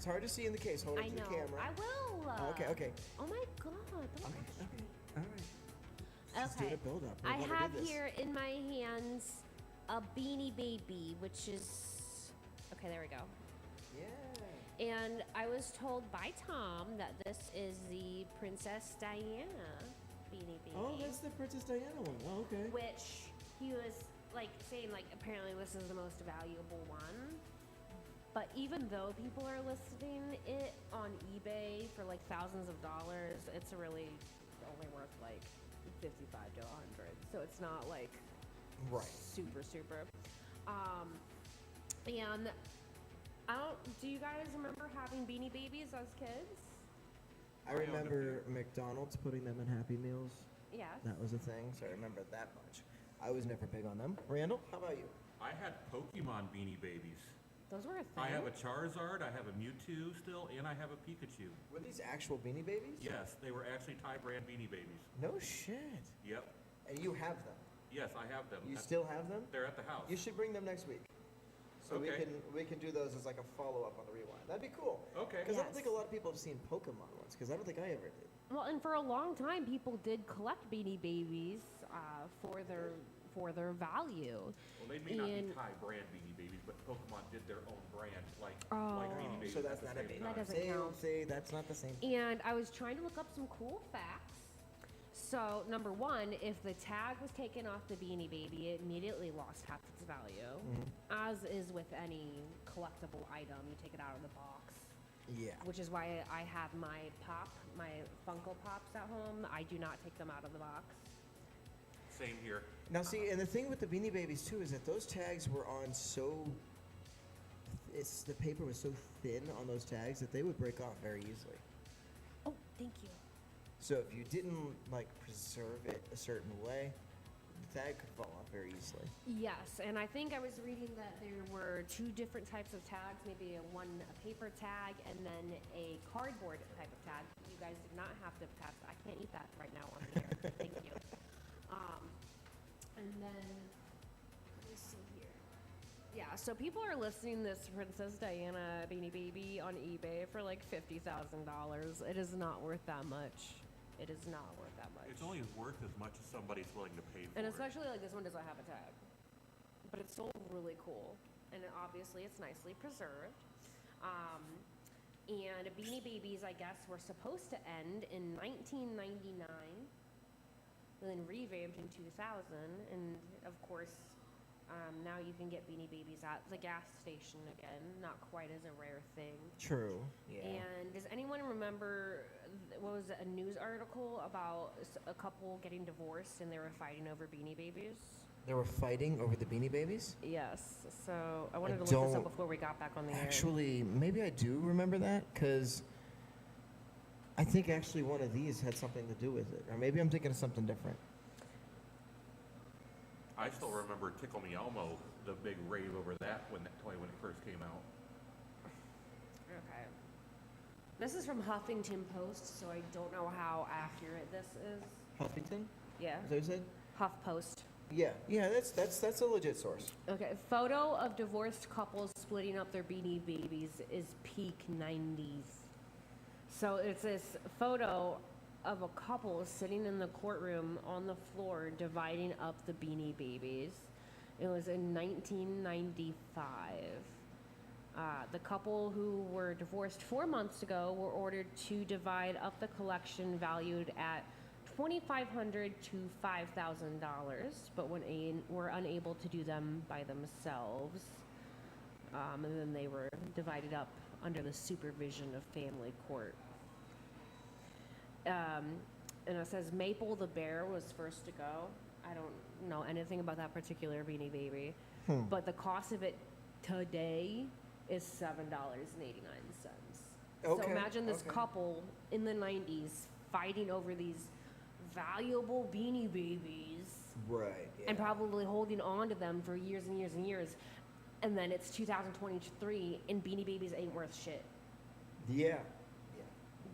It's hard to see in the case. Hold it I to know. the camera. I will. Oh, okay. Oh my god. Don't Okay. All right. Just Okay. do the build up. I have here in my hands a Beanie Baby, which is okay. There we go. Yeah. And I was told by Tom that this is the Princess Diana Beanie Baby. Oh, that's the Princess Diana one. Oh, okay. Which he was like saying, like apparently this is the most valuable one. But even though people are listing it on eBay for like thousands of dollars, it's really only worth like 55 to 100. So it's not like super. And I don't. Do you guys remember having Beanie Babies as kids? I remember McDonald's putting them in Happy Meals. Yes. That was a thing, so I remember that much. I was never big on them. Randall, how about you? I had Pokemon Beanie Babies. Those were a thing. I have a Charizard, I have a Mewtwo still, and I have a Pikachu. Were these actual Beanie Babies? Yes, they were actually Thai brand Beanie Babies. No shit. Yep. And you have them? Yes, I have them. You still have them? They're at the house. You should bring them next week. So Okay. we can do those as like a follow-up on the rewind. That'd be cool. Okay. Because I don't think a lot of people have seen Pokemon ones, because I don't think I ever did. Well, and for a long time, people did collect Beanie Babies for their value. Well, they may not be Thai brand Beanie Babies, but Pokemon did their own brand, like Beanie Babies. So that's at not the a same Beanie. time. That doesn't count. See, that's not the same. And I was trying to look up some cool facts. So, number one, if the tag was taken off the Beanie Baby, it immediately lost half its value. As is with any collectible item, you take it out of the box. Yeah. Which is why I have my Funko Pops at home. I do not take them out of the box. Same here. Now, see, and the thing with the Beanie Babies too is that those tags were on the paper was so thin on those tags that they would break off very easily. Oh, thank you. So if you didn't like preserve it a certain way, the tag could fall off very easily. Yes, and I think I was reading that there were two different types of tags, maybe a paper tag and then a cardboard type of tag. You guys did not have to pass. I can't eat that right now on the air. Thank you. And then, let me see here. Yeah, so people are listing this Princess Diana Beanie Baby on eBay for like $50,000. It is not worth that much. It is not worth that much. It's only worth as much as somebody's willing to pay for And it. especially like this one doesn't have a tag. But it's still really cool. And obviously it's nicely preserved. And Beanie Babies, I guess, were supposed to end in 1999. And then revamped in 2000. And of course, now you can get Beanie Babies at the gas station again. Not quite as a rare thing. True. Yeah. And does anyone remember, what was it, a news article about a couple getting divorced and they were fighting over Beanie Babies? They were fighting over the Beanie Babies? Yes. So I wanted to look this up before we got back on the air. Actually, maybe I do remember that, because I think actually one of these had something to do with it. Or maybe I'm thinking of something different. I still remember Tickle Me Elmo, the big rave over that when that toy when it first came out. Okay. This is from Huffington Post, so I don't know how accurate this is. Huffington? Yeah. Is that what you said? HuffPost. Yeah, that's a legit source. Okay, photo of divorced couples splitting up their Beanie Babies is peak 90s. So it's this photo of a couple sitting in the courtroom on the floor dividing up the Beanie Babies. It was in 1995. The couple who were divorced 4 months ago were ordered to divide up the collection valued at $2,500 to $5,000, but were unable to do them by themselves. And then they were divided up under the supervision of family court. And it says Maple the bear was first to go. I don't know anything about that particular Beanie Baby, but the cost of it today is $7.89. So imagine this couple in the 90s fighting over these valuable Beanie Babies. Right. Yeah. And probably holding on to them for years and years and years. And then it's 2023 and Beanie Babies ain't worth shit. Yeah.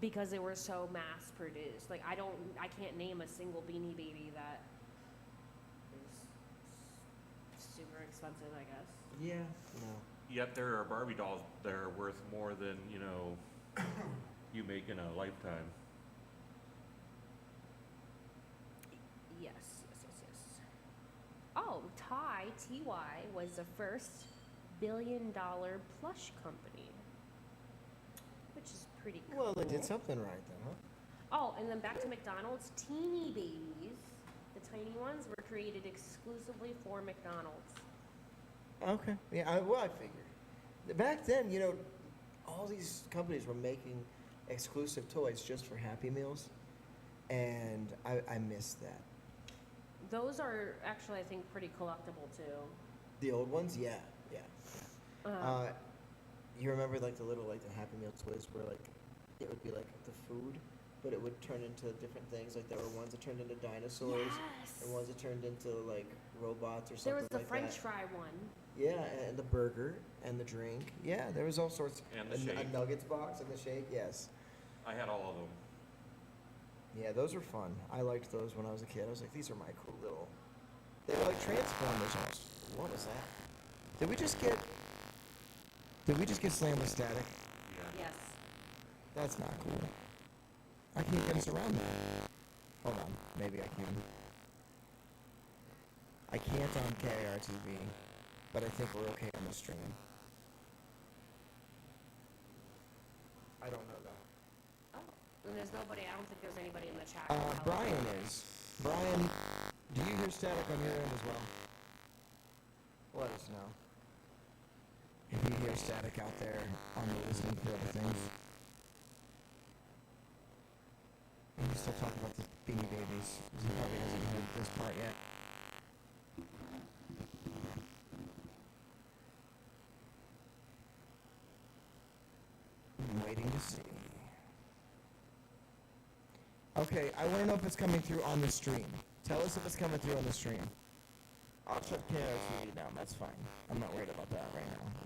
Because they were so mass produced. Like I can't name a single Beanie Baby that is super expensive, I guess. Yeah. No. Yet there are Barbie dolls that are worth more than, you know, you make in a lifetime. Yes. Oh, TY was the first billion-dollar plush company, which is pretty cool. Well, they did something right then, huh? Oh, and then back to McDonald's, Teeny Babies, the tiny ones, were created exclusively for McDonald's. Okay. Yeah, I figured. Back then, you know, all these companies were making exclusive toys just for Happy Meals, and I missed that. Those are actually, I think, pretty collectible too. The old ones? Yeah. Uh-huh. You remember like the little like the Happy Meal toys where like it would be like the food, but it would turn into different things. Like there were ones that turned into dinosaurs, and ones that turned into like robots or something There was the like French that. fry one. Yeah, and the burger and the drink. Yeah, there was all sorts. And the a shake. nuggets box and the shake. Yes. I had all of them. Yeah, those were fun. I liked those when I was a kid. I was like, these are my cool little. They were like Transformers almost. What was that? Did we just get slammed with static? Yes. That's not cool. I can't get us around that. Hold on, maybe I can. I can't on KIR TV, but I think we're okay on the stream. I don't know though. Oh, and there's nobody, I don't think there's anybody in the chat. Brian is. Brian, do you hear static on your end as well? Let us know. If you hear static out there on the listening for other things. And you still talk about the Beanie Babies. He probably hasn't heard this part yet. I'm waiting to see. Okay, I want to know if it's coming through on the stream. Tell us if it's coming through on the stream. I'll check KIR TV now, that's fine. I'm not worried about that right now.